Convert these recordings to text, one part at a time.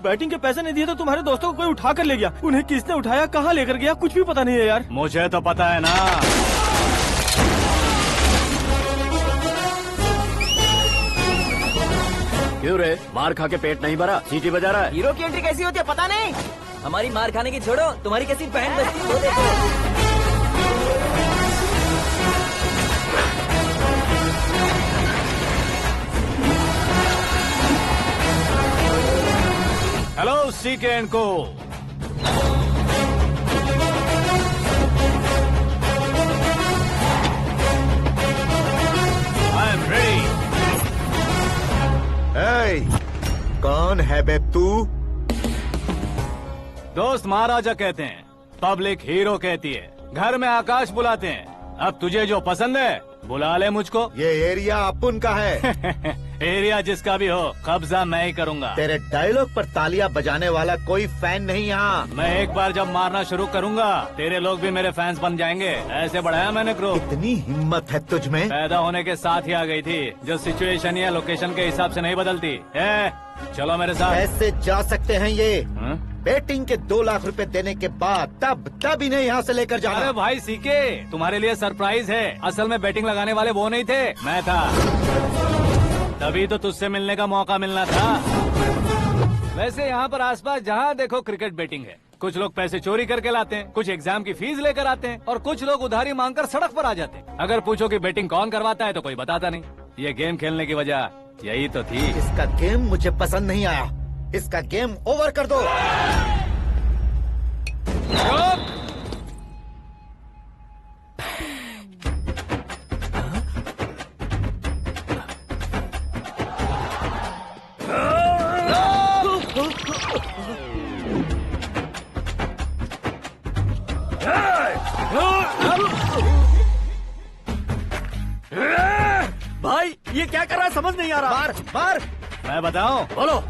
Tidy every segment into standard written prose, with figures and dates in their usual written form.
Batting के पैसे नहीं दिए तो तुम्हारे दोस्तों को कोई उठा कर ले गया। उन्हें किसने उठाया, कहाँ लेकर गया, कुछ भी पता नहीं है यार। मुझे तो पता है ना। क्यों रे, मार खा के पेट नहीं भरा, सीटी बजा रहा है? हीरो की एंट्री कैसी होती है पता नहीं। हमारी मार खाने की छोड़ो, तुम्हारी कैसी बहन बजती है वो देखो। हेलो सीके एंड को। I am ready. कौन है बे तू? दोस्त महाराजा कहते हैं, पब्लिक हीरो कहती है, घर में आकाश बुलाते हैं। अब तुझे जो पसंद है बुला ले मुझको। ये एरिया अपुन का है। एरिया जिसका भी हो, कब्जा मैं ही करूंगा। तेरे डायलॉग पर तालियां बजाने वाला कोई फैन नहीं यहाँ। मैं एक बार जब मारना शुरू करूंगा, तेरे लोग भी मेरे फैंस बन जाएंगे। ऐसे बढ़ाया मैंने ग्रुप। इतनी हिम्मत है तुझ में? पैदा होने के साथ ही आ गई थी, जो सिचुएशन या लोकेशन के हिसाब से नहीं बदलती। चलो मेरे साथ। ऐसे जा सकते हैं ये? हाँ? बेटिंग के 2 लाख रुपए देने के बाद तब इन्हें यहाँ से लेकर जाना। अरे भाई सीके, तुम्हारे लिए सरप्राइज है। असल में बैटिंग लगाने वाले वो नहीं थे, मैं था। तभी तो तुझसे मिलने का मौका मिलना था। वैसे यहाँ पर आसपास जहाँ देखो क्रिकेट बैटिंग है। कुछ लोग पैसे चोरी करके लाते हैं, कुछ एग्जाम की फीस लेकर आते हैं, और कुछ लोग उधारी मांगकर सड़क पर आ जाते हैं। अगर पूछो कि बैटिंग कौन करवाता है तो कोई बताता नहीं। ये गेम खेलने की वजह यही तो थी। इसका गेम मुझे पसंद नहीं आया। इसका गेम ओवर कर दो। भाई ये क्या कर रहा है, समझ नहीं आ रहा। मार मार। मैं बताऊं? बोलो।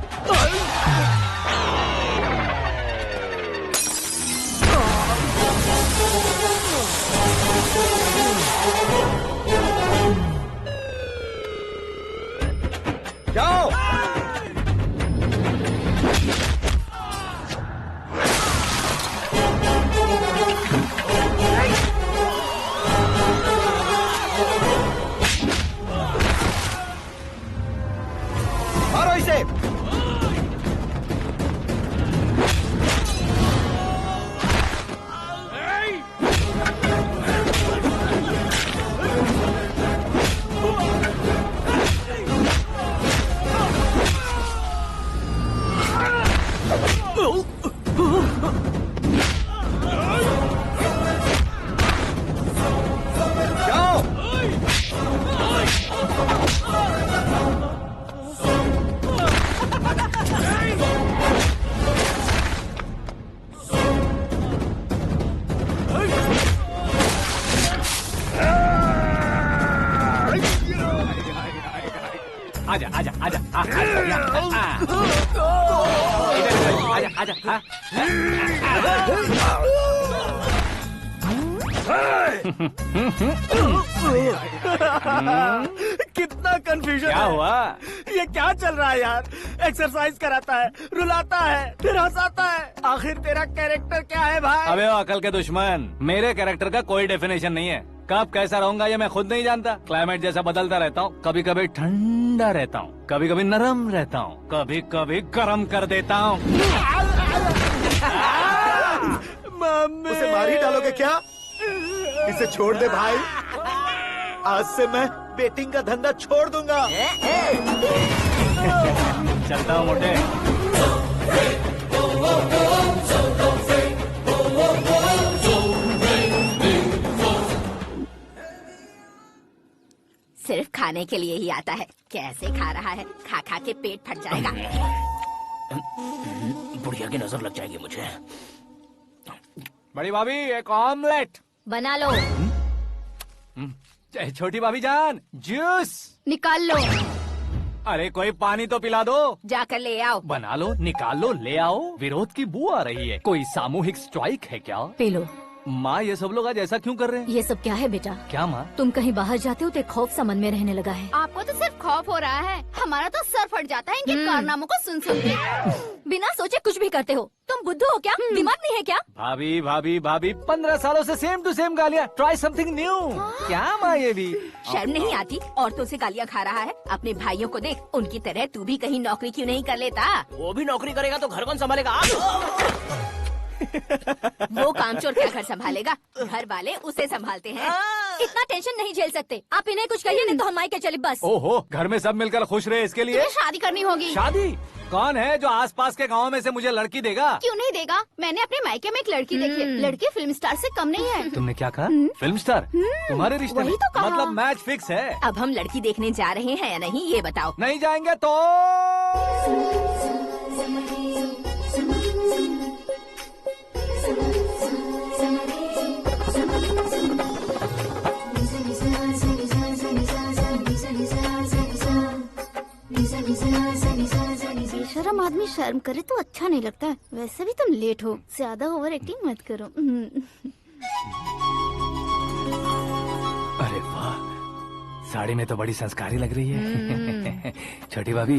जाओ। मारो इसे। जाओ। आजा आजा आजा आजा आजा आजा। कितना कंफ्यूजन क्या है। हुआ? ये क्या चल रहा है यार? एक्सरसाइज कराता है, रुलाता है, फिर हंसाता है। आखिर तेरा कैरेक्टर क्या है भाई? अबे ओ अकल के दुश्मन, मेरे कैरेक्टर का कोई डेफिनेशन नहीं है। कब कैसा रहूंगा ये मैं खुद नहीं जानता। क्लाइमेट जैसा बदलता रहता हूँ। कभी कभी ठंडा रहता हूँ, कभी कभी नरम रहता हूँ, कभी कभी गर्म कर देता हूँ। मम्मी। उसे मार ही डालोगे क्या? इसे छोड़ दे भाई। आज से मैं बेटिंग का धंधा छोड़ दूंगा। चलता हूँ मोटे। सिर्फ खाने के लिए ही आता है। कैसे खा रहा है, खा खा के पेट फट जाएगा। बुढ़िया की नजर लग जाएगी मुझे। बड़ी भाभी एक ऑमलेट बना लो। छोटी भाभी जान जूस निकाल लो। अरे कोई पानी तो पिला दो। जाकर ले आओ। बना लो, निकाल लो, ले आओ। विरोध की बू आ रही है। कोई सामूहिक स्ट्राइक है क्या? P low. माँ ये सब लोग आज ऐसा क्यों कर रहे हैं? ये सब क्या है बेटा? क्या माँ? तुम कहीं बाहर जाते हो तो एक खौफ सा मन में रहने लगा है। आपको तो सिर्फ खौफ हो रहा है, हमारा तो सर फट जाता है इनके कारनामों को सुन सुन के। बिना सोचे कुछ भी करते हो। तुम बुद्धू हो क्या? दिमाग नहीं है क्या? भाभी भाभी भाभी 15 सालों से सेम टू सेम गालियाँ। Try something new. क्या माँ ये भी? शर्म नहीं आती? औरतों से गालियाँ खा रहा है। अपने भाइयों को देख, उनकी तरह तू भी कहीं नौकरी क्यों नहीं कर लेता? वो भी नौकरी करेगा तो घर कौन संभालेगा? वो कामचोर क्या घर संभालेगा? घर वाले उसे संभालते हैं। इतना टेंशन नहीं झेल सकते। आप इन्हें कुछ कहिए नहीं तो हम मायके चले बस। ओहो, घर में सब मिलकर खुश रहे इसके लिए। तुम्हें शादी करनी होगी। शादी? कौन है जो आसपास के गाँव में से मुझे लड़की देगा? क्यों नहीं देगा? मैंने अपने मायके में एक लड़की देखी है। लड़की फिल्म स्टार से कम नहीं है। तुमने क्या कहा? Film star? तुम्हारे रिश्ते में? वही तो कहा। मतलब मैच फिक्स है। अब हम लड़की देखने जा रहे हैं या नहीं, ये बताओ। नहीं जाएंगे तो? बेशरम आदमी शर्म करे तो अच्छा नहीं लगता है। वैसे भी तुम लेट हो, ज्यादा ओवर एक्टिंग मत करो। अरे वाह, साड़ी में तो बड़ी संस्कारी लग रही है। छोटी भाभी,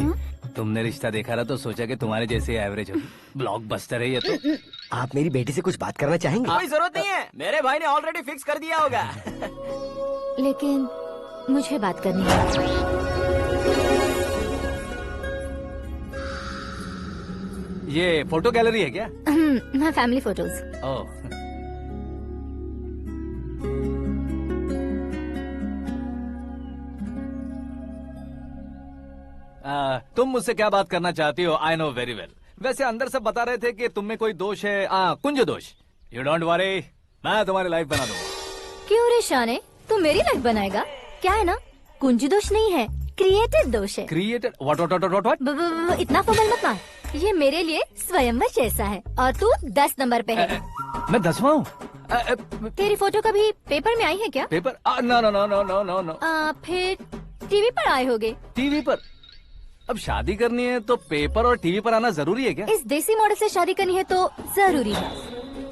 तुमने रिश्ता देखा रहा तो सोचा कि तुम्हारे जैसे एवरेज होगी। ब्लॉकबस्टर है ये तो। आप मेरी बेटी से कुछ बात करना चाहेंगे? कोई जरूरत नहीं है, मेरे भाई ने ऑलरेडी फिक्स कर दिया होगा। लेकिन मुझे बात करनी है। ये फोटो गैलरी है क्या? मैं फैमिली फोटोज। ओह, तुम मुझसे क्या बात करना चाहती हो? I know very well. वैसे अंदर से बता रहे थे कि तुम में कोई दोष है, कुंज दोष। यू डोंट वरी, मैं तुम्हारी लाइफ बना दूंगा। क्यों रे शाने, तू मेरी लाइफ बनाएगा? क्या है ना, कुंज दोष नहीं है, क्रिएटेड दोष है। क्रिएटेड? व्हाट? इतना फॉर्मल मत मार। ये मेरे लिए स्वयंवर जैसा है और तू 10 नंबर पे है। मैं 10वां हूँ? तेरी फोटो कभी पेपर में आई है क्या? Paper? No no no no no no no. फिर टीवी पर आए होगे। टीवी पर? अब शादी करनी है तो पेपर और टीवी पर आना जरूरी है क्या? इस देसी मॉडल से शादी करनी है तो जरूरी है।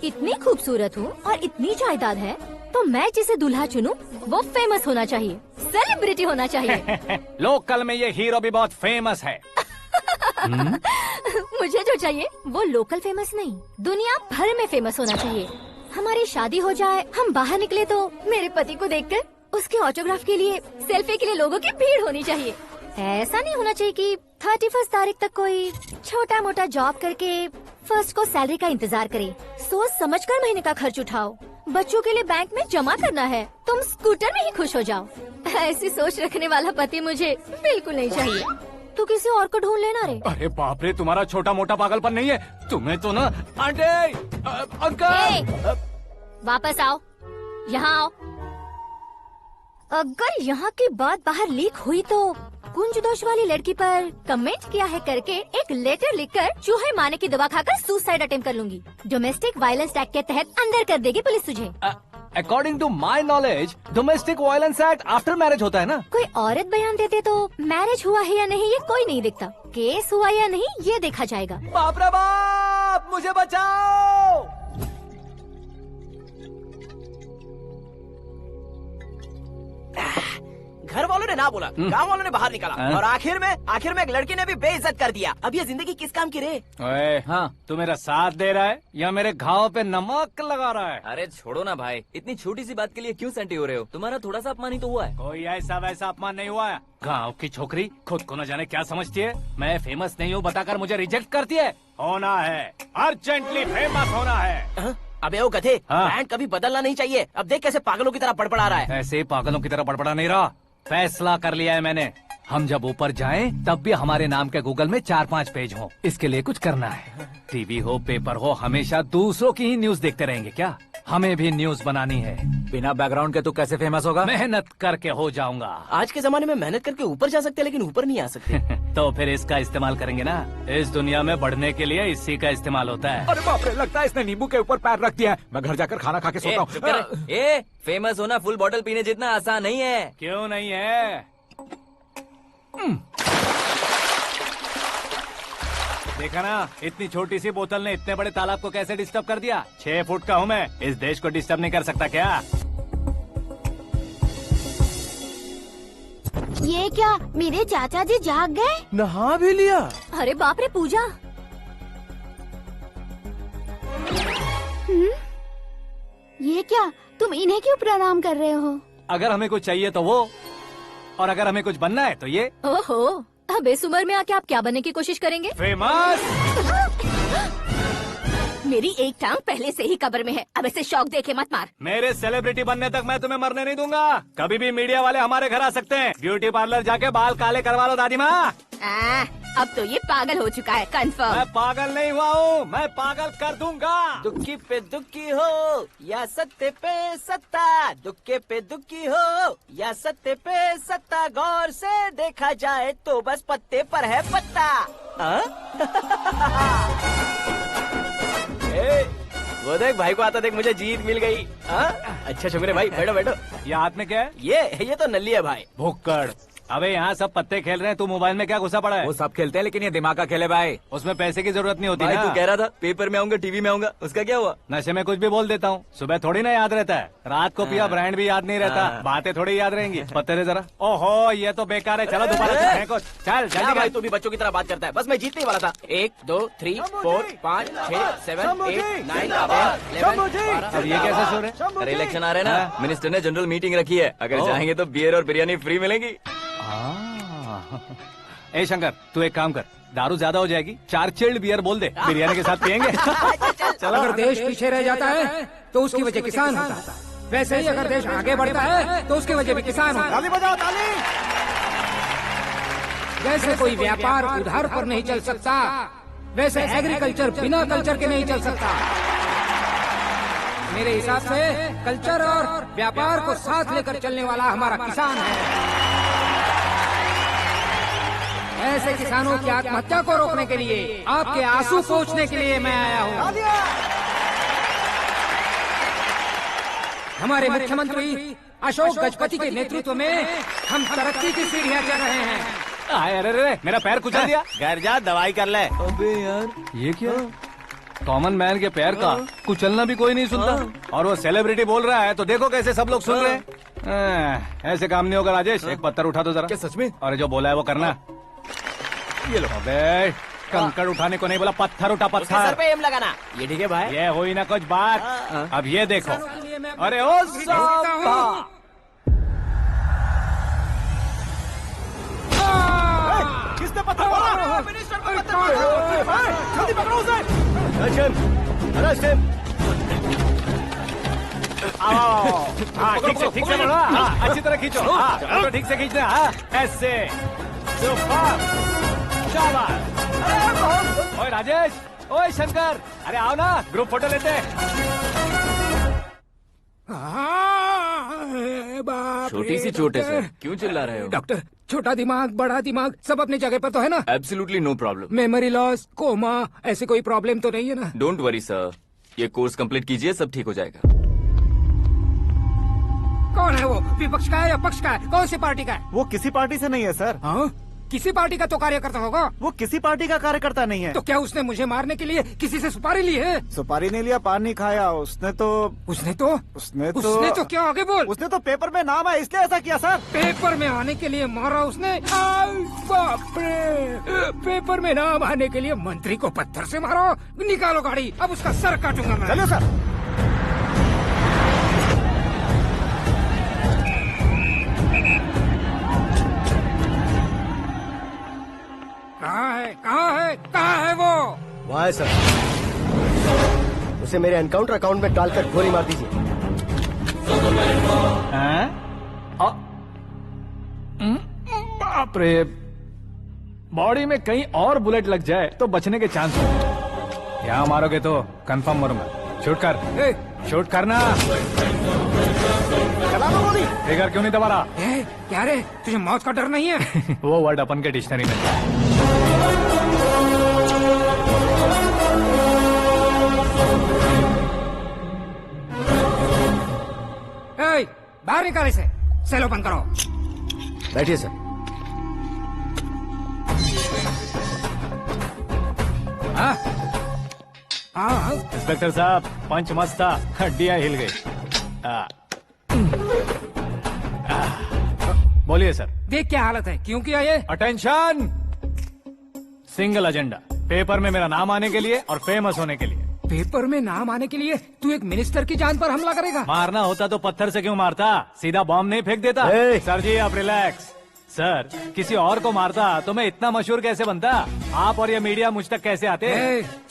इतनी खूबसूरत हूँ और इतनी जायदाद है तो मैं जिसे दूल्हा चुनूं वो फेमस होना चाहिए, सेलिब्रिटी होना चाहिए। लोकल में ये हीरो भी बहुत फेमस है। मुझे जो चाहिए वो लोकल फेमस नहीं, दुनिया भर में फेमस होना चाहिए। हमारी शादी हो जाए, हम बाहर निकले तो मेरे पति को देखकर उसके ऑटोग्राफ के लिए, सेल्फी के लिए लोगों की भीड़ होनी चाहिए। ऐसा नहीं होना चाहिए कि 31 तारीख तक कोई छोटा मोटा जॉब करके फर्स्ट को सैलरी का इंतजार करे। सोच समझकर महीने का खर्च उठाओ। बच्चों के लिए बैंक में जमा करना है, तुम स्कूटर में ही खुश हो जाओ। ऐसी सोच रखने वाला पति मुझे बिल्कुल नहीं चाहिए। तू किसी और को ढूंढ लेना रे। अरे बाप रे, तुम्हारा छोटा मोटा पागलपन नहीं है? तुम्हें तो ना आंटी, अंकल। वापस आओ, यहाँ आओ। अगर यहाँ की बात बाहर लीक हुई तो कुंज दोष वाली लड़की पर कमेंट किया है करके एक लेटर लिखकर चूहे मारने की दवा खाकर सुसाइड अटेम्प्ट कर लूंगी। डोमेस्टिक वायलेंस एक्ट के तहत अंदर कर देगी पुलिस तुझे। According to my knowledge domestic violence act after marriage होता है ना? कोई औरत बयान देते तो मैरिज हुआ है या नहीं ये कोई नहीं देखता, केस हुआ या नहीं ये देखा जाएगा। बाप रे बाप, मुझे बचाओ। घर वालों ने ना बोला, गांव वालों ने बाहर निकाला और आखिर में एक लड़की ने भी बेइज्जत कर दिया। अब ये जिंदगी किस काम की रे? ओए, हाँ, तू मेरा साथ दे रहा है या मेरे घाव पे नमक लगा रहा है? अरे छोड़ो ना भाई, इतनी छोटी सी बात के लिए क्यों सैंटी हो रहे हो? तुम्हारा थोड़ा सा अपमान ही तो हुआ है। कोई ऐसा वैसा अपमान नहीं हुआ है। गाँव की छोकरी खुद को न जाने क्या समझती है। मैं फेमस नहीं हूँ बताकर मुझे रिजेक्ट करती है। होना है, अर्जेंटली फेमस होना है। अबे ओ गधे, हाँ। ब्रांड कभी बदलना नहीं चाहिए। अब देख कैसे पागलों की तरह बड़बड़ा रहा है। ऐसे पागलों की तरह बड़बड़ा नहीं रहा, फैसला कर लिया है मैंने। हम जब ऊपर जाएं तब भी हमारे नाम के गूगल में 4-5 पेज हो। इसके लिए कुछ करना है। टीवी हो, पेपर हो, हमेशा दूसरों की ही न्यूज देखते रहेंगे क्या? हमें भी न्यूज बनानी है। बिना बैकग्राउंड के तू कैसे फेमस होगा? मेहनत करके हो जाऊंगा। आज के जमाने में मेहनत करके ऊपर जा सकते हैं लेकिन ऊपर नहीं आ सकते। तो फिर इसका इस्तेमाल करेंगे ना। इस दुनिया में बढ़ने के लिए इसी का इस्तेमाल होता है। अरे बाप रे, लगता है इसने नींबू के ऊपर पैर रख दिया है। मैं घर जाकर खाना खा के सोता चुप कर। हूँ। फेमस होना फुल बॉटल पीने जितना आसान नहीं है। क्यों नहीं है? देखा ना, इतनी छोटी सी बोतल ने इतने बड़े तालाब को कैसे डिस्टर्ब कर दिया। 6 फुट का हूँ मैं, इस देश को डिस्टर्ब नहीं कर सकता क्या? ये क्या, मेरे चाचा जी जाग गए? नहा भी लिया। अरे बाप रे पूजा, ये क्या, तुम इन्हें क्यों प्रणाम कर रहे हो? अगर हमें कुछ चाहिए तो वो, और अगर हमें कुछ बनना है तो ये। ओहो, अब इस उम्र में आके आप क्या बनने की कोशिश करेंगे? फेमस। मेरी एक टांग पहले से ही कब्र में है, अब ऐसे शौक देके मत मार। मेरे सेलिब्रिटी बनने तक मैं तुम्हें मरने नहीं दूंगा। कभी भी मीडिया वाले हमारे घर आ सकते हैं। ब्यूटी पार्लर जाके बाल काले करवा लो दादी माँ। अब तो ये पागल हो चुका है, कंफर्म। मैं पागल नहीं हुआ हूँ, मैं पागल कर दूंगा। दुखी पे दुखी हो या सत्य पे सत्ता, दुखे पे दुखी हो या सत्य पे सत्ता, गौर से देखा जाए तो बस पत्ते पर है पत्ता। वो देख भाई को आता देख, मुझे जीत मिल गई। अच्छा शुक्र है भाई, बैठो बैठो। ये हाथ में क्या है? ये तो नल्ली है भाई। भुक्कड़। अबे यहाँ सब पत्ते खेल रहे हैं, तू मोबाइल में क्या घुसा पड़ा है? वो सब खेलते हैं लेकिन ये दिमाग का खेल है भाई। उसमें पैसे की जरूरत नहीं होती भाई ना। तू कह रहा था पेपर में आऊंगा, टीवी में आऊंगा, उसका क्या हुआ? नशे में कुछ भी बोल देता हूँ, सुबह थोड़ी ना याद रहता है। रात को पिया ब्रांड भी याद नहीं रहता, बातें थोड़ी याद रहेंगी। पत्ते दे जरा। ओहो ये तो बेकार है, चलो दोबारा से फेंको। चल क्या जल्दी भाई, कर। तू भी बच्चों की तरह बात करता है। बस मैं जीतने ही वाला था। 1 2 3 4 5 6 7 8 9 10 अब ये कैसे सो रहे? अरे इलेक्शन आ रहे हैं ना, मिनिस्टर ने जनरल मीटिंग रखी है, अगर जाएंगे तो बियर और बिरयानी फ्री मिलेगी। ए शंकर, तू एक काम कर, दारू ज्यादा हो जाएगी, 4 चिल्ड बियर बोल दे, बिरयानी के साथ पियेंगे। चलो। अगर देश पीछे रह जाता है तो उसकी वजह किसान होता है, वैसे ही अगर देश आगे बढ़ता है तो उसकी वजह भी किसान होता है। ताली बजाओ ताली। जैसे कोई व्यापार उधार पर नहीं चल सकता, वैसे एग्रीकल्चर बिना कल्चर के नहीं चल सकता। मेरे हिसाब से कल्चर और व्यापार को साथ लेकर चलने वाला हमारा किसान है। ऐसे किसानों की आत्महत्या को रोकने के लिए, आपके आंसू पोंछने के लिए मैं आया हूँ। हमारे मुख्यमंत्री अशोक गजपति के नेतृत्व में हम तरक्की की सीढ़ियाँ चढ़ रहे हैं। अरे मेरा पैर कुचल दिया। घर जा दवाई कर ले। अबे यार ये क्या? कॉमन मैन के पैर का कुचलना भी कोई नहीं सुनता, और वो सेलिब्रिटी बोल रहा है तो देखो कैसे सब लोग सुन रहे हैं। ऐसे काम नहीं होगा राजेश, एक पत्थर उठा दो जरा। क्या सच में? और जो बोला है वो करना। ये लो। अबे कंकड़ उठाने को नहीं बोला, पत्थर उठा उसके सर पत्थर। पे एम लगाना। ये ठीक है भाई। ये हुई ना कुछ बात। अब ये देखो। अरे ओ साहब, किसने पत्थर मारा? मिनिस्टर को पत्थर मारा। जल्दी पकड़ो उसे। हाँ ठीक से पकड़ो। हाँ अच्छी तरह खींचो। हाँ तो ठीक से खींचना। हाँ ऐसे। शाबाश। ओए राजेश, ओए शंकर, अरे आओ ना, ग्रुप फोटो लेते हैं। छोटी सी चोट है सर, क्यों चिल्ला रहे हो? डॉक्टर, छोटा दिमाग बड़ा दिमाग सब अपनी जगह पर तो है ना? Absolutely no problem. Memory loss, coma, ऐसी कोई प्रॉब्लम तो नहीं है ना? डोंट वरी सर, ये कोर्स कंप्लीट कीजिए, सब ठीक हो जाएगा। कौन है वो? विपक्ष का है या पक्ष का है? कौन सी पार्टी का है? वो किसी पार्टी से नहीं है सर। हाँ? किसी पार्टी का तो कार्यकर्ता होगा। वो किसी पार्टी का कार्यकर्ता नहीं है। तो क्या उसने मुझे मारने के लिए किसी से सुपारी ली है? सुपारी नहीं लिया, पान नहीं खाया। उसने तो क्या आगे बोल? उसने तो पेपर में नाम है इसलिए ऐसा किया सर। पेपर में आने के लिए मारा उसने? बाप रे! पेपर में नाम आने के लिए मंत्री को पत्थर से मारो? निकालो गाड़ी, अब उसका सर काटूंगा मैं। चलो सर। कहाँ है वो? वहाँ है सर, उसे मेरे एनकाउंटर अकाउंट में डालकर गोली मार दीजिए। बाप रे, बॉडी में कहीं और बुलेट लग जाए तो बचने के चांस हो। यहाँ मारोगे तो कंफर्म मरूंगा। शूट कर, शूट करना। ट्रिगर क्यों नहीं दबा रहा? क्या रे, तुझे मौत का डर नहीं है? वो वर्ड अपन के डिक्शनरी में है। बाहर निकाल इसे, सेलो बंद करो। बैठिए सर। हाँ इंस्पेक्टर साहब, पंच मस्त था, हड्डियां हिल गई। बोलिए सर। देख क्या हालत है, क्यों किया ये? अटेंशन, सिंगल एजेंडा, पेपर में मेरा नाम आने के लिए और फेमस होने के लिए। पेपर में नाम आने के लिए तू एक मिनिस्टर की जान पर हमला करेगा? मारना होता तो पत्थर से क्यों मारता, सीधा बॉम्ब नहीं फेंक देता। सर जी आप रिलैक्स। सर, किसी और को मारता तो मैं इतना मशहूर कैसे बनता? आप और ये मीडिया मुझ तक कैसे आते?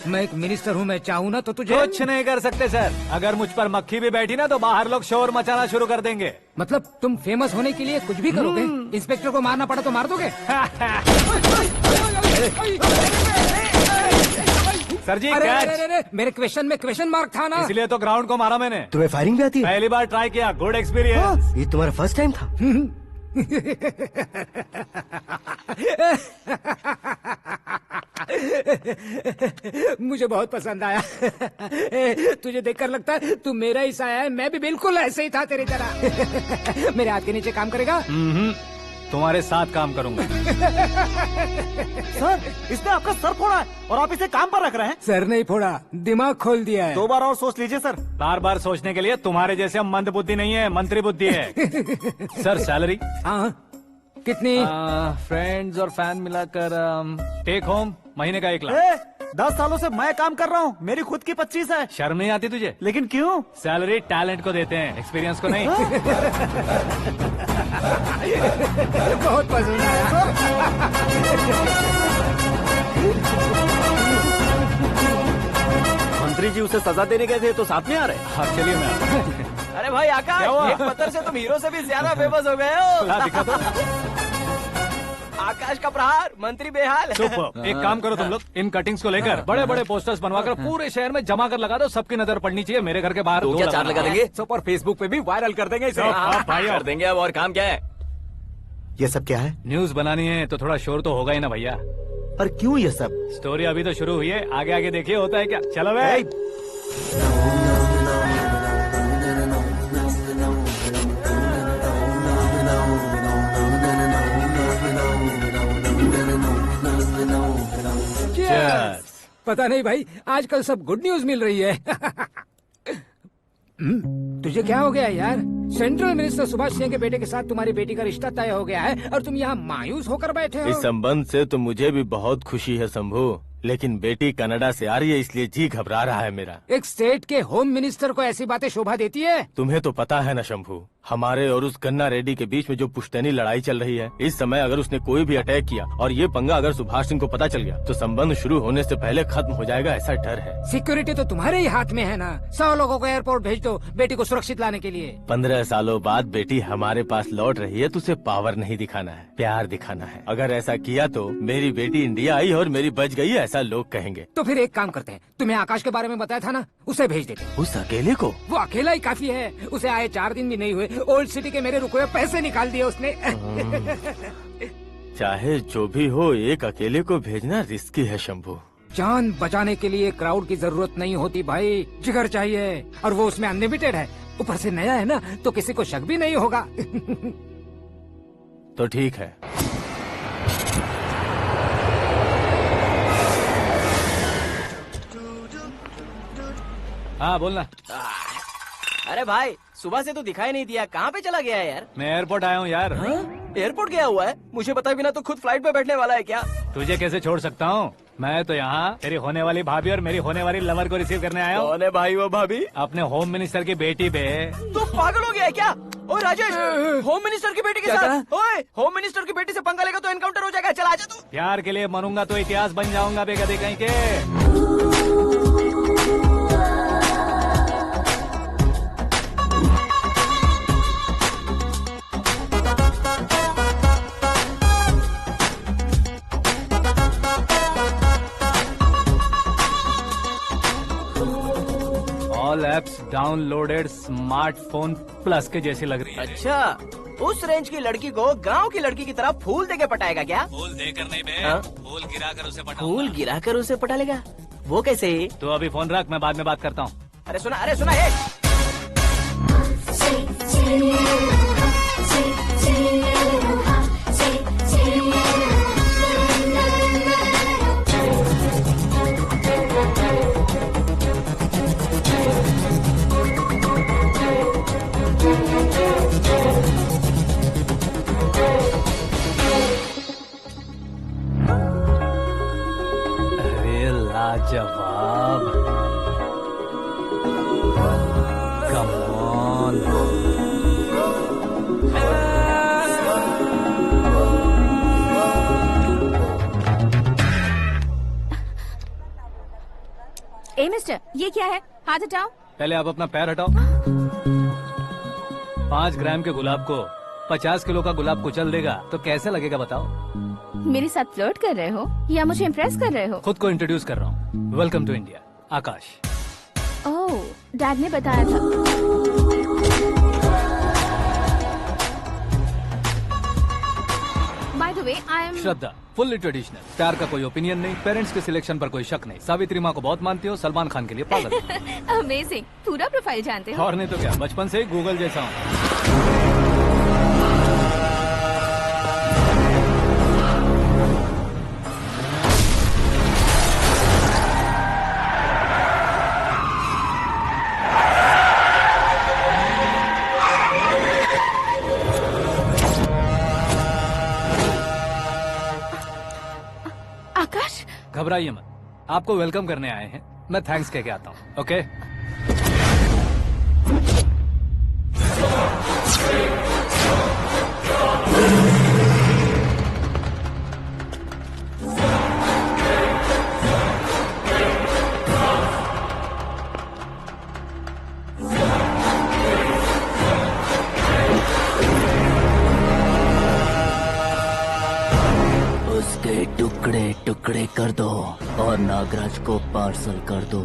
मैं एक मिनिस्टर हूँ, मैं चाहूँ ना तो तुझे कुछ नहीं कर सकते सर। अगर मुझ पर मक्खी भी बैठी ना तो बाहर लोग शोर मचाना शुरू कर देंगे। मतलब तुम फेमस होने के लिए कुछ भी करोगे? इंस्पेक्टर को मारना पड़ा तो मार दोगे? सर जी अरे, मेरे क्वेश्चन में क्वेश्चन मार्क था ना, इसलिए तो ग्राउंड को मारा मैंने। तुम्हें फायरिंग भी आती है? पहली बार ट्राई किया, गुड एक्सपीरियंस। ये तुम्हारा फर्स्ट टाइम था? मुझे बहुत पसंद आया। तुझे देखकर लगता है तू मेरा ही साया है, मैं भी बिल्कुल ऐसे ही था तेरी तरह। मेरे हाथ के नीचे काम करेगा? तुम्हारे साथ काम करूंगा। सर, इसने आपका सर फोड़ा है और आप इसे काम पर रख रहे हैं। सर नहीं फोड़ा, दिमाग खोल दिया है। 2 बार और सोच लीजिए सर। बार बार सोचने के लिए तुम्हारे जैसे मंद बुद्धि नहीं है, मंत्री बुद्धि है। Sir salary? हाँ कितनी? फ्रेंड्स और फैन मिलाकर टेक होम महीने का 1 लाख। 10 सालों से मैं काम कर रहा हूँ, मेरी खुद की 25 है। शर्म नहीं आती तुझे? लेकिन क्यों? सैलरी टैलेंट को देते हैं, एक्सपीरियंस को नहीं। बहुत पसंद आया। मंत्री जी उसे सजा देने गए थे तो साथ में आ रहे। हाँ चलिए मैं आता हूं। अरे भाई आकाश, एक पत्थर से तुम हीरो से भी ज्यादा फेमस हो गए हो। दिखा दो। आकाश का प्रहार, मंत्री बेहाल। सुपर। एक काम करो तुम लोग, इन कटिंग्स को लेकर बड़े बड़े पोस्टर्स बनवाकर पूरे शहर में जमा कर लगा दो, सबकी नजर पड़नी चाहिए। मेरे घर के बाहर तो क्या 4 लगा देंगे? सुपर, फेसबुक पे भी वायरल कर देंगे इसे। भाई कर देंगे। अब और काम क्या है? ये सब क्या है? न्यूज बनानी है तो थोड़ा शोर तो होगा ही ना भैया। पर क्यों ये सब? स्टोरी अभी तो शुरू हुई है, आगे आगे देखिए होता है क्या। चलो भाई। पता नहीं भाई, आजकल सब गुड न्यूज मिल रही है। तुझे क्या हो गया यार? सेंट्रल मिनिस्टर सुभाष सिंह के बेटे के साथ तुम्हारी बेटी का रिश्ता तय हो गया है और तुम यहाँ मायूस होकर बैठे हो। इस संबंध से तो मुझे भी बहुत खुशी है शंभू, लेकिन बेटी कनाडा से आ रही है इसलिए जी घबरा रहा है मेरा। एक स्टेट के होम मिनिस्टर को ऐसी बातें शोभा देती है? तुम्हें तो पता है ना शंभू, हमारे और उस गन्ना रेड्डी के बीच में जो पुश्तैनी लड़ाई चल रही है, इस समय अगर उसने कोई भी अटैक किया और ये पंगा अगर सुभाष सिंह को पता चल गया तो संबंध शुरू होने से पहले खत्म हो जाएगा, ऐसा डर है। सिक्योरिटी तो तुम्हारे ही हाथ में है ना। 100 लोगों को एयरपोर्ट भेज दो बेटी को सुरक्षित लाने के लिए। 15 सालों बाद बेटी हमारे पास लौट रही है तो उसे पावर नहीं दिखाना है, प्यार दिखाना है। अगर ऐसा किया तो मेरी बेटी इंडिया आई और मेरी बच गई, ऐसा लोग कहेंगे। तो फिर एक काम करते हैं, तुम्हें आकाश के बारे में बताया था ना, उसे भेज देते हैं। उस अकेले को? वो अकेला ही काफी है, उसे आए 4 दिन भी नहीं हुए, ओल्ड सिटी के मेरे रुके हुए पैसे निकाल दिए उसने। चाहे जो भी हो, एक अकेले को भेजना रिस्की है शंभू। जान बचाने के लिए क्राउड की जरूरत नहीं होती भाई, जिगर चाहिए, और वो उसमें अनलिमिटेड है। ऊपर से नया है ना, तो किसी को शक भी नहीं होगा। तो ठीक है। हाँ बोलना। अरे भाई, सुबह से तो दिखाई नहीं दिया, कहाँ पे चला गया है यार? मैं एयरपोर्ट आया हूँ यार। एयरपोर्ट गया हुआ है? मुझे बताए बिना तो खुद फ्लाइट पे बैठने वाला है क्या? तुझे कैसे छोड़ सकता हूँ? मैं तो यहाँ तेरी होने वाली भाभी और मेरी होने वाली लवर को रिसीव करने आया हूँ। कौन है भाई वो भाभी? अपने होम मिनिस्टर की बेटी पे। तो पागल हो गया है क्या? ओ राजेश, होम मिनिस्टर की बेटी के साथ? ओए, होम मिनिस्टर की बेटी से पंगा लेगा तो एनकाउंटर हो जाएगा। चल आजा तू। प्यार के लिए मरूंगा तो इतिहास बन जाऊंगा बेगदे कहीं के। All apps downloaded smartphone plus के जैसी लग रही है। अच्छा, उस रेंज की लड़की को गांव की लड़की की तरह फूल देके पटाएगा क्या? फूल देकर नहीं बे, फूल गिराकर उसे पटा। फूल गिराकर उसे पटा लेगा? वो कैसे? तो अभी फोन रख, मैं बाद में बात करता हूँ। अरे सुना ये। लाजवाब। Come on. ए मिस्टर, ये क्या है? हाथ हटाओ। पहले आप अपना पैर हटाओ। 5 ग्राम के गुलाब को 50 किलो का गुलाब कुचल देगा तो कैसे लगेगा बताओ? मेरे साथ फ्लर्ट कर रहे हो या मुझे इम्प्रेस कर रहे हो? खुद को इंट्रोड्यूस कर रहा हूँ। Welcome to India, Akash. Oh, dad ने बताया था। By the way, I am Shraddha, fully traditional. प्यार का कोई ओपिनियन नहीं, पेरेंट्स के सिलेक्शन पर कोई शक नहीं। सावित्री माँ को बहुत मानती हो, सलमान खान के लिए पागल। अमेजिंग, पूरा प्रोफाइल जानते हो। और नहीं तो क्या, बचपन से ही गूगल जैसा हूँ। आकाश, घबराइए मत, आपको वेलकम करने आए हैं। मैं थैंक्स कह के आता हूँ। ओके? उसके टुकड़े टुकड़े कर दो और नागराज को पार्सल कर दो।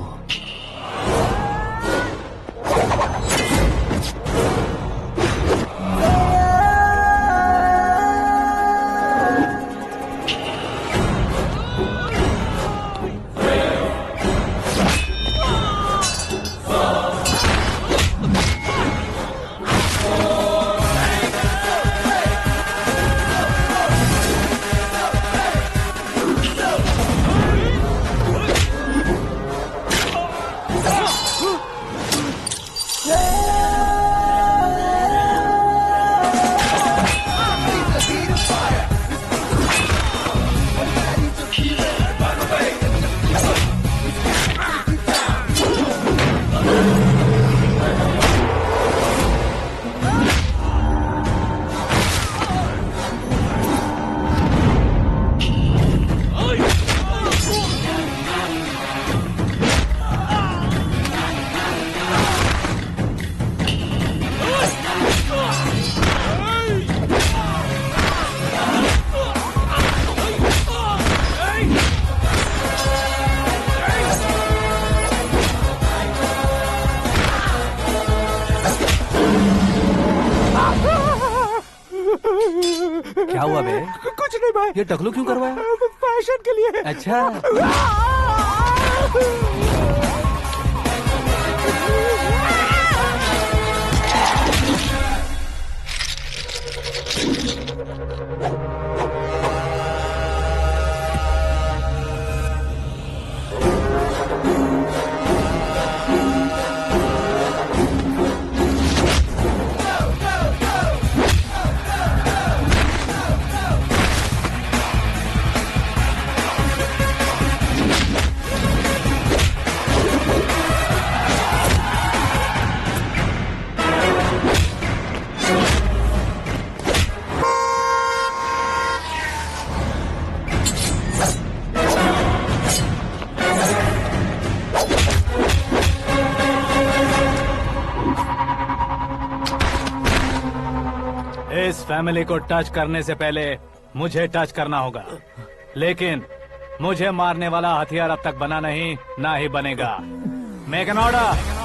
क्या हुआ बे? कुछ नहीं भाई। ये टकलू क्यों करवाया? फैशन के लिए। अच्छा। इस फैमिली को टच करने से पहले मुझे टच करना होगा, लेकिन मुझे मारने वाला हथियार अब तक बना नहीं, ना ही बनेगा। Make an order.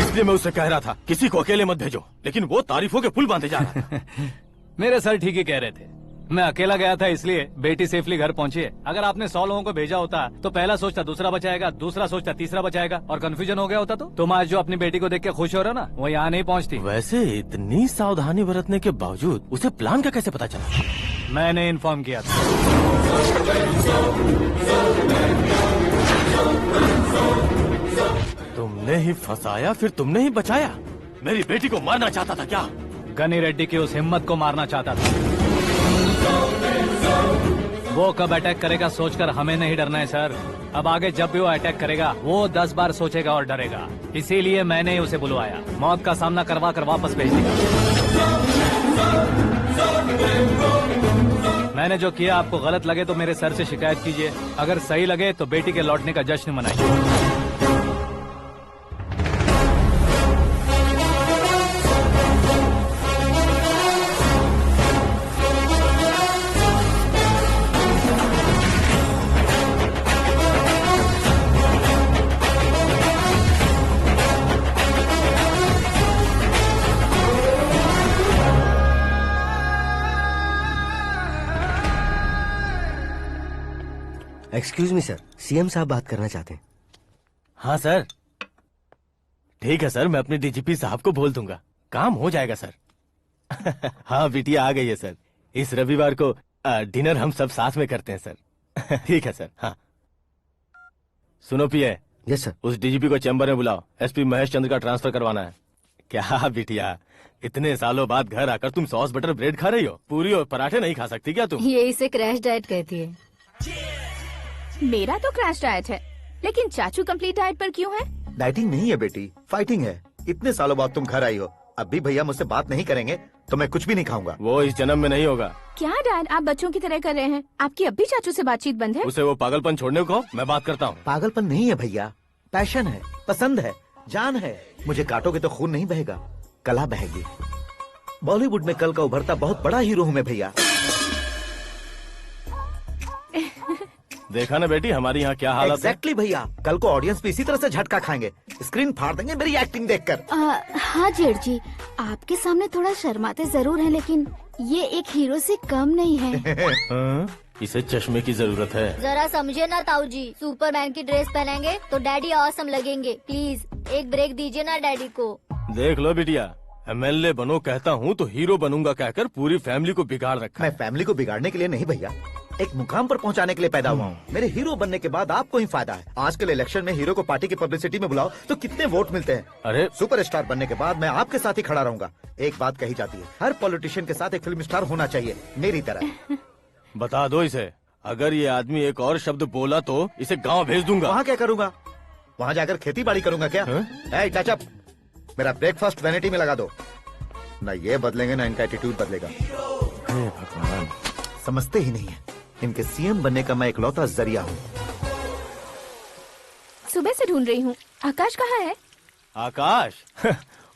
इसलिए मैं उससे कह रहा था किसी को अकेले मत भेजो, लेकिन वो तारीफों के पुल बांधे जा रहा था। मेरे सर ठीक ही कह रहे थे। मैं अकेला गया था इसलिए बेटी सेफली घर पहुंची है। अगर आपने 100 लोगों को भेजा होता तो पहला सोचता दूसरा बचाएगा, दूसरा सोचता तीसरा बचाएगा, और कंफ्यूजन हो गया होता तो तुम आज जो अपनी बेटी को देख के खुश हो रहे हो ना, वो यहाँ नहीं पहुँचती। वैसे इतनी सावधानी बरतने के बावजूद उसे प्लान का कैसे पता चला? मैंने इन्फॉर्म किया था। तुमने ही फंसाया, फिर तुमने ही बचाया। मेरी बेटी को मारना चाहता था क्या? गनी रेड्डी की उस हिम्मत को मारना चाहता था। वो कब अटैक करेगा सोचकर हमें नहीं डरना है सर। अब आगे जब भी वो अटैक करेगा वो 10 बार सोचेगा और डरेगा। इसीलिए मैंने ही उसे बुलवाया। मौत का सामना करवा कर वापस भेज दिया। मैंने जो किया आपको गलत लगे तो मेरे सर से शिकायत कीजिए, अगर सही लगे तो बेटी के लौटने का जश्न मनाइए। एक्सक्यूज मी सर, सीएम साहब बात करना चाहते हैं। हाँ सर, ठीक है सर, मैं अपने डीजीपी साहब को बोल दूंगा, काम हो जाएगा सर। हाँ बिटिया आ गई है सर। इस रविवार को डिनर हम सब साथ में करते हैं सर। ठीक है सर। हाँ सुनो पिए। Yes sir. उस डीजीपी को चैम्बर में बुलाओ, एसपी महेश चंद्र का ट्रांसफर करवाना है। क्या बिटिया, इतने सालों बाद घर आकर तुम सॉस बटर ब्रेड खा रही हो? पूरी और पराठे नहीं खा सकती क्या तुम? ये इसे क्रैश डाइट कहती है। मेरा तो क्रैश डाइट है, लेकिन चाचू कंप्लीट डाइट पर क्यों है? डाइटिंग नहीं है बेटी, फाइटिंग है। इतने सालों बाद तुम घर आई हो, अब भी भैया मुझसे बात नहीं करेंगे तो मैं कुछ भी नहीं खाऊंगा। वो इस जन्म में नहीं होगा। क्या डैड, आप बच्चों की तरह कर रहे हैं? आपकी अब भी चाचू से बातचीत बंद है? उसे वो पागलपन छोड़ने को मैं बात करता हूँ। पागलपन नहीं है भैया, पैशन है, पसंद है, जान है। मुझे काटोगे तो खून नहीं बहेगा, कला बहेगी। बॉलीवुड में कल का उभरता बहुत बड़ा हीरो हूँ मैं भैया। देखा ना बेटी हमारी यहाँ क्या हालत है। एग्जैक्टली भैया, कल को ऑडियंस भी इसी तरह से झटका खाएंगे, स्क्रीन फाड़ देंगे मेरी एक्टिंग देखकर। हाँ जेठ जी, आपके सामने थोड़ा शर्माते जरूर हैं, लेकिन ये एक हीरो से कम नहीं है। इसे चश्मे की जरूरत है। जरा समझे ना ताऊ जी, सुपरमैन की ड्रेस पहनेंगे तो डैडी ऑसम लगेंगे। प्लीज एक ब्रेक दीजिए ना डैडी को। देख लो बिटिया, एमएलए बनो कहता हूँ तो हीरो बनूंगा कहकर पूरी फैमिली को बिगाड़ रखा। मैं फैमिली को बिगाड़ने के लिए नहीं भैया, एक मुकाम पर पहुंचाने के लिए पैदा हुआ हूँ। मेरे हीरो बनने के बाद आपको ही फायदा है। आजकल इलेक्शन में हीरो को पार्टी की पब्लिसिटी में बुलाओ तो कितने वोट मिलते हैं। अरे सुपरस्टार बनने के बाद मैं आपके साथ ही खड़ा रहूंगा। एक बात कही जाती है, हर पॉलिटिशियन के साथ एक फिल्म स्टार होना चाहिए, मेरी तरह। बता दो इसे, अगर ये आदमी एक और शब्द बोला तो इसे गाँव भेज दूंगा। वहाँ क्या करूँगा? वहाँ जाकर खेती बाड़ी करूँगा क्या? टच अप, मेरा ब्रेकफास्ट वैनिटी में लगा दो। न ये बदलेंगे ना इनका एटीट्यूड बदलेगा। भगवान, समझते ही नहीं है, इनके सीएम बनने का मैं इकलौता जरिया हूँ। सुबह से ढूंढ रही हूँ, आकाश कहाँ है? आकाश?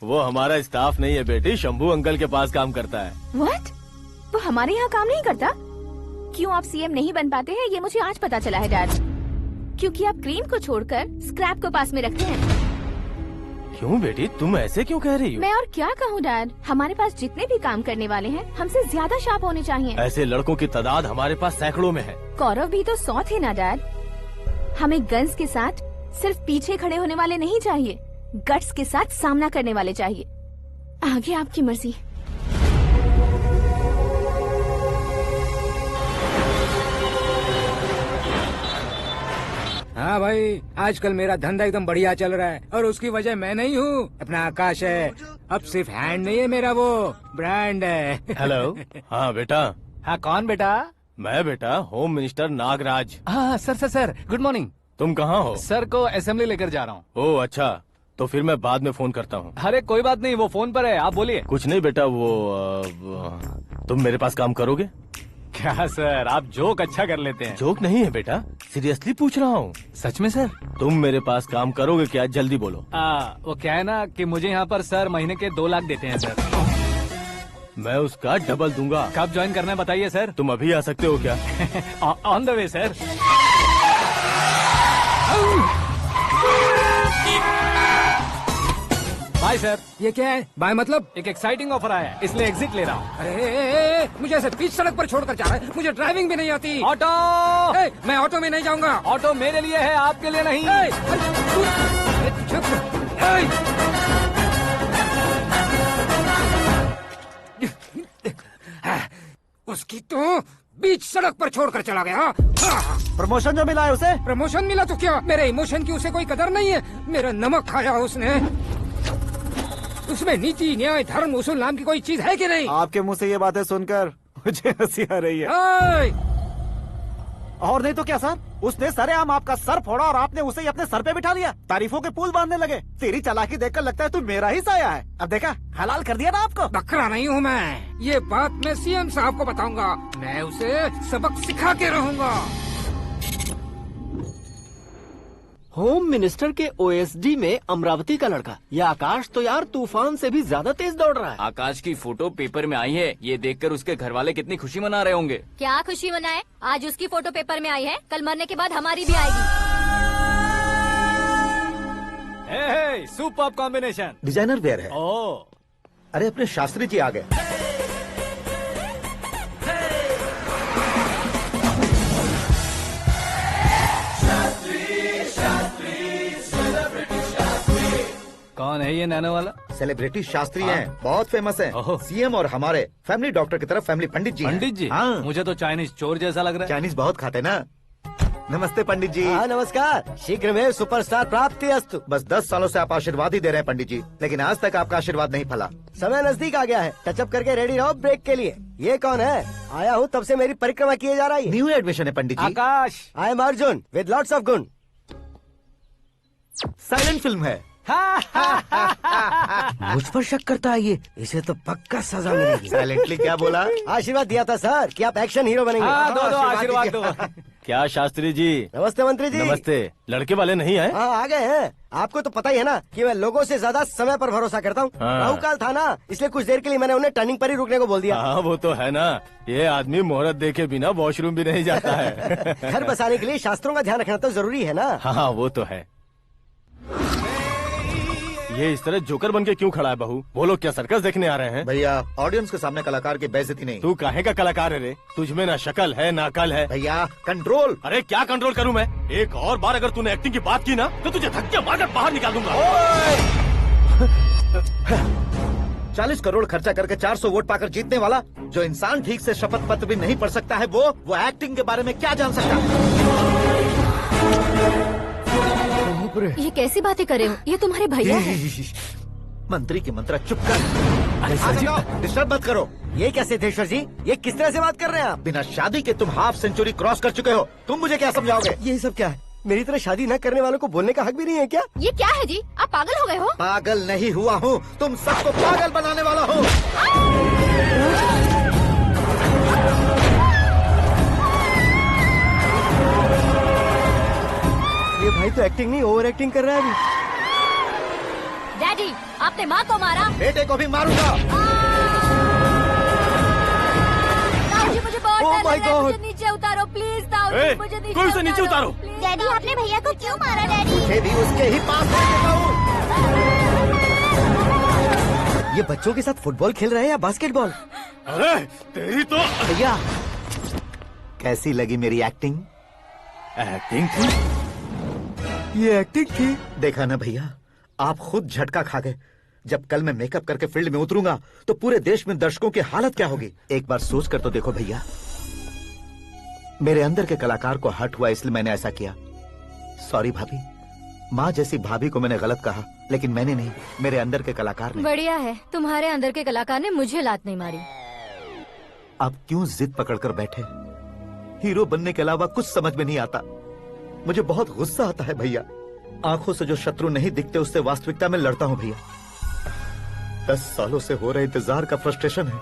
वो हमारा स्टाफ नहीं है बेटी, शंभू अंकल के पास काम करता है। व्हाट? वो हमारे यहाँ काम नहीं करता? क्यों आप सीएम नहीं बन पाते हैं ये मुझे आज पता चला है डैड। क्योंकि आप क्रीम को छोड़कर स्क्रैप को पास में रखते हैं। क्यों बेटी, तुम ऐसे क्यों कह रही हो? मैं और क्या कहूँ डैड, हमारे पास जितने भी काम करने वाले हैं हमसे ज्यादा शार्प होने चाहिए। ऐसे लड़कों की तादाद हमारे पास सैकड़ों में है। गौरव भी तो 100 थे ना डैड। हमें गन्स के साथ सिर्फ पीछे खड़े होने वाले नहीं चाहिए, गट्स के साथ सामना करने वाले चाहिए। आगे आपकी मर्जी। हाँ भाई, आजकल मेरा धंधा एकदम बढ़िया चल रहा है और उसकी वजह मैं नहीं हूँ, अपना आकाश है। अब सिर्फ हैंड नहीं है मेरा, वो ब्रांड है। हेलो। हाँ बेटा। हाँ कौन बेटा? मैं बेटा होम मिनिस्टर नागराज। हाँ सर गुड मॉर्निंग। तुम कहाँ हो? सर को असेंबली लेकर जा रहा हूँ। ओह अच्छा, तो फिर मैं बाद में फोन करता हूँ। अरे कोई बात नहीं, वो फोन पर है, आप बोलिए। कुछ नहीं बेटा, तुम मेरे पास काम करोगे? क्या सर, आप जोक अच्छा कर लेते हैं। जोक नहीं है बेटा, सीरियसली पूछ रहा हूँ। सच में सर? तुम मेरे पास काम करोगे क्या? जल्दी बोलो। वो क्या है ना कि मुझे यहाँ पर सर महीने के 2 लाख देते हैं सर। मैं उसका डबल दूंगा। कब ज्वाइन करना है बताइए सर। तुम अभी आ सकते हो क्या? On the way sir. Bye sir. ये क्या है? बाय मतलब? एक एक्साइटिंग ऑफर आया है, इसलिए एग्जिट ले रहा हूँ। अरे मुझे ऐसे बीच सड़क पर छोड़कर जा रहा है, मुझे ड्राइविंग भी नहीं आती। ऑटो! मैं ऑटो में नहीं जाऊंगा। ऑटो मेरे लिए है, आपके लिए नहीं। उसकी तो बीच सड़क पर छोड़कर चला गया। प्रमोशन जो मिला है उसे? प्रमोशन मिला तो क्या, मेरे इमोशन की उसे कोई कदर नहीं है। मेरा नमक खाया उसने। उसमें नीति न्याय धर्म उसूल नाम की कोई चीज है कि नहीं? आपके मुंह से ये बातें सुनकर मुझे हंसी आ रही है। और नहीं तो क्या सर, उसने सरेआम आपका सर फोड़ा और आपने उसे ही अपने सर पे बिठा लिया। तारीफों के पुल बांधने लगे। तेरी चालाकी देखकर लगता है तू मेरा ही साया है। अब देखा, हलाल कर दिया ना आपको। बकरा नहीं हूँ मैं। ये बात मैं सीएम साहब को बताऊंगा। मैं उसे सबक सिखा के रहूंगा। होम मिनिस्टर के ओएसडी में अमरावती का लड़का, ये आकाश तो यार तूफान से भी ज्यादा तेज दौड़ रहा है। आकाश की फोटो पेपर में आई है, ये देखकर उसके घर वाले कितनी खुशी मना रहे होंगे। क्या खुशी मनाए? आज उसकी फोटो पेपर में आई है, कल मरने के बाद हमारी भी आएगी। Superb combination. डिजाइनर वेयर है। ओह, अरे अपने शास्त्री जी आ गए। कौन है ये नैनो वाला? सेलिब्रिटी शास्त्री हैं, बहुत फेमस हैं। सीएम और हमारे फैमिली डॉक्टर की तरफ फैमिली पंडित जी हैं। पंडित जी? हाँ। मुझे तो चाइनीज चोर जैसा लग रहा है। चाइनीज बहुत खाते ना। नमस्ते पंडित जी। हाँ नमस्कार। शीघ्र में सुपरस्टार प्राप्ति अस्तु। बस 10 सालों से आप आशीर्वाद ही दे रहे हैं पंडित जी, लेकिन आज तक आपका आशीर्वाद नहीं फला। समय नजदीक आ गया है, टचअप करके रेडी रहो ब्रेक के लिए। ये कौन है? आया हूँ तब से मेरी परिक्रमा किए जा रही है। न्यू एडमिशन है Pandit ji. Akash. I am Arjun with lots of गुण। साइलेंट फिल्म है। मुझ पर शक करता है ये, इसे तो पक्का सजा मिलेगी। साइलेंटली क्या बोला? आशीर्वाद दिया था सर कि आप एक्शन हीरो बनेंगे। हाँ, दो आशीर्वाद दो। क्या शास्त्री जी? नमस्ते मंत्री जी। नमस्ते। लड़के वाले नहीं आए? हाँ आ गए हैं। आपको तो पता ही है ना कि मैं लोगों से ज्यादा समय पर भरोसा करता हूँ। हाँ। राहु काल था ना, इसलिए कुछ देर के लिए मैंने उन्हें टर्निंग पर ही रुकने को बोल दिया। हाँ वो तो है ना, ये आदमी मुहूर्त देखे बिना वॉशरूम भी नहीं जाता है। घर बसाने के लिए शास्त्रों का ध्यान रखना तो जरूरी है ना। हाँ वो तो है। ये इस तरह जोकर बन के क्यों खड़ा है बहू? वो लोग क्या सर्कस देखने आ रहे हैं? भैया ऑडियंस के सामने कलाकार की बेइज्जती नहीं। तू काहे का कलाकार है रे? तुझमें ना शक्ल है ना अकल है। भैया कंट्रोल। अरे क्या कंट्रोल करूं मैं? एक और बार अगर तूने एक्टिंग की बात की ना तो तुझे धक्के मारकर बाहर निकाल दूंगा। 40 करोड़ खर्चा करके 400 वोट पाकर जीतने वाला जो इंसान ठीक से शपथ पत्र भी नहीं पढ़ सकता है, वो एक्टिंग के बारे में क्या जान सकता है? ये कैसी बातें करे हो? ये तुम्हारे भैया हैं। मंत्री की मंत्रा चुप कर। डिस्टर्ब मत करो। ये क्या सिद्धेश्वर जी, ये किस तरह से बात कर रहे हैं आप? बिना शादी के तुम हाफ सेंचुरी क्रॉस कर चुके हो, तुम मुझे क्या समझाओगे? ये सब क्या है? मेरी तरह शादी न करने वालों को बोलने का हक भी नहीं है क्या? ये क्या है जी? आप पागल हो गए हो? पागल नहीं हुआ हूँ, तुम सबको पागल बनाने वाला हूँ। ये भाई तो एक्टिंग नहीं ओवर एक्टिंग कर रहा है अभी। डैडी, आपने माँ को मारा। बेटे को भी मारूंगा। ताऊ जी मुझे बहुत Oh डर my लग रहा है, God. मुझे नीचे उतारो प्लीज। ताऊ जी मुझे नीचे कोई उसे नीचे उतारो। डैडी आपने भैया को क्यों मारा डैडी? मुझे भी उसके ही पास लेके जाऊं। ये बच्चों के साथ फुटबॉल खेल रहे हैं या बास्केटबॉल? अरे तेरी तो भैया कैसी लगी मेरी एक्टिंग? एक्टिंग थी। ये एक्टिंग थी। देखा ना भैया, आप खुद झटका खा गए। जब कल मैं मेकअप करके फील्ड में उतरूंगा तो पूरे देश में दर्शकों की हालत क्या होगी? एक बार सोच कर तो देखो भैया। मेरे अंदर के कलाकार को हर्ट हुआ इसलिए मैंने ऐसा किया। सॉरी भाभी। माँ जैसी भाभी को मैंने गलत कहा, लेकिन मैंने नहीं, मेरे अंदर के कलाकार ने। बढ़िया है, तुम्हारे अंदर के कलाकार ने मुझे लात नहीं मारी। आप क्यों जिद पकड़कर बैठे? हीरो बनने के अलावा कुछ समझ में नहीं आता। मुझे बहुत गुस्सा आता है भैया। आंखों से जो शत्रु नहीं दिखते उससे वास्तविकता में लड़ता हूँ भैया। 10 सालों से हो रहे इंतजार का फ्रस्ट्रेशन है।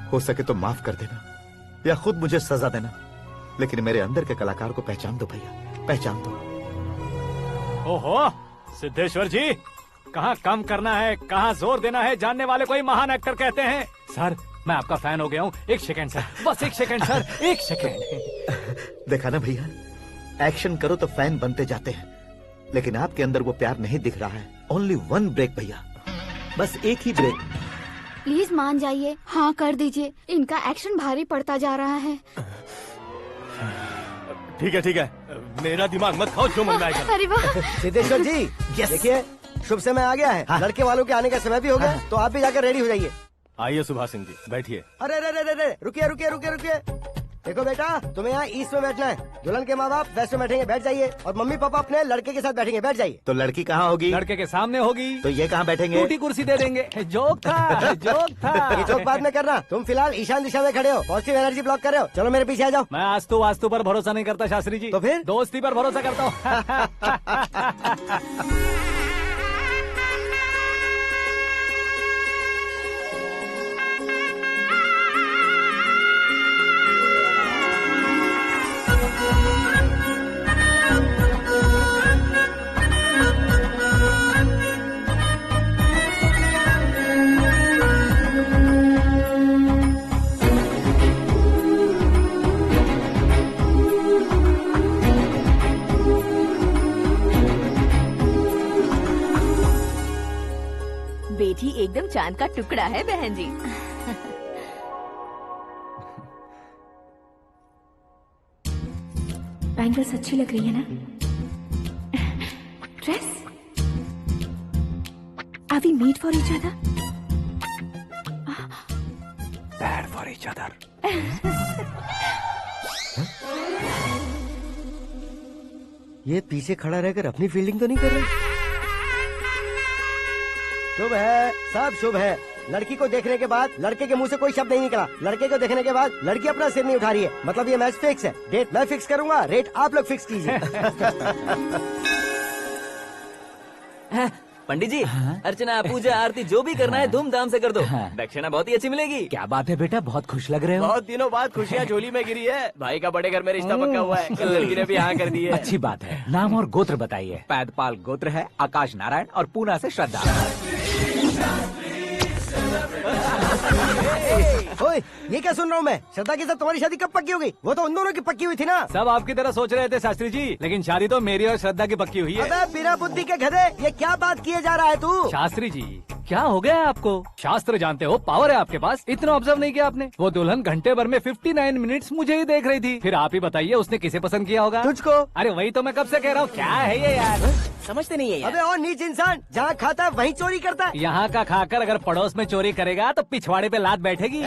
हो सके तो माफ कर देना या खुद मुझे सजा देना, लेकिन मेरे अंदर के कलाकार को पहचान दो भैया, पहचान दो। ओहो सिद्धेश्वर जी, कहाँ कम करना है कहाँ जोर देना है जानने वाले को ही महान एक्टर कहते हैं। सर मैं आपका फैन हो गया हूँ। एक सेकंड सर, बस एक सेकंड सर, एक सेकंड। देखा ना भैया, एक्शन करो तो फैन बनते जाते हैं, लेकिन आपके अंदर वो प्यार नहीं दिख रहा है। ओनली 1 ब्रेक भैया, बस एक ही ब्रेक। प्लीज मान जाइए, हाँ कर दीजिए। इनका एक्शन भारी पड़ता जा रहा है। ठीक है, मेरा दिमाग मत खाओ, जो मन में आएगा। अरे वाह। सिद्धेश्वर जी देखिए, शुभ समय आ गया है। लड़के वालों के आने का समय भी हो गया, तो आप भी जाकर रेडी हो जाइए। आइए सुभाष सिंह जी, बैठिए। अरे अरे अरे अरे, रुकिए रुकिए रुकिए रुकिए। देखो बेटा, तुम्हें यहाँ ईस्ट में बैठना है। दुल्हन के माँ बाप वेस्ट में बैठेंगे, बैठ जाइए। और मम्मी पापा अपने लड़के के साथ बैठेंगे, बैठ जाइए। तो लड़की कहाँ होगी? लड़के के सामने होगी। तो ये कहाँ बैठेंगे? टूटी कुर्सी दे देंगे। जोक था, जोक था। ये जोक बाद में करना। तुम फिलहाल ईशान दिशा में खड़े हो, पॉजिटिव एनर्जी ब्लॉक कर रहे हो। चलो मेरे पीछे आ जाओ। मैं वास्तु पर भरोसा नहीं करता शास्त्री जी। तो फिर? दोस्ती पर भरोसा करता हूँ। बेटी एकदम चांद का टुकड़ा है बहन जी। बैंगल्स अच्छी लग रही है ना? Dress? Are we made for each other? Bad for each other. ये पीछे खड़ा रहकर अपनी फील्डिंग तो नहीं कर रहा? शुभ है, सब शुभ है। लड़की को देखने के बाद लड़के के मुंह से कोई शब्द नहीं निकला। लड़के को देखने के बाद लड़की अपना सिर नहीं उठा रही है। मतलब ये मैच फिक्स है। डेट मैं फिक्स करूंगा, रेट आप लोग फिक्स कीजिए। पंडित जी, अर्चना पूजा आरती जो भी करना है धूमधाम से कर दो। दक्षिणा बहुत ही अच्छी मिलेगी। क्या बात है बेटा, बहुत खुश लग रहे हो। बहुत दिनों बाद खुशियाँ झोली में गिरी है। भाई का बड़े घर में रिश्ता पक्का हुआ है। कल लड़की ने भी हाँ कर दी है। अच्छी बात है। नाम और गोत्र बताइए। पैदपाल गोत्र है, आकाश नारायण और पूना से श्रद्धा। ओए, ये क्या सुन रहा हूँ मैं? श्रद्धा के साथ तुम्हारी शादी कब पक्की होगी? वो तो उन दोनों की पक्की हुई थी ना। सब आपकी तरह सोच रहे थे शास्त्री जी, लेकिन शादी तो मेरी और श्रद्धा की पक्की हुई है। अबे बिना बुद्धि के गधे, ये क्या बात किए जा रहा है तू? शास्त्री जी, क्या हो गया है आपको? शास्त्र जानते हो, पावर है आपके पास। इतना ऑब्जर्व नहीं किया आपने? वो दुल्हन घंटे भर में 59 मिनट्स मुझे ही देख रही थी। फिर आप ही बताइए उसने किसे पसंद किया होगा? तुझको। अरे वही तो मैं कब से कह रहा हूँ। क्या है ये यार, समझते नहीं है यार। अबे और नीच इंसान, जहाँ खाता है वहीं चोरी करता है। यहाँ का खाकर अगर पड़ोस में चोरी करेगा तो पिछवाड़े पे लात बैठेगी।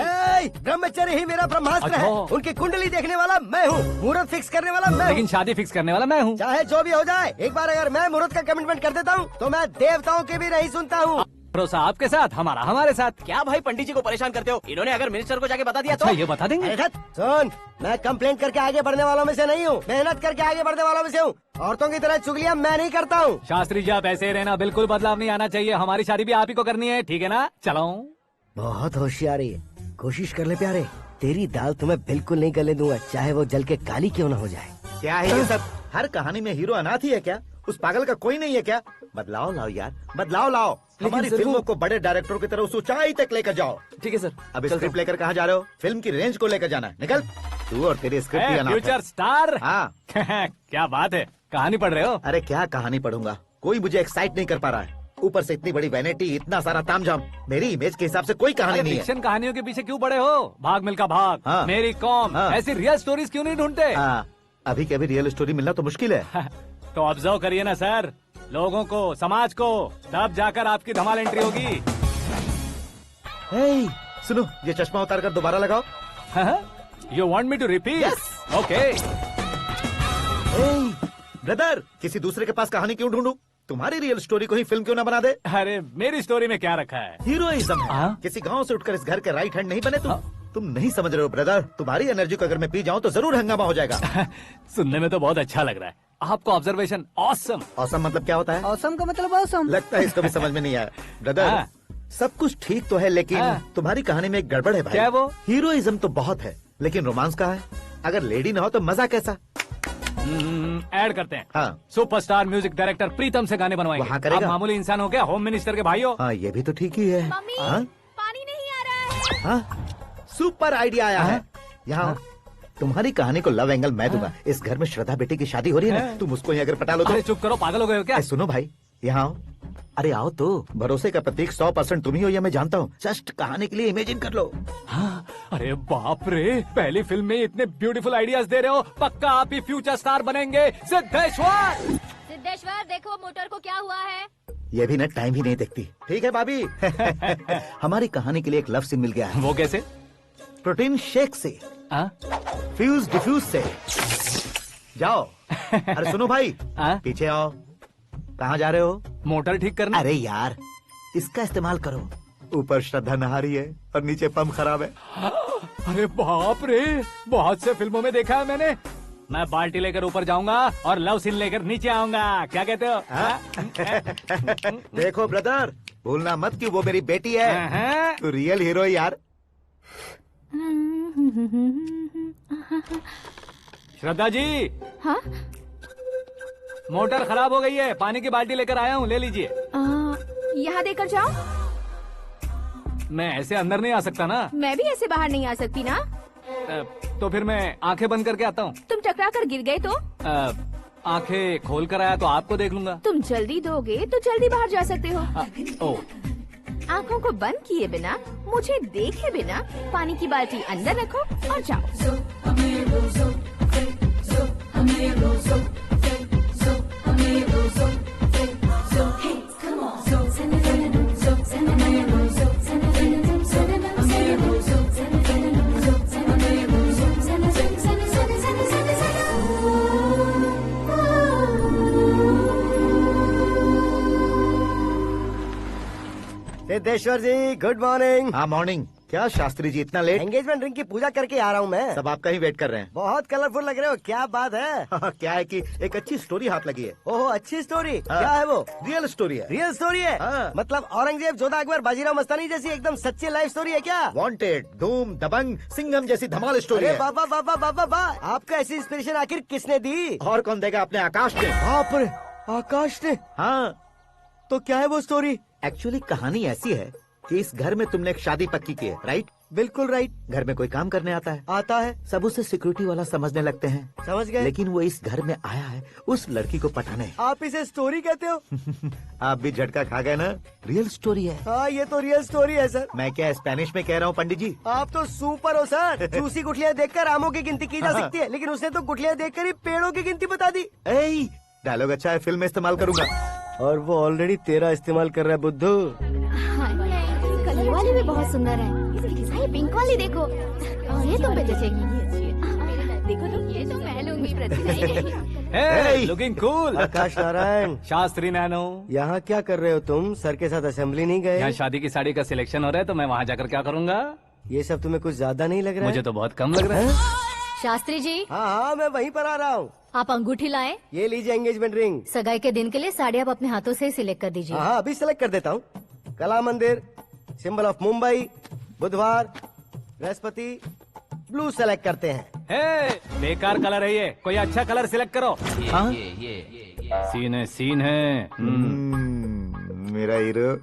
ब्रह्मचर्य ही मेरा ब्रह्मास्त्र है। अच्छा। उनकी कुंडली देखने वाला मैं हूँ, मुहूर्त फिक्स करने वाला मैं लेकिन हूँ। शादी फिक्स करने वाला मैं हूँ। चाहे जो भी हो जाए, एक बार अगर मैं मुहूर्त का कमिटमेंट कर देता हूँ तो मैं देवताओं के भी नहीं सुनता हूँ। भरोसा आपके साथ, हमारा हमारे साथ। क्या भाई पंडित जी को परेशान करते हो? इन्होंने अगर मिनिस्टर को जाके बता दिया अच्छा, तो ये बता देंगे। अरे सुन, मैं कंप्लेंट करके आगे बढ़ने वालों में से नहीं हूँ, मेहनत करके आगे बढ़ने वालों में से हूँ। औरतों की तरह चुगलियाँ मैं नहीं करता हूँ। शास्त्री जी आप ऐसे ही रहना, बिल्कुल बदलाव नहीं आना चाहिए। हमारी शादी भी आप ही को करनी है, ठीक है ना? चलो। बहुत होशियारी है, कोशिश कर ले प्यारे। तेरी दाल तुम्हें बिल्कुल नहीं गले दूंगा, चाहे वो जल के काली क्यों न हो जाए। क्या है ये सब? हर कहानी में हीरो अनाथ ही है क्या? उस पागल का कोई नहीं है क्या? बदलाव लाओ यार, बदलाव लाओ। हमारी फिल्मों को बड़े डायरेक्टरों की तरह उस ऊंचाई तक लेकर जाओ। ठीक है सर। अब स्क्रिप्ट लेकर कहाँ जा रहे हो? फिल्म की रेंज को लेकर जाना है। निकल तू और तेरी स्क्रिप्ट ही अनाथ है। Future star. हाँ। क्या बात है, कहानी पढ़ रहे हो? अरे क्या कहानी पढ़ूंगा, कोई मुझे एक्साइट नहीं कर पा रहा है। ऊपर से इतनी बड़ी वैनिटी, इतना सारा तामझाम। मेरी इमेज के हिसाब से कोई कहानी नहीं है। फिक्शन कहानियों के पीछे क्यों पड़े हो? भाग मिल्खा भाग, हाँ। मेरी कॉम, हाँ। ऐसी रियल स्टोरीज क्यों नहीं ढूंढते? हाँ, अभी के अभी रियल स्टोरी मिलना तो मुश्किल है। तो ऑब्जर्व करिए ना सर, लोगों को, समाज को, तब जाकर आपकी धमाल एंट्री होगी। सुनो, ये चश्मा उतार कर दोबारा लगाओ। You want me to repeat? Okay. Brother, किसी दूसरे के पास कहानी क्यों ढूंढूं? तुम्हारी रियल स्टोरी को ही फिल्म क्यों ना बना दे? अरे मेरी स्टोरी में क्या रखा है? हीरोइज्म है। किसी गांव से उठकर इस घर के राइट हैंड नहीं बने तुम। तुम नहीं समझ रहे हो ब्रदर, तुम्हारी एनर्जी को अगर मैं पी जाऊं तो जरूर हंगामा हो जाएगा। सुनने में तो बहुत अच्छा लग रहा है। आपको ऑब्जर्वेशन ऑसम। ऑसम मतलब क्या होता है? औसम का मतलब औसम। लगता है इसको भी समझ में नहीं आया। ब्रदर, सब कुछ ठीक तो है, लेकिन तुम्हारी कहानी में एक गड़बड़ है भाई। क्या वो? हीरोइज्म तो बहुत है, लेकिन रोमांस कहाँ है? अगर लेडी ना हो तो मजा कैसा? ऐड करते हैं। हाँ। सुपरस्टार म्यूजिक डायरेक्टर प्रीतम से गाने बनवाएंगे। वहाँ करेगा? आप मामूली इंसान हो क्या, होम मिनिस्टर के भाई हो? हाँ, ये भी तो ठीक ही है। मम्मी, हाँ? पानी नहीं आ रहा है। हाँ? सुपर आइडिया आया है। यहाँ तुम्हारी कहानी को लव एंगल मैं दूंगा। इस घर में श्रद्धा बेटी की शादी हो रही है ना, तुम उसको ही अगर पटा लो तो। अरे चुप करो, पागल हो गए हो क्या? सुनो भाई, यहाँ आओ। अरे आओ तो, भरोसे का प्रतीक 100% तुम ही हो, ये मैं जानता हूँ। जस्ट कहानी के लिए इमेजिन कर लो। हाँ, अरे बाप रे, पहली फिल्म में इतने ब्यूटीफुल आइडियाज दे रहे हो। पक्का आप ही फ्यूचर स्टार बनेंगे। सिद्धेश्वर, सिद्धेश्वर देखो मोटर को क्या हुआ है। ये भी ना टाइम ही नहीं देखती। ठीक है भाभी। हमारी कहानी के लिए एक लव सीन मिल गया है। वो कैसे? प्रोटीन शेक से, फ्यूज डिफ्यूज से। जाओ। अरे सुनो भाई, पीछे आओ। कहाँ जा रहे हो? मोटर ठीक करना। अरे यार, इसका इस्तेमाल करो। ऊपर श्रद्धा नहा रही है और नीचे पंप खराब है। अरे बाप रे, बहुत से फिल्मों में देखा है मैंने। मैं बाल्टी लेकर ऊपर जाऊंगा और लव सीन लेकर नीचे आऊंगा। क्या कहते हो? देखो ब्रदर, भूलना मत कि वो मेरी बेटी है। तू रियल हीरो है यार। श्रद्धा जी। हाँ? मोटर खराब हो गई है, पानी की बाल्टी लेकर आया हूँ, ले लीजिए। यहाँ देकर जाओ। मैं ऐसे अंदर नहीं आ सकता ना। मैं भी ऐसे बाहर नहीं आ सकती ना। तो फिर मैं आंखें बंद करके आता हूँ। तुम टकरा कर गिर गए तो? आंखें खोल कर आया तो आपको देख लूंगा। तुम जल्दी दोगे तो जल्दी बाहर जा सकते हो। आंखों को बंद किए बिना, मुझे देखे बिना पानी की बाल्टी अंदर रखो और जाओ। सिद्धेश्वर जी, गुड मॉर्निंग। हाँ मॉर्निंग। क्या शास्त्री जी इतना लेट? एंगेजमेंट रिंग की पूजा करके आ रहा हूँ मैं। सब आपका ही वेट कर रहे हैं। बहुत कलरफुल लग रहे हो, क्या बात है? क्या है कि एक अच्छी स्टोरी हाथ लगी है। ओहो, अच्छी स्टोरी। क्या है वो? रियल स्टोरी है। रियल स्टोरी है? मतलब औरंगजेब, जोधा अकबर, बाजीराव मस्तानी जैसी एकदम सच्ची लाइफ स्टोरी है क्या? वांटेड, धूम, दबंग, सिंघम जैसी धमाल स्टोरी है। बाबा बाबा बाबा बा, आपको ऐसी इंस्पिरेशन आखिर किसने दी? और कौन देगा? अपने आकाश ने। बाप रे, आकाश ने? हाँ। तो क्या है वो स्टोरी? एक्चुअली कहानी ऐसी है कि इस घर में तुमने एक शादी पक्की की है, राइट? बिल्कुल राइट। घर में कोई काम करने आता है? आता है। सब उसे सिक्योरिटी वाला समझने लगते हैं। समझ गए। लेकिन वो इस घर में आया है उस लड़की को पटाने। आप इसे स्टोरी कहते हो? आप भी झटका खा गए ना। रियल स्टोरी है। हाँ, ये तो रियल स्टोरी है सर। मैं क्या स्पेनिश में कह रहा हूँ पंडित जी? आप तो सुपर हो सर। चूसी गुठलियाँ देखकर आमों की गिनती की जा सकती है, लेकिन उसने तो गुठलियाँ देखकर ही पेड़ों की गिनती बता दी। डायलॉग अच्छा है, फिल्म में इस्तेमाल करूंगा। और वो ऑलरेडी तेरा इस्तेमाल कर रहा है बुद्धू। ये वाली भी बहुत सुंदर है। ये पिंक वाली देखो, ये तुम पे जचेगी। देखो तुम, ये तो मैं लूंगी। Looking cool. Akash Narayan. Shastri nano. यहाँ क्या कर रहे हो तुम? सर के साथ असेंबली नहीं गए? यहाँ शादी की साड़ी का सिलेक्शन हो रहा है, तो मैं वहाँ जाकर क्या करूँगा? ये सब तुम्हें कुछ ज्यादा नहीं लग रहा है? मुझे तो बहुत कम लग रहा है। शास्त्री जी। हाँ, मैं वहीं पर आ रहा हूँ। आप अंगूठी लाएं। ये लीजिए एंगेजमेंट रिंग। सगाई के दिन के लिए साड़ी आप अपने हाथों से सिलेक्ट कर दीजिए। हाँ, अभी सिलेक्ट कर देता हूँ। कला मंदिर, सिंबल ऑफ मुंबई, बुधवार, बृहस्पति, ब्लू सेलेक्ट करते हैं। बेकार कलर है ये, कोई अच्छा कलर सिलेक्ट करो। सीन है। मेरा हीरो।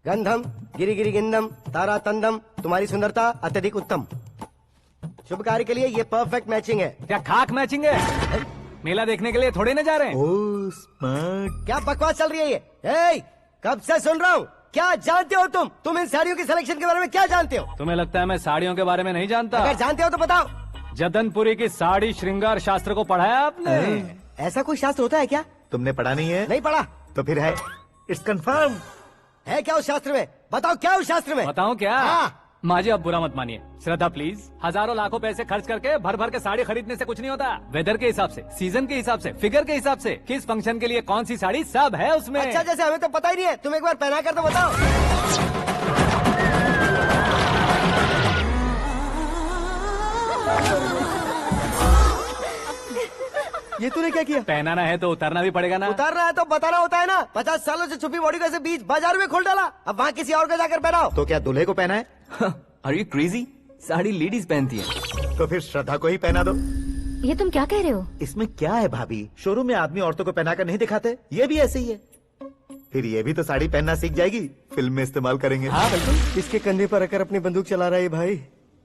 गंधम गिरी गिरी गिंदम तारा तंदम, तुम्हारी सुंदरता अत्यधिक उत्तम। शुभ कार्य के लिए ये परफेक्ट मैचिंग है। क्या खाक मैचिंग है? मेला देखने के लिए थोड़े न जा रहे हैं। Oh smart. क्या बकवास चल रही है ये? ए, कब से सुन रहा हूँ। क्या जानते हो तुम? तुम इन साड़ियों के सिलेक्शन के बारे में क्या जानते हो? तुम्हें लगता है मैं साड़ियों के बारे में नहीं जानता? अगर जानते हो तो बताओ। जदनपुरी की साड़ी श्रृंगार शास्त्र को पढ़ाया आपने? ऐसा कोई शास्त्र होता है क्या? तुमने पढ़ा नहीं है? नहीं पढ़ा। तो फिर है, इट्स कंफर्म। है क्या उस शास्त्र में? बताओ क्या उस शास्त्र में? बताऊं क्या? हाँ। माँ जी, आप बुरा मत मानिए। श्रद्धा प्लीज, हजारों लाखों पैसे खर्च करके भर भर के साड़ी खरीदने से कुछ नहीं होता। वेदर के हिसाब से, सीजन के हिसाब से, फिगर के हिसाब से, किस फंक्शन के लिए कौन सी साड़ी, सब है उसमें। अच्छा, जैसे हमें तो पता ही नहीं है। तुम एक बार पहना कर तो बताओ। ये तूने क्या किया? पहनाना है तो उतारना भी पड़ेगा ना। उतारना है तो बताना होता है ना। 50 सालों से छुपी बॉडी को ऐसे बीच बाजार में खोल डाला, अब वहाँ किसी और को जाकर पहनाओ। तो क्या दूल्हे को पहना है? Are you crazy? Sari ladies पहनती है। तो फिर श्रद्धा को ही पहना दो। ये तुम क्या कह रहे हो? इसमें क्या है भाभी? शोरूम में आदमी औरतों को पहनाकर नहीं दिखाते? ये भी ऐसे ही है। फिर ये भी तो साड़ी पहनना सीख जाएगी, फिल्म में इस्तेमाल करेंगे। हाँ बिल्कुल। इसके कंधे पर रखकर अपनी बंदूक चला रहा है भाई।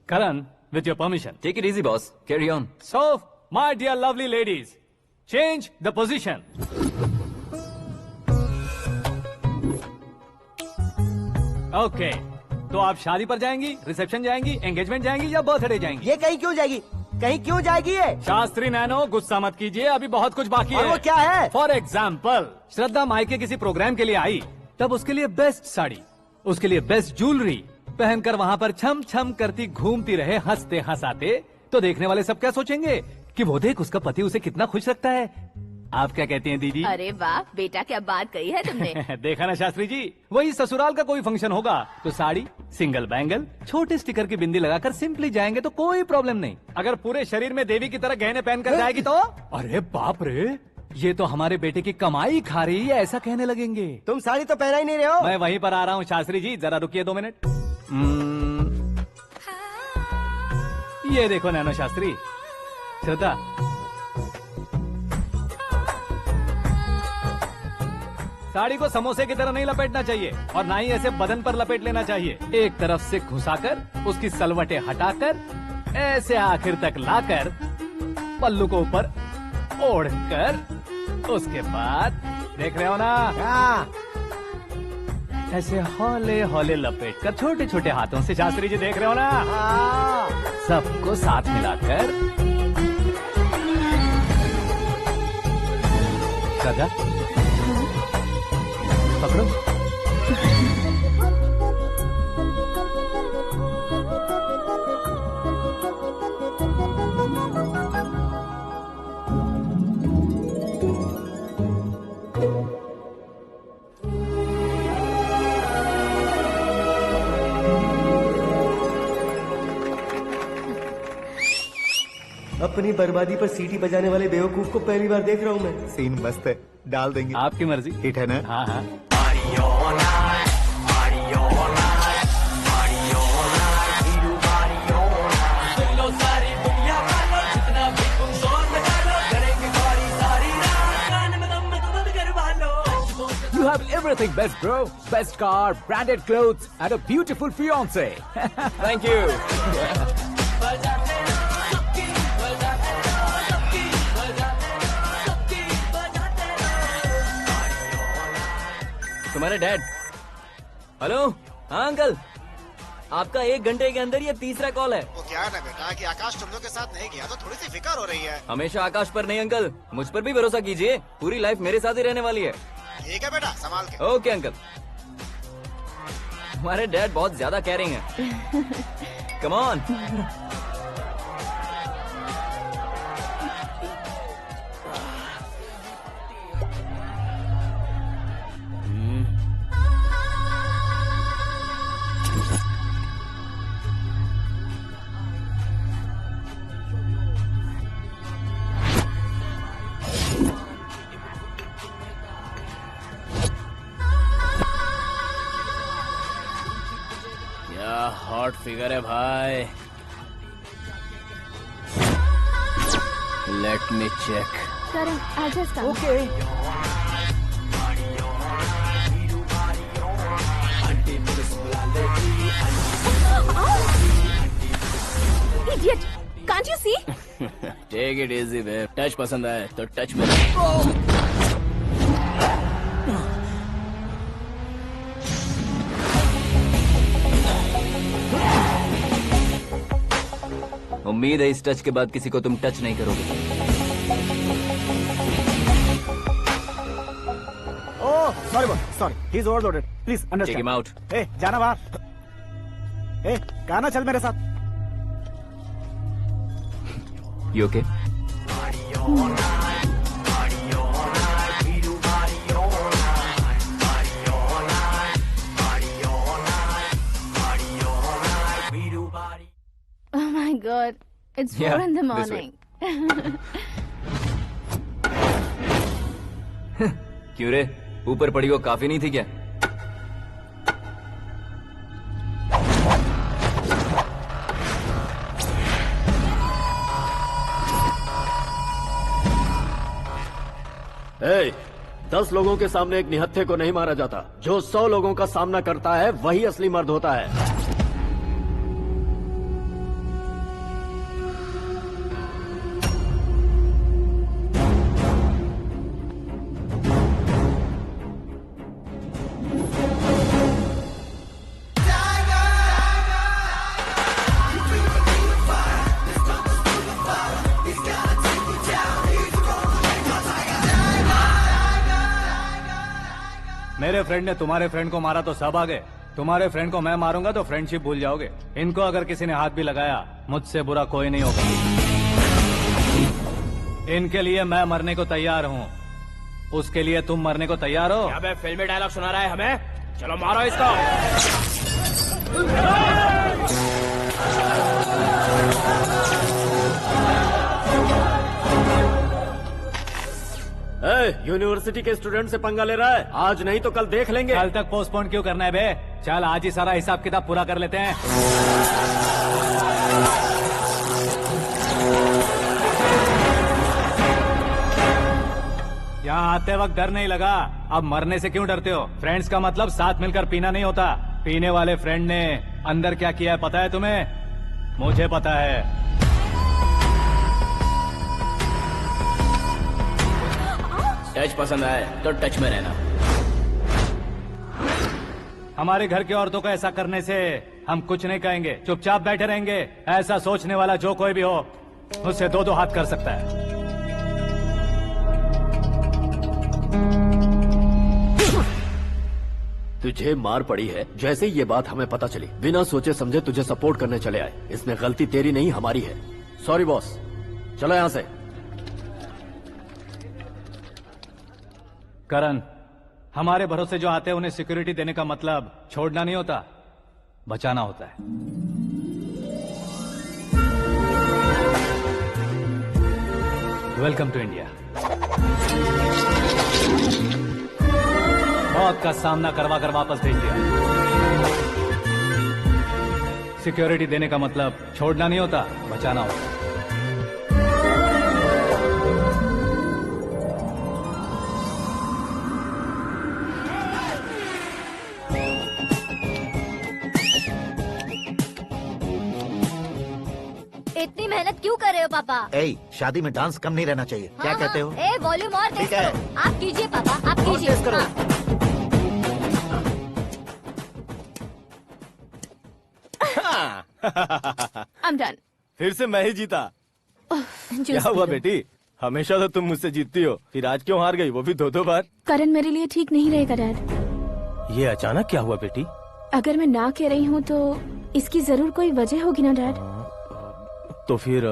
Karan, with your permission. Take it easy boss, carry on. So my dear lovely ladies, change the position. Okay, तो आप शादी पर जाएंगी, रिसेप्शन जाएंगी, एंगेजमेंट जाएंगी या बर्थडे जाएंगी? ये कहीं क्यों जाएगी? कहीं क्यों जाएगी ये? शास्त्री नैनो गुस्सा मत कीजिए, अभी बहुत कुछ बाकी और है। वो क्या है? फॉर एग्जाम्पल, श्रद्धा मायके किसी प्रोग्राम के लिए आई, तब उसके लिए बेस्ट साड़ी, उसके लिए बेस्ट ज्वेलरी पहनकर वहाँ पर छम छम करती घूमती रहे हंसते हंसाते, तो देखने वाले सब क्या सोचेंगे कि वो देख उसका पति उसे कितना खुश रखता है। आप क्या कहती हैं दीदी? अरे वाह बेटा, क्या बात कही है तुमने। देखा ना शास्त्री जी, वही ससुराल का कोई फंक्शन होगा तो साड़ी, सिंगल बैंगल, छोटे स्टिकर की बिंदी लगाकर सिंपली जाएंगे तो कोई प्रॉब्लम नहीं। अगर पूरे शरीर में देवी की तरह गहने पहनकर जाएगी तो अरे बाप रे, ये तो हमारे बेटे की कमाई खा रही है, ऐसा कहने लगेंगे। तुम साड़ी तो पहना ही नहीं रहे हो। मैं वहीं पर आ रहा हूँ शास्त्री जी, जरा रुकिए 2 मिनट। ये देखो नैनो शास्त्री, श्रद्धा साड़ी को समोसे की तरह नहीं लपेटना चाहिए और ना ही ऐसे बदन पर लपेट लेना चाहिए। एक तरफ से घुसाकर उसकी सलवटें हटाकर ऐसे आखिर तक लाकर पल्लू को ऊपर ओढ़कर उसके बाद देख रहे हो ना, ऐसे हौले हौले लपेट कर छोटे छोटे हाथों से, शास्त्री जी देख रहे हो ना, सबको साथ मिलाकर श्रद्धा पकड़ो। अपनी बर्बादी पर सीटी बजाने वाले बेवकूफ को पहली बार देख रहा हूँ मैं। सीन मस्त है, डाल देंगे। आपकी मर्जी। हिट है ना? हाँ हाँ। You have everything best, bro. Best car, branded clothes, and a beautiful fiance. Thank you. तुम्हारे डैड। हेलो, हाँ अंकल, आपका 1 घंटे के अंदर ये तीसरा कॉल है। वो क्या है ना बेटा कि आकाश तुम लोग के साथ नहीं गया तो थोड़ी सी फिक्र हो रही है। हमेशा आकाश पर नहीं अंकल, मुझ पर भी भरोसा कीजिए, पूरी लाइफ मेरे साथ ही रहने वाली है। ठीक है बेटा, संभाल के। Okay uncle. हमारे डैड बहुत ज्यादा केयरिंग है। Come on. हॉट फिगर है भाई। Let me check. Karan, I'll just come. Okay. Idiot! Can't you see? Take it easy babe. Touch पसंद आए तो टच में। उम्मीद है इस टच के बाद किसी को तुम टच नहीं करोगे। Oh sorry boy, sorry, he is overloaded, please take understand. Him out. ए जाना बाहर। ए गाना चल मेरे साथ। You okay? Oh my God, it's 4 Yeah, in the this way. morning. क्यों रे, ऊपर पड़ी वो काफी नहीं थी क्या? ए, 10 लोगों के सामने एक निहत्थे को नहीं मारा जाता। जो 100 लोगों का सामना करता है वही असली मर्द होता है। मेरे फ्रेंड ने तुम्हारे फ्रेंड को मारा तो सब आ गए, तुम्हारे फ्रेंड को मैं मारूंगा तो फ्रेंडशिप भूल जाओगे। इनको अगर किसी ने हाथ भी लगाया, मुझसे बुरा कोई नहीं होगा। इनके लिए मैं मरने को तैयार हूँ, उसके लिए तुम मरने को तैयार हो? अबे फिल्मी डायलॉग सुना रहा है हमें, चलो मारो इसको। यूनिवर्सिटी के स्टूडेंट से पंगा ले रहा है, आज नहीं तो कल देख लेंगे। कल तक पोस्टपोन क्यों करना है बे? चल आज ही सारा हिसाब किताब पूरा कर लेते हैं। यहाँ आते वक्त डर नहीं लगा, अब मरने से क्यों डरते हो? फ्रेंड्स का मतलब साथ मिलकर पीना नहीं होता। पीने वाले फ्रेंड ने अंदर क्या किया है पता है तुम्हें? मुझे पता है। टच पसंद आए तो टच में रहना। हमारे घर की औरतों को ऐसा करने से हम कुछ नहीं कहेंगे, चुपचाप बैठे रहेंगे। ऐसा सोचने वाला जो कोई भी हो, उससे दो हाथ कर सकता है। तुझे मार पड़ी है, जैसे ही ये बात हमें पता चली बिना सोचे समझे तुझे सपोर्ट करने चले आए। इसमें गलती तेरी नहीं हमारी है। सॉरी बॉस, चलो यहाँ से। करण, हमारे भरोसे जो आते हैं उन्हें सिक्योरिटी देने का मतलब छोड़ना नहीं होता, बचाना होता है। Welcome to India. मौत का सामना करवा कर वापस भेज दिया। सिक्योरिटी देने का मतलब छोड़ना नहीं होता, बचाना होता है। इतनी मेहनत क्यों कर रहे हो पापा? ए, शादी में डांस कम नहीं रहना चाहिए। क्या कहते हो? ए वॉल्यूम और तेज ठीक है। करो। आप कीजिए पापा, आप कीजिए। तेज करो। I'm done. फिर से मैं ही जीता। क्या हुआ बेटी? हमेशा तो तुम मुझसे जीतती हो, फिर आज क्यों हार गई, वो भी दो बार? करण मेरे लिए ठीक नहीं रहेगा डैड। ये अचानक क्या हुआ बेटी? अगर मैं ना कह रही हूँ तो इसकी जरूर कोई वजह होगी ना डैड। तो फिर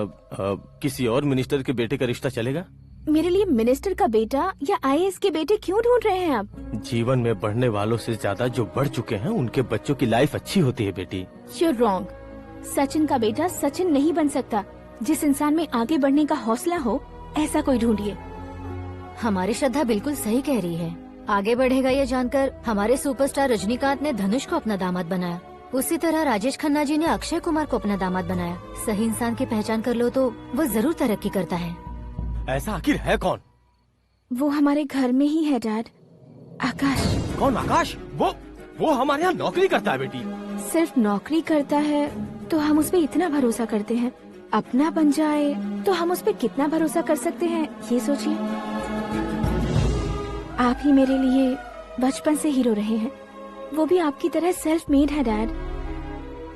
किसी और मिनिस्टर के बेटे का रिश्ता चलेगा? मेरे लिए मिनिस्टर का बेटा या IAS के बेटे क्यों ढूंढ रहे हैं आप? जीवन में बढ़ने वालों से ज्यादा जो बढ़ चुके हैं उनके बच्चों की लाइफ अच्छी होती है बेटी। You're wrong. सचिन का बेटा सचिन नहीं बन सकता। जिस इंसान में आगे बढ़ने का हौसला हो, ऐसा कोई ढूंढिए। हमारी श्रद्धा बिल्कुल सही कह रही है। आगे बढ़ेगा ये जानकर हमारे सुपरस्टार रजनीकांत ने धनुष को अपना दामाद बनाया। उसी तरह राजेश खन्ना जी ने अक्षय कुमार को अपना दामाद बनाया। सही इंसान की पहचान कर लो तो वो जरूर तरक्की करता है। ऐसा आखिर है कौन? वो हमारे घर में ही है डैड, आकाश। कौन आकाश? वो हमारे यहाँ नौकरी करता है बेटी। सिर्फ नौकरी करता है तो हम उस पे इतना भरोसा करते हैं, अपना बन जाए तो हम उस पे कितना भरोसा कर सकते हैं, ये सोचिए। आप ही मेरे लिए बचपन से हीरो रहे हैं, वो भी आपकी तरह सेल्फ मेड है डैड।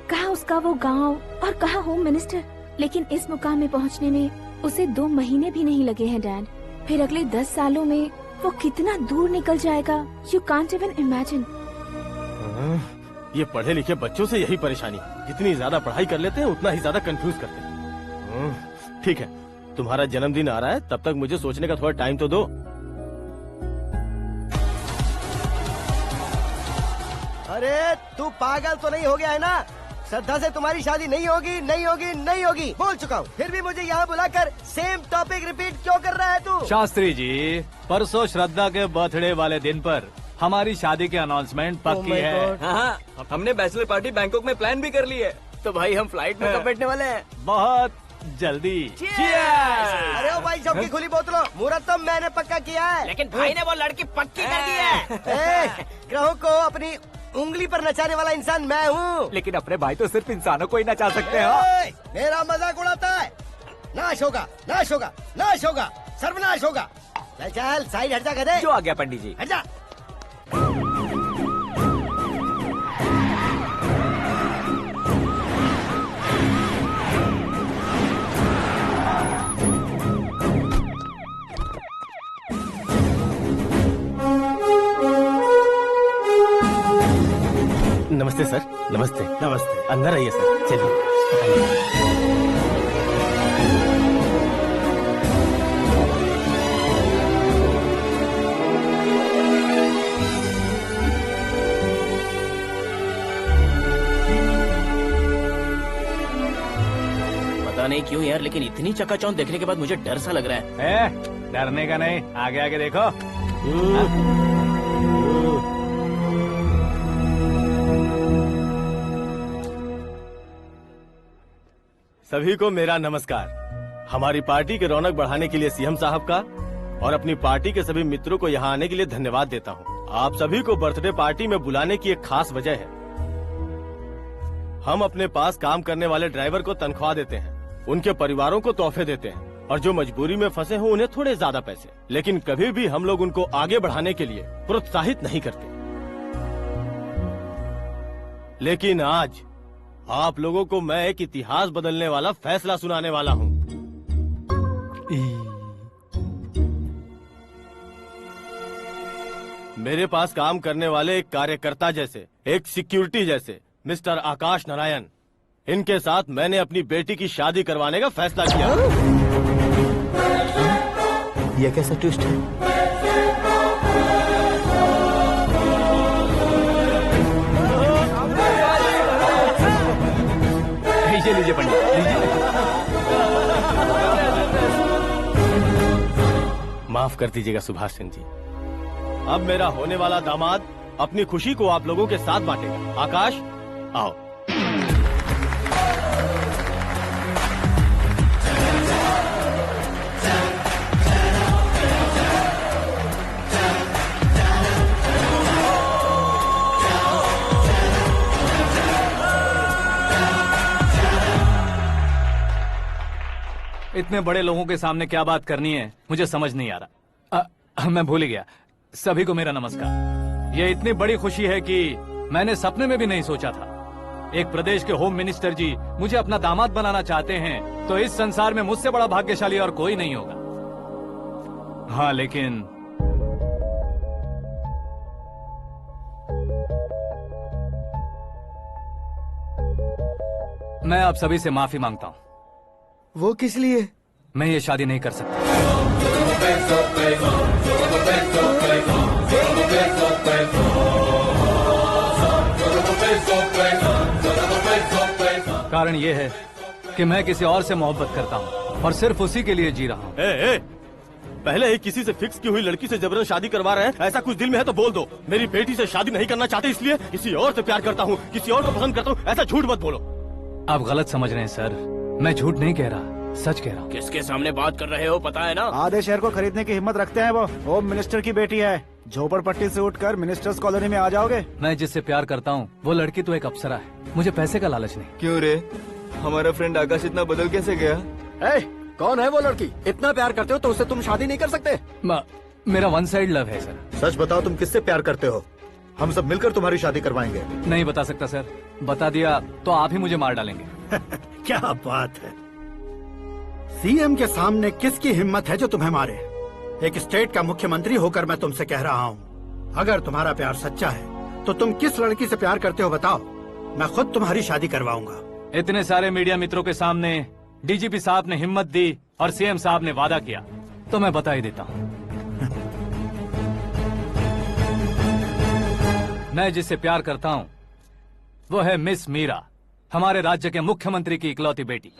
कहाँ उसका वो गांव और कहाँ होम मिनिस्टर, लेकिन इस मुकाम में पहुँचने में उसे 2 महीने भी नहीं लगे हैं डैड। फिर अगले 10 सालों में वो कितना दूर निकल जाएगा, यू कांट इवन इमेजिन। ये पढ़े लिखे बच्चों से यही परेशानी, जितनी ज्यादा पढ़ाई कर लेते हैं उतना ही ज्यादा कंफ्यूज करते हैं। ठीक है, तुम्हारा जन्मदिन आ रहा है, तब तक मुझे सोचने का थोड़ा टाइम तो दो। अरे तू पागल तो नहीं हो गया है ना? श्रद्धा से तुम्हारी शादी नहीं होगी, नहीं होगी, नहीं होगी, बोल चुका हूँ। फिर भी मुझे यहाँ बुलाकर सेम टॉपिक रिपीट क्यों कर रहा है तू? शास्त्री जी, परसों श्रद्धा के बर्थडे वाले दिन पर हमारी शादी की अनाउंसमेंट पक्की है। हाँ, हमने बैचलर पार्टी बैंकॉक में प्लान भी कर ली है। तो भाई हम फ्लाइट में कब बैठने वाले हैं? बहुत जल्दी। अरे ओ भाई, सबकी खुली बोतलों, मुहूर्त तो मैंने पक्का किया है। लेकिन भाई ने वो लड़की पक्की कर दी है। ग्रहों को अपनी उंगली पर नचाने वाला इंसान मैं हूँ। लेकिन अपने भाई तो सिर्फ इंसानों को ही नचा सकते हैं। मेरा मजाक उड़ाता है? नाश होगा, नाश होगा, नाश होगा, सर्वनाश होगा। चल चल साइड हट जा गधे। जो आ गया पंडित जी। हट जा। सर। नमस्ते। नमस्ते। अंदर आइए सर, चलिए। पता नहीं क्यों यार, लेकिन इतनी चकाचौंध देखने के बाद मुझे डर सा लग रहा है। डरने का नहीं, आगे आगे देखो। सभी को मेरा नमस्कार। हमारी पार्टी की रौनक बढ़ाने के लिए सीएम साहब का और अपनी पार्टी के सभी मित्रों को यहाँ आने के लिए धन्यवाद देता हूँ। आप सभी को बर्थडे पार्टी में बुलाने की एक खास वजह है। हम अपने पास काम करने वाले ड्राइवर को तनख्वाह देते हैं, उनके परिवारों को तोहफे देते हैं और जो मजबूरी में फंसे हो उन्हें थोड़े ज्यादा पैसे। लेकिन कभी भी हम लोग उनको आगे बढ़ाने के लिए प्रोत्साहित नहीं करते। लेकिन आज आप लोगों को मैं एक इतिहास बदलने वाला फैसला सुनाने वाला हूँ। मेरे पास काम करने वाले एक कार्यकर्ता जैसे, एक सिक्योरिटी जैसे मिस्टर आकाश नारायण, इनके साथ मैंने अपनी बेटी की शादी करवाने का फैसला किया। यह कैसा ट्विस्ट है? लीजिए पंडित, लीजिए। माफ कर दीजिएगा सुभाष सिंह जी। अब मेरा होने वाला दामाद अपनी खुशी को आप लोगों के साथ बांटेगा। आकाश, आओ। इतने बड़े लोगों के सामने क्या बात करनी है मुझे समझ नहीं आ रहा। मैं भूल ही गया। सभी को मेरा नमस्कार। ये इतनी बड़ी खुशी है कि मैंने सपने में भी नहीं सोचा था। एक प्रदेश के होम मिनिस्टर जी मुझे अपना दामाद बनाना चाहते हैं तो इस संसार में मुझसे बड़ा भाग्यशाली और कोई नहीं होगा। हाँ, लेकिन मैं आप सभी से माफी मांगता हूँ। वो किस लिए? मैं ये शादी नहीं कर सकता। कारण ये है कि मैं किसी और से मोहब्बत करता हूँ और सिर्फ उसी के लिए जी रहा हूँ। पहले ही किसी से फिक्स की हुई लड़की से जबरन शादी करवा रहे हैं। ऐसा कुछ दिल में है तो बोल दो। मेरी बेटी से शादी नहीं करना चाहते इसलिए किसी और से प्यार करता हूँ, किसी और को पसंद करता हूँ, ऐसा झूठ मत बोलो। आप गलत समझ रहे हैं सर। मैं झूठ नहीं कह रहा, सच कह रहा हूँ। किसके सामने बात कर रहे हो पता है ना? आधे शहर को खरीदने की हिम्मत रखते हैं वो। होम मिनिस्टर की बेटी है। झोपड़पट्टी से उठकर मिनिस्टर्स कॉलोनी में आ जाओगे। मैं जिससे प्यार करता हूँ वो लड़की तो एक अप्सरा है। मुझे पैसे का लालच नहीं। क्यों रे, हमारा फ्रेंड आकाश इतना बदल कैसे गया? कौन है वो लड़की? इतना प्यार करते हो तो उससे तुम शादी नहीं कर सकते? मेरा वन साइड लव है सर। सच बताओ, तुम किससे प्यार करते हो? हम सब मिलकर तुम्हारी शादी करवाएंगे। नहीं बता सकता सर। बता दिया तो आप ही मुझे मार डालेंगे। क्या बात है। सीएम के सामने किसकी हिम्मत है जो तुम्हें मारे? एक स्टेट का मुख्यमंत्री होकर मैं तुमसे कह रहा हूँ, अगर तुम्हारा प्यार सच्चा है तो तुम किस लड़की से प्यार करते हो बताओ। मैं खुद तुम्हारी शादी करवाऊंगा। इतने सारे मीडिया मित्रों के सामने डीजीपी साहब ने हिम्मत दी और सीएम साहब ने वादा किया तो मैं बता ही देता हूँ। मैं जिससे प्यार करता हूँ वो है मिस मीरा, हमारे राज्य के मुख्यमंत्री की इकलौती बेटी।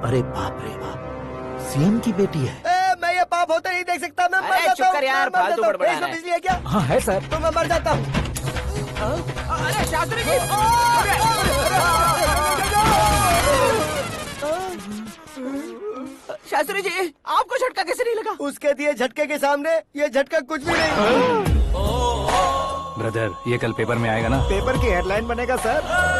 अरे बाप रे बाप, सीएम की बेटी है। मैं ये पाप होते नहीं देख सकता। मैं मर अरे जाता चुप कर यार, मैं मर फालतू जाता हूँ। बड़बड़ा इसमें रहा है। बिजली है क्या? हाँ है सर। तो मैं मर जाता हूँ। अरे शास्त्री जी, शास्त्री जी आपको झटका कैसे नहीं लगा? उसके दिए झटके के सामने ये झटका कुछ भी नहीं। ब्रदर, ये कल पेपर में आएगा ना? पेपर की हेडलाइन बनेगा सर।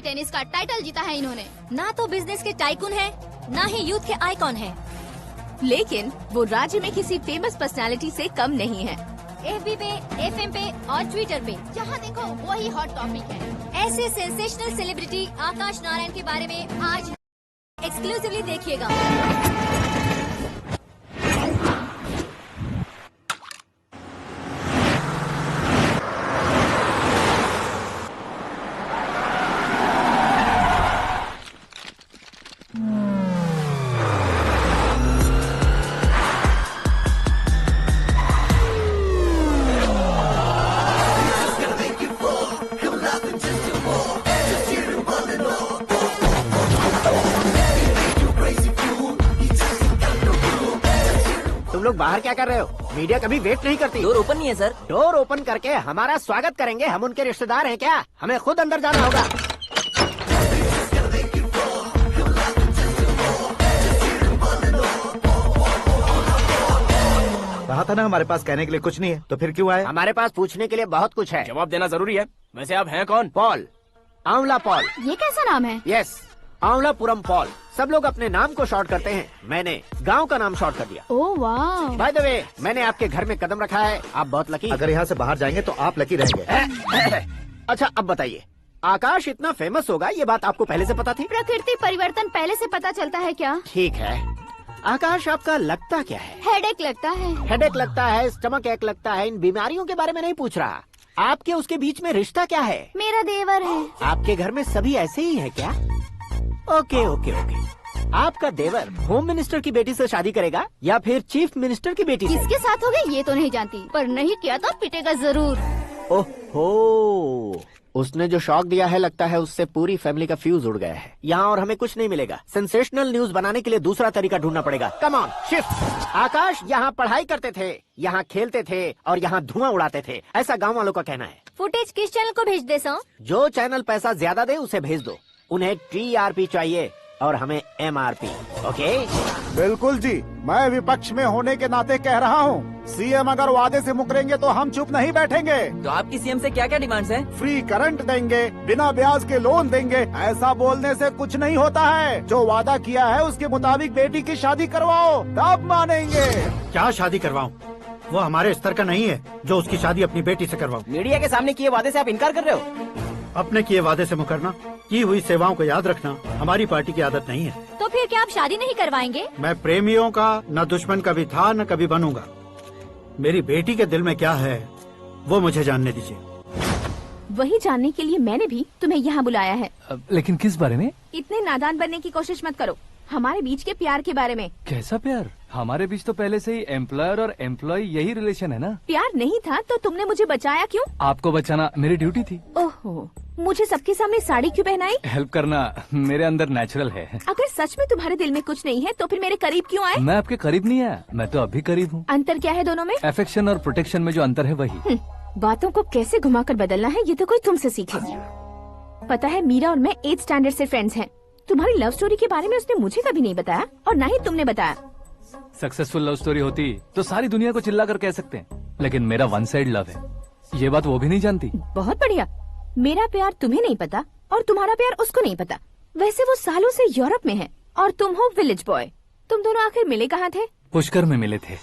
टेनिस का टाइटल जीता है इन्होंने। ना तो बिजनेस के टाइकून है, ना ही यूथ के आइकॉन है। लेकिन वो राज्य में किसी फेमस पर्सनालिटी से कम नहीं है। FB पे, FM पे और ट्विटर पे जहाँ देखो वही हॉट टॉपिक है। ऐसे सेंसेशनल सेलिब्रिटी आकाश नारायण के बारे में आज एक्सक्लूसिवली देखिएगा। तुम लोग बाहर क्या कर रहे हो? मीडिया कभी वेट नहीं करती। डोर ओपन नहीं है सर। डोर ओपन करके हमारा स्वागत करेंगे? हम उनके रिश्तेदार हैं क्या? हमें खुद अंदर जाना होगा। कहा था ना हमारे पास कहने के लिए कुछ नहीं है, तो फिर क्यों आए? हमारे पास पूछने के लिए बहुत कुछ है। जवाब देना जरूरी है। वैसे आप हैं कौन? पॉल, आंवला पॉल। ये कैसा नाम है? Yes, Aanvlapuram Paul. सब लोग अपने नाम को शॉर्ट करते हैं, मैंने गांव का नाम शॉर्ट कर दिया। ओह वाह। बाय द वे, मैंने आपके घर में कदम रखा है, आप बहुत लकी। अगर यहाँ से बाहर जाएंगे तो आप लकी रहेंगे। अच्छा अब बताइए, आकाश इतना फेमस होगा ये बात आपको पहले से पता थी? प्रकृति परिवर्तन पहले से पता चलता है क्या? ठीक है, आकाश आपका लगता क्या है? हेडेक लगता है। हेडेक लगता है, स्टमक एक लगता है, इन बीमारियों के बारे में नहीं पूछ रहा। आपके उसके बीच में रिश्ता क्या है? मेरा देवर है। आपके घर में सभी ऐसे ही है क्या? Okay okay okay. आपका देवर होम मिनिस्टर की बेटी से शादी करेगा या फिर चीफ मिनिस्टर की बेटी से? किसके साथ होगा ये तो नहीं जानती, पर नहीं किया तो पिटेगा जरूर। ओहो, उसने जो शॉक दिया है लगता है उससे पूरी फैमिली का फ्यूज उड़ गया है। यहाँ और हमें कुछ नहीं मिलेगा। सेंसेशनल न्यूज बनाने के लिए दूसरा तरीका ढूंढना पड़ेगा। Come on shift. आकाश यहाँ पढ़ाई करते थे, यहाँ खेलते थे और यहाँ धुआं उड़ाते थे, ऐसा गाँव वालों का कहना है। फुटेज किस चैनल को भेज दे सो? जो चैनल पैसा ज्यादा दे उसे भेज दो। उन्हें TRP चाहिए और हमें MRP। ओके? बिल्कुल जी, मैं विपक्ष में होने के नाते कह रहा हूँ, सीएम अगर वादे से मुकरेंगे तो हम चुप नहीं बैठेंगे। तो आपकी सीएम से क्या क्या डिमांड्स हैं? फ्री करंट देंगे, बिना ब्याज के लोन देंगे। ऐसा बोलने से कुछ नहीं होता है। जो वादा किया है उसके मुताबिक बेटी की शादी करवाओ, तब मानेंगे। क्या शादी करवाऊं? वो हमारे स्तर का नहीं है जो उसकी शादी अपनी बेटी से करवाऊं। मीडिया के सामने किए वादे से आप इनकार कर रहे हो? अपने किए वादे से मुकरना, की हुई सेवाओं को याद रखना हमारी पार्टी की आदत नहीं है। तो फिर क्या आप शादी नहीं करवाएंगे? मैं प्रेमियों का न दुश्मन कभी था न कभी बनूंगा। मेरी बेटी के दिल में क्या है वो मुझे जानने दीजिए। वही जानने के लिए मैंने भी तुम्हें यहाँ बुलाया है। लेकिन किस बारे में? इतने नादान बनने की कोशिश मत करो। हमारे बीच के प्यार के बारे में। कैसा प्यार? हमारे बीच तो पहले से ही एम्प्लॉयर और एम्प्लॉय यही रिलेशन है ना। प्यार नहीं था तो तुमने मुझे बचाया क्यों? आपको बचाना मेरी ड्यूटी थी। ओहो, मुझे सबके सामने साड़ी क्यों पहनाई? हेल्प करना मेरे अंदर नेचुरल है। अगर सच में तुम्हारे दिल में कुछ नहीं है तो फिर मेरे करीब क्यों आए? मैं आपके करीब नहीं आया, मैं तो अभी करीब हूँ। अंतर क्या है दोनों में? अफेक्शन और प्रोटेक्शन में जो अंतर है वही। बातों को कैसे घुमाकर बदलना है ये तो कोई तुमसे सीखे। पता है, मीरा और मैं 8th स्टैंडर्ड से फ्रेंड्स हैं। तुम्हारी लव स्टोरी के बारे में उसने मुझे कभी नहीं बताया और न ही तुमने बताया। सक्सेसफुल लव स्टोरी होती तो सारी दुनिया को चिल्ला कर कह सकते हैं, लेकिन मेरा वन साइड लव है, ये बात वो भी नहीं जानती। बहुत बढ़िया। मेरा प्यार तुम्हें नहीं पता और तुम्हारा प्यार उसको नहीं पता। वैसे वो सालों से यूरोप में है और तुम हो विलेज बॉय। तुम दोनों आखिर मिले कहाँ थे? पुष्कर में मिले थे।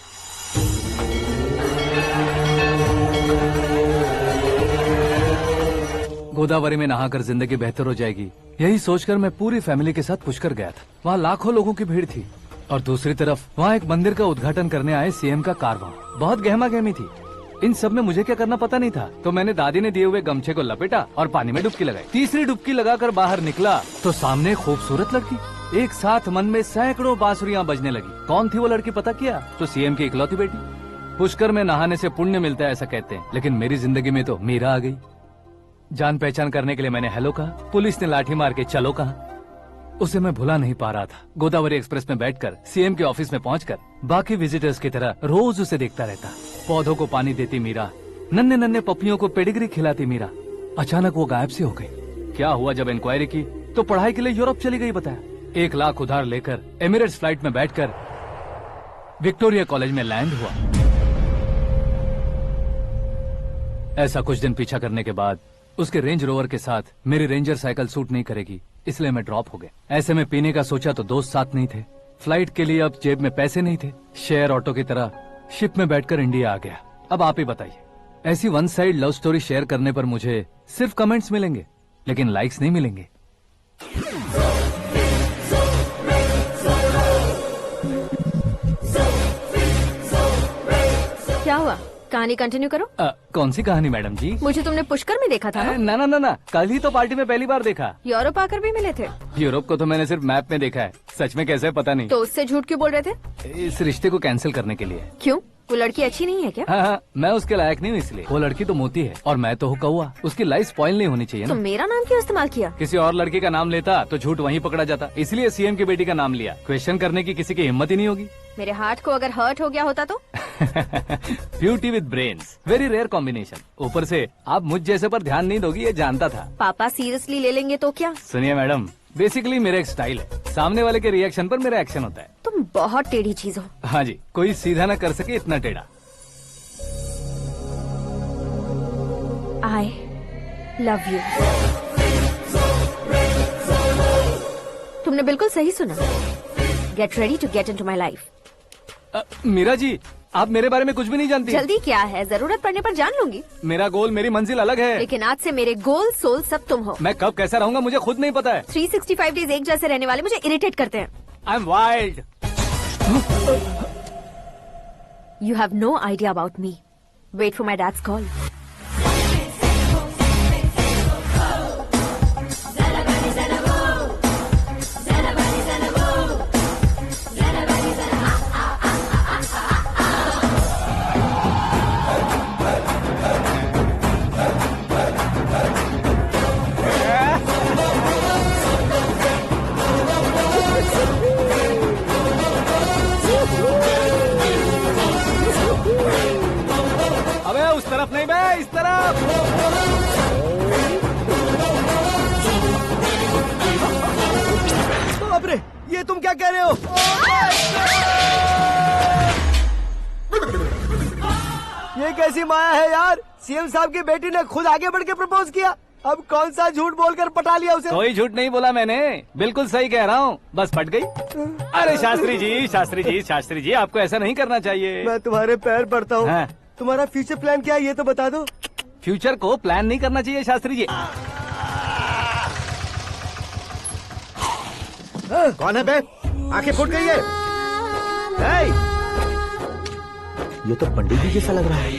गोदावरी में नहाकर जिंदगी बेहतर हो जाएगी, यही सोचकर मैं पूरी फैमिली के साथ पुष्कर गया था। वहाँ लाखों लोगों की भीड़ थी और दूसरी तरफ वहाँ एक मंदिर का उद्घाटन करने आए सीएम का कारवां। बहुत गहमा गहमी थी। इन सब में मुझे क्या करना पता नहीं था, तो मैंने दादी ने दिए हुए गमछे को लपेटा और पानी में डुबकी लगाई। तीसरी डुबकी लगाकर बाहर निकला तो सामने एक खूबसूरत लड़की। एक साथ मन में सैकड़ों बांसुरियां बजने लगी। कौन थी वो लड़की पता किया? तो सीएम की इकलौती बेटी। पुष्कर में नहाने से पुण्य मिलता है ऐसा कहते हैं, लेकिन मेरी जिंदगी में तो मीरा आ गई। जान पहचान करने के लिए मैंने हेलो कहा, पुलिस ने लाठी मार के चलो कहा। उसे मैं भुला नहीं पा रहा था। गोदावरी एक्सप्रेस में बैठकर सीएम के ऑफिस में पहुंचकर बाकी विजिटर्स की तरह रोज उसे देखता रहता। पौधों को पानी देती मीरा, नन्हे नन्हे पपियों को पेडिग्री खिलाती मीरा। अचानक वो गायब सी हो गई। क्या हुआ? जब इंक्वायरी की तो पढ़ाई के लिए यूरोप चली गई बताया। 1 लाख उधार लेकर एमिरेट्स फ्लाइट में बैठकर विक्टोरिया कॉलेज में लैंड हुआ। ऐसा कुछ दिन पीछा करने के बाद उसके रेंज रोवर के साथ मेरी रेंजर साइकिल सूट नहीं करेगी, इसलिए मैं ड्रॉप हो गया। ऐसे में पीने का सोचा तो दोस्त साथ नहीं थे, फ्लाइट के लिए अब जेब में पैसे नहीं थे, शेयर ऑटो की तरह शिप में बैठकर इंडिया आ गया। अब आप ही बताइए, ऐसी one side love story share करने पर मुझे सिर्फ कमेंट्स मिलेंगे लेकिन लाइक्स नहीं मिलेंगे। क्या हुआ, कहानी कंटिन्यू करो। कौन सी कहानी मैडम जी? मुझे तुमने पुष्कर में देखा था ना? ना ना ना ना, कल ही तो पार्टी में पहली बार देखा। यूरोप आकर भी मिले थे? यूरोप को तो मैंने सिर्फ मैप में देखा है, सच में कैसे है पता नहीं। तो उससे झूठ क्यों बोल रहे थे? इस रिश्ते को कैंसिल करने के लिए। क्यों, वो लड़की अच्छी नहीं है क्या? हाँ, मैं उसके लायक नहीं हूँ इसलिए। वो लड़की तो मोती है और मैं तो हूँ कौवा, उसकी लाइफ स्पॉइल नहीं होनी चाहिए तो ना। मेरा नाम क्यों इस्तेमाल किया? किसी और लड़की का नाम लेता तो झूठ वहीं पकड़ा जाता, इसलिए सीएम की बेटी का नाम लिया। क्वेश्चन करने की किसी की हिम्मत ही नहीं होगी। मेरे हार्ट को अगर हर्ट हो गया होता तो? Beauty with brains, very rare combination. ऊपर से आप मुझ जैसे पर ध्यान नहीं दोगी ये जानता था। पापा सीरियसली ले लेंगे तो क्या? सुनिए मैडम, बेसिकली मेरा एक स्टाइल है, सामने वाले के रिएक्शन पर मेरा एक्शन होता है। तुम बहुत टेढ़ी चीज हो। हाँ जी, कोई सीधा न कर सके इतना टेढ़ा। I love you। तुमने बिल्कुल सही सुना। Get ready to get into my life। Meera ji, आप मेरे बारे में कुछ भी नहीं जानती। जल्दी क्या है, जरूरत पड़ने पर जान लूंगी। मेरा गोल, मेरी मंजिल अलग है। लेकिन आज से मेरे गोल सोल सब तुम हो। मैं कब कैसा रहूंगा मुझे खुद नहीं पता है। 365 डेज एक जैसे रहने वाले मुझे इरिटेट करते हैं। I am wild. You have no idea about me। Wait for my dad's call। अबे उस तरफ नहीं बे, इस तरफ। बाप रे, ये तुम क्या कह रहे हो? ये कैसी माया है यार? सीएम साहब की बेटी ने खुद आगे बढ़ के प्रपोज किया, अब कौन सा झूठ बोलकर पटा लिया उसे? कोई झूठ नहीं बोला मैंने, बिल्कुल सही कह रहा हूँ, बस पट गई। अरे शास्त्री जी, शास्त्री जी, शास्त्री जी, आपको ऐसा नहीं करना चाहिए। मैं तुम्हारे पैर पड़ता हूँ। हाँ। तुम्हारा फ्यूचर प्लान क्या है ये तो बता दो। फ्यूचर को प्लान नहीं करना चाहिए शास्त्री जी। कौन है बे? आंखें फूट गई है। हे! ये तो पंडित जी जैसा लग रहा है।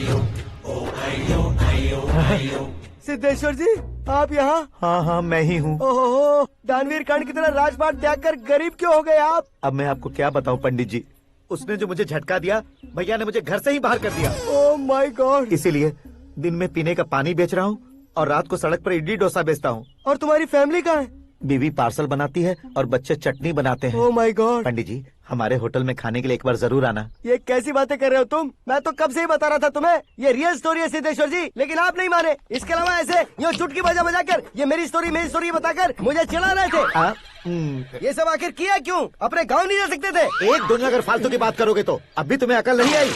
सिद्धेश्वर जी, आप यहाँ? हाँ हाँ, मैं ही हूँ। ओहो, दानवीर कांड की तरह राजपाट त्याग कर गरीब क्यों हो गए आप? अब मैं आपको क्या बताऊँ पंडित जी, उसने जो मुझे झटका दिया, भैया ने मुझे घर से ही बाहर कर दिया। Oh my God. इसीलिए दिन में पीने का पानी बेच रहा हूँ और रात को सड़क पर इडली डोसा बेचता हूँ। और तुम्हारी फैमिली कहाँ है? बीवी पार्सल बनाती है और बच्चे चटनी बनाते हैं। Oh my God. पंडित जी, हमारे होटल में खाने के लिए एक बार जरूर आना। ये कैसी बातें कर रहे हो तुम? मैं तो कब से ही बता रहा था तुम्हें, ये रियल स्टोरी है सिद्धेश्वर जी, लेकिन आप नहीं माने। इसके अलावा ऐसे यूँ चुटकी बजा कर ये मेरी स्टोरी बताकर मुझे चिढ़ा रहे थे। ये सब आखिर किया क्यों? अपने गाँव नहीं जा सकते थे? एक दो अगर फालतू की बात करोगे तो अब भी तुम्हें अकल नहीं आई।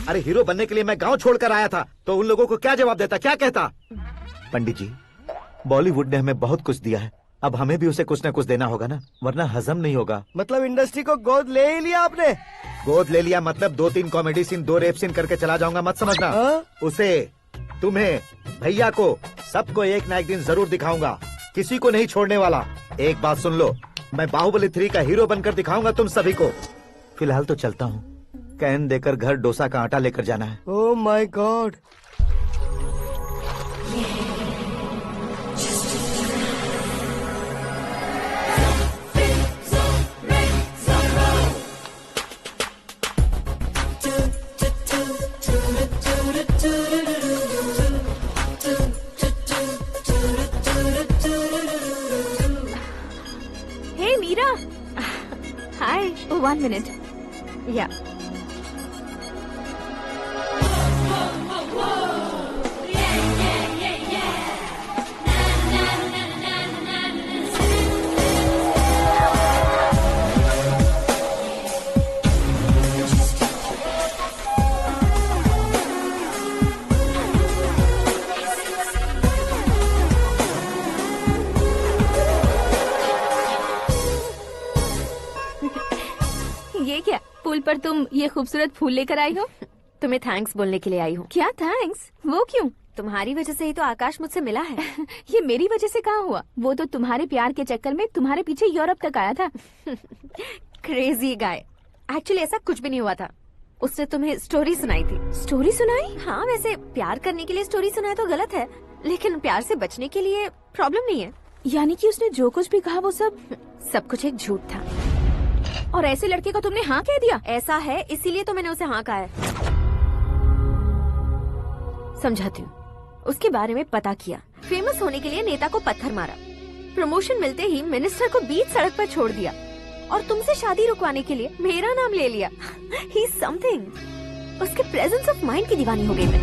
अरे हीरो बनने के लिए मैं गाँव छोड़कर आया था, तो उन लोगों को क्या जवाब देता, क्या कहता? पंडित जी, बॉलीवुड ने हमें बहुत कुछ दिया है, अब हमें भी उसे कुछ न कुछ देना होगा ना, वरना हजम नहीं होगा। मतलब इंडस्ट्री को गोद ले ही लिया आपने? गोद ले लिया मतलब 2-3 कॉमेडी सीन, 2 रेप सीन करके चला जाऊंगा मत समझना। उसे, तुम्हें, भैया को, सबको एक ना एक दिन जरूर दिखाऊंगा, किसी को नहीं छोड़ने वाला। एक बात सुन लो, मैं बाहुबली 3 का हीरो बनकर दिखाऊंगा तुम सभी को। फिलहाल तो चलता हूँ, कैन देकर घर डोसा का आटा लेकर जाना है। Oh my God. Hey Meera. Hi. Oh, 1 minute. Yeah. तुम ये खूबसूरत फूल लेकर आई हो? तुम्हें थैंक्स बोलने के लिए आई हूँ। क्या थैंक्स? वो क्यों? तुम्हारी वजह से ही तो आकाश मुझसे मिला है। ये मेरी वजह से कहाँ हुआ? वो तो तुम्हारे प्यार के चक्कर में तुम्हारे पीछे यूरोप तक आया था। Crazy guy. एक्चुअली ऐसा कुछ भी नहीं हुआ था। उसने तुम्हें स्टोरी सुनाई थी। स्टोरी सुनाई? हाँ, वैसे प्यार करने के लिए स्टोरी सुनाए तो गलत है, लेकिन प्यार से बचने के लिए प्रॉब्लम नहीं है। यानी कि उसने जो कुछ भी कहा वो सब कुछ एक झूठ था। और ऐसे लड़के को तुमने हाँ कह दिया? ऐसा है, इसीलिए तो मैंने उसे हाँ कहा है। समझाती हूँ। उसके बारे में पता किया। फेमस होने के लिए नेता को पत्थर मारा। प्रमोशन मिलते ही मिनिस्टर को बीच सड़क पर छोड़ दिया और तुमसे शादी रुकवाने के लिए मेरा नाम ले लिया। ही समथिंग। उसके प्रेजेंस ऑफ माइंड की दीवानी हो गई मैं।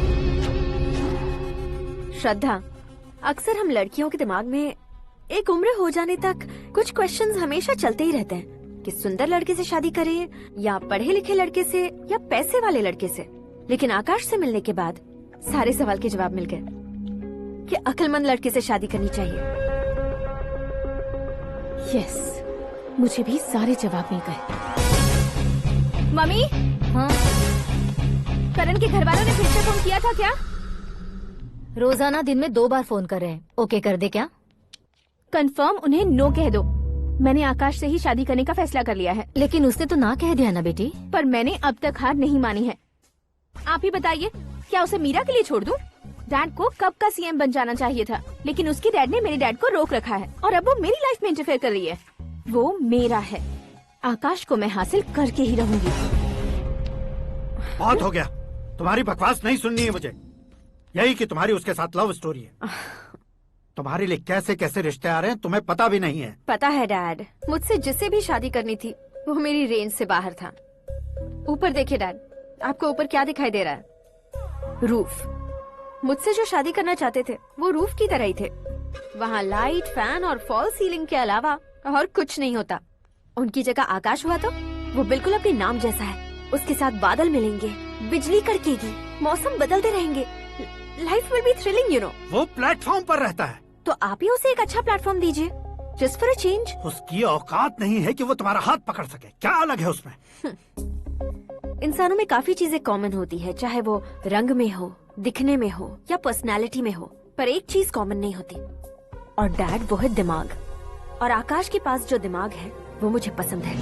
श्रद्धा, अक्सर हम लड़कियों के दिमाग में एक उम्र हो जाने तक कुछ क्वेश्चंस हमेशा चलते ही रहते हैं कि सुंदर लड़के से शादी करें या पढ़े लिखे लड़के से या पैसे वाले लड़के से। लेकिन आकाश से मिलने के बाद सारे सवाल के जवाब मिल गए कि अक्लमंद लड़के से शादी करनी चाहिए। यस, मुझे भी सारे जवाब मिल गए। मम्मी, हाँ? करण के घर वालों ने फिर से फोन किया था क्या? रोजाना दिन में 2 बार फोन कर रहे हैं। ओके कर दे क्या? कंफर्म उन्हें नो कह दो। मैंने आकाश से ही शादी करने का फैसला कर लिया है। लेकिन उसने तो ना कह दिया ना बेटी। पर मैंने अब तक हार नहीं मानी है। आप ही बताइए, क्या उसे मीरा के लिए छोड़ दूं? डैड को कब का सीएम बन जाना चाहिए था, लेकिन उसके डैड ने मेरे डैड को रोक रखा है और अब वो मेरी लाइफ में इंटरफेयर कर रही है। वो मेरा है। आकाश को मैं हासिल करके ही रहूंगी। बहुत हो गया, तुम्हारी बकवास नहीं सुननी है मुझे। यही कि तुम्हारी उसके साथ लव स्टोरी है। तुम्हारे लिए कैसे कैसे रिश्ते आ रहे हैं तुम्हें पता भी नहीं है। पता है डैड, मुझसे जिसे भी शादी करनी थी वो मेरी रेंज से बाहर था। ऊपर देखिए डैड, आपको ऊपर क्या दिखाई दे रहा है? रूफ। मुझसे जो शादी करना चाहते थे वो रूफ की तरह ही थे। वहाँ लाइट, फैन और फॉल सीलिंग के अलावा और कुछ नहीं होता। उनकी जगह आकाश हुआ तो वो बिल्कुल अपने नाम जैसा है। उसके साथ बादल मिलेंगे, बिजली कड़केगी, मौसम बदलते रहेंगे। Life will be thrilling, you know. वो प्लेटफॉर्म पर रहता है तो आप ही उसे एक अच्छा प्लेटफॉर्म दीजिए, जस्ट फॉर अ चेंज। उसकी औकात नहीं है कि वो तुम्हारा हाथ पकड़ सके। क्या अलग है उसमें? इंसानों में काफी चीजें कॉमन होती है, चाहे वो रंग में हो, दिखने में हो या पर्सनालिटी में हो, पर एक चीज कॉमन नहीं होती, और डैड वो है दिमाग। और आकाश के पास जो दिमाग है वो मुझे पसंद है।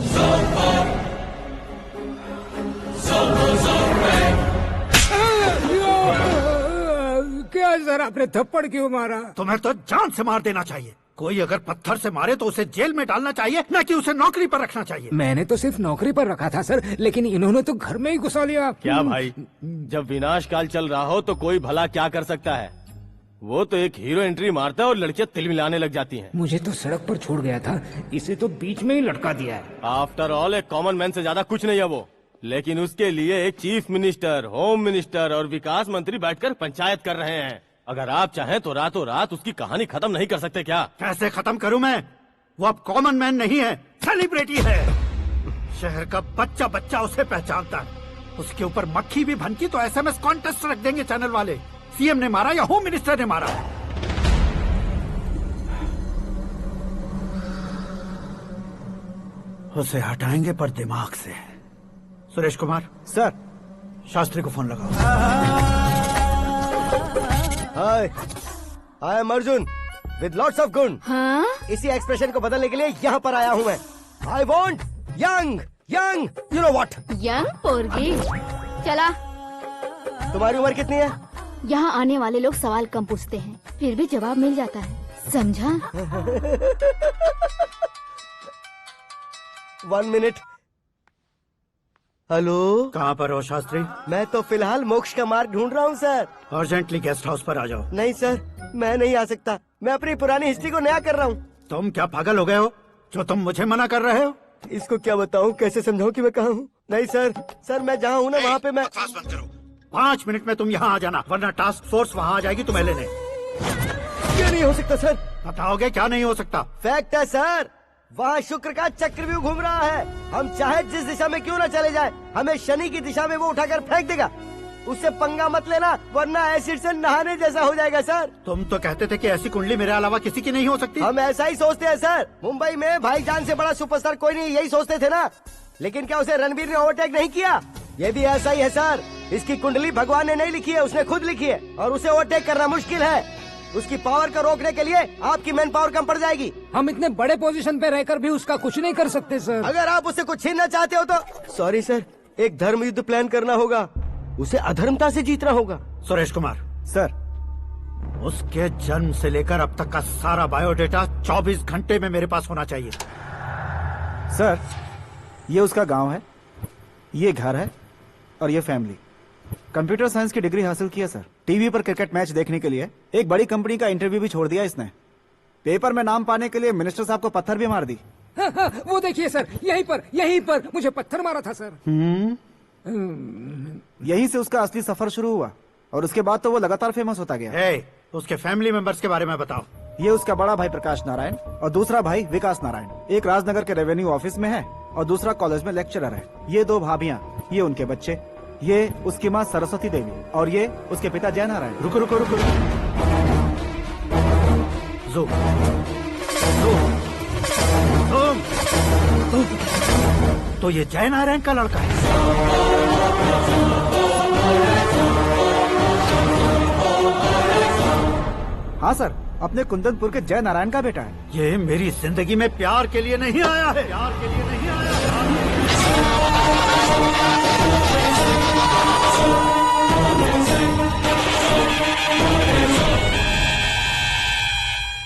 क्या सर, आपने थप्पड़ क्यों मारा? तुम्हें तो जान से मार देना चाहिए। कोई अगर पत्थर से मारे तो उसे जेल में डालना चाहिए, न कि उसे नौकरी पर रखना चाहिए। मैंने तो सिर्फ नौकरी पर रखा था सर, लेकिन इन्होंने तो घर में ही घुसा लिया। क्या भाई, जब विनाश काल चल रहा हो तो कोई भला क्या कर सकता है? वो तो एक हीरो एंट्री मारता है और लड़कियां तिल मिलाने लग जाती हैं। मुझे तो सड़क पर छोड़ गया था, इसे तो बीच में ही लटका दिया है। आफ्टर ऑल एक कॉमन मैन से ज्यादा कुछ नहीं है वो। लेकिन उसके लिए एक चीफ मिनिस्टर, होम मिनिस्टर और विकास मंत्री बैठकर पंचायत कर रहे हैं। अगर आप चाहें तो रातों रात उसकी कहानी खत्म नहीं कर सकते क्या? कैसे खत्म करूं मैं? वो अब कॉमन मैन नहीं है, सेलिब्रिटी है। शहर का बच्चा बच्चा उसे पहचानता है। उसके ऊपर मक्खी भी भनकी तो एसएमएस कॉन्टेस्ट रख देंगे चैनल वाले। सीएम ने मारा या होम मिनिस्टर ने मारा? उसे हटाएंगे पर दिमाग से। सुरेश कुमार सर, शास्त्री को फोन लगाओ। Hi, I am Arjun with lots of गुण। हाँ? इसी एक्सप्रेशन को बदलने के लिए यहाँ पर आया हूँ मैं। I want young young, you know what? Young पोरगी। चला। तुम्हारी उम्र कितनी है? यहाँ आने वाले लोग सवाल कम पूछते हैं, फिर भी जवाब मिल जाता है, समझा? 1 मिनट। हेलो, कहाँ पर हो शास्त्री? मैं तो फिलहाल मोक्ष का मार्ग ढूंढ रहा हूँ सर। अर्जेंटली गेस्ट हाउस पर आ जाओ। नहीं सर, मैं नहीं आ सकता। मैं अपनी पुरानी हिस्ट्री को नया कर रहा हूँ। तुम क्या पागल हो गए हो जो तुम मुझे मना कर रहे हो? इसको क्या बताऊँ, कैसे समझाऊँ कि मैं कहाँ हूँ? नहीं सर, सर मैं जहाँ हूँ ना वहाँ पे मैं। 5 मिनट में तुम यहाँ आ जाना, वरना टास्क फोर्स वहाँ आ जाएगी तुम्हें लेने। क्या नहीं हो सकता सर? बताओगे क्या नहीं हो सकता? फैक्ट है सर, वहाँ शुक्र का चक्रव्यूह घूम रहा है। हम चाहे जिस दिशा में क्यों न चले जाए, हमें शनि की दिशा में वो उठाकर फेंक देगा। उससे पंगा मत लेना, वरना एसिड से नहाने जैसा हो जाएगा सर। तुम तो कहते थे कि ऐसी कुंडली मेरे अलावा किसी की नहीं हो सकती। हम ऐसा ही सोचते हैं सर। मुंबई में भाईजान से बड़ा सुपरस्टार कोई नहीं, यही सोचते थे ना। लेकिन क्या उसे रणवीर ने ओवरटेक नहीं किया? ये भी ऐसा ही है सर। इसकी कुंडली भगवान ने नहीं लिखी है, उसने खुद लिखी है, और उसे ओवरटेक करना मुश्किल है। उसकी पावर को रोकने के लिए आपकी मैन पावर कम पड़ जाएगी। हम इतने बड़े पोजीशन पे रहकर भी उसका कुछ नहीं कर सकते सर। अगर आप उसे कुछ छीनना चाहते हो तो सॉरी सर, एक धर्म युद्ध प्लान करना होगा। उसे अधर्मता से जीतना होगा। सुरेश कुमार सर, उसके जन्म से लेकर अब तक का सारा बायोडेटा 24 घंटे में मेरे पास होना चाहिए। सर, ये उसका गांव है, ये घर है और ये फैमिली। कंप्यूटर साइंस की डिग्री हासिल की है सर। टीवी पर क्रिकेट मैच देखने के लिए एक बड़ी कंपनी का इंटरव्यू भी छोड़ दिया इसने। पेपर में नाम पाने के लिए मिनिस्टर साहब को पत्थर भी मार दी। हाँ, वो देखिए सर, यहीं पर मुझे पत्थर मारा था सर। यहीं से उसका असली सफर शुरू हुआ और उसके बाद तो वो लगातार फेमस होता गया। उसके फैमिली मेंबर्स के बारे में बताओ। ये उसका बड़ा भाई प्रकाश नारायण और दूसरा भाई विकास नारायण। एक राजनगर के रेवेन्यू ऑफिस में है और दूसरा कॉलेज में लेक्चरर है। ये 2 भाभियां, ये उनके बच्चे, ये उसकी माँ सरस्वती देवी और ये उसके पिता जय नारायण। रुको रुको रुको, ज़ूम। तो ये जय नारायण का लड़का है। हाँ सर, अपने कुंदनपुर के जय नारायण का बेटा है। ये मेरी जिंदगी में प्यार के लिए नहीं आया है, प्यार के लिए नहीं आया है।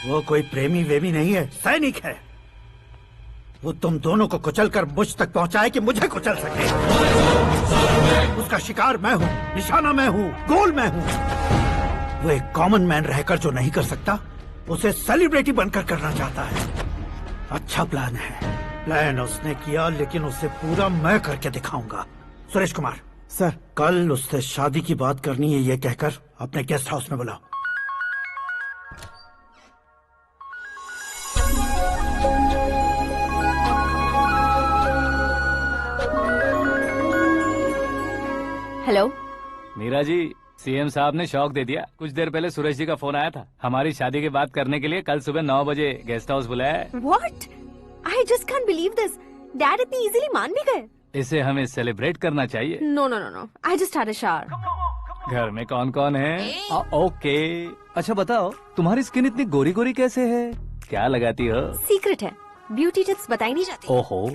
वो कोई प्रेमी वेमी नहीं है, सैनिक है। वो तुम दोनों को कुचलकर मुझ तक पहुंचाए कि मुझे कुचल सके। उसका शिकार मैं हूँ, निशाना मैं हूँ, गोल मैं हूँ। वो एक कॉमन मैन रहकर जो नहीं कर सकता, उसे सेलिब्रिटी बनकर करना चाहता है। अच्छा प्लान है। प्लान उसने किया, लेकिन उसे पूरा मैं करके दिखाऊंगा। सुरेश कुमार सर, कल उससे शादी की बात करनी है, ये कहकर अपने गेस्ट हाउस में बुलाओ। हेलो मीरा जी, सीएम साहब ने शौक दे दिया। कुछ देर पहले सुरेश जी का फोन आया था, हमारी शादी की बात करने के लिए कल सुबह 9 बजे गेस्ट हाउस बुलाया है। What? I just can't believe this. Dad इतनी इजीली मान भी गए। इसे हमें सेलिब्रेट करना चाहिए। No no no no, I just had a shower. घर में कौन कौन है? ओके, अच्छा बताओ, तुम्हारी स्किन इतनी गोरी गोरी कैसे है? क्या लगाती हो? सीक्रेट है, ब्यूटी टिप्स बताई नहीं जाती। ओहो,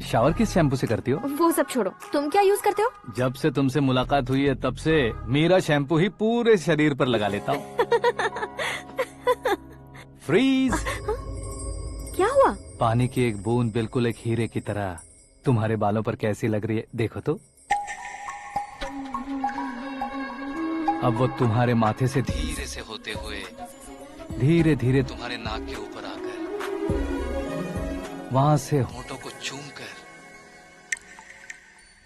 शावर किस शैम्पू से करती हो? वो सब छोड़ो, तुम क्या यूज करते हो? जब से तुमसे मुलाकात हुई है तब से मेरा शैम्पू ही पूरे शरीर पर लगा लेता हूँ। फ्रीज। क्या हुआ? पानी की एक बूंद बिल्कुल एक हीरे की तरह तुम्हारे बालों पर कैसी लग रही है, देखो तो। अब वो तुम्हारे माथे से धीरे से होते हुए धीरे धीरे तुम्हारे नाक के ऊपर आकर वहां से होठों को चूमकर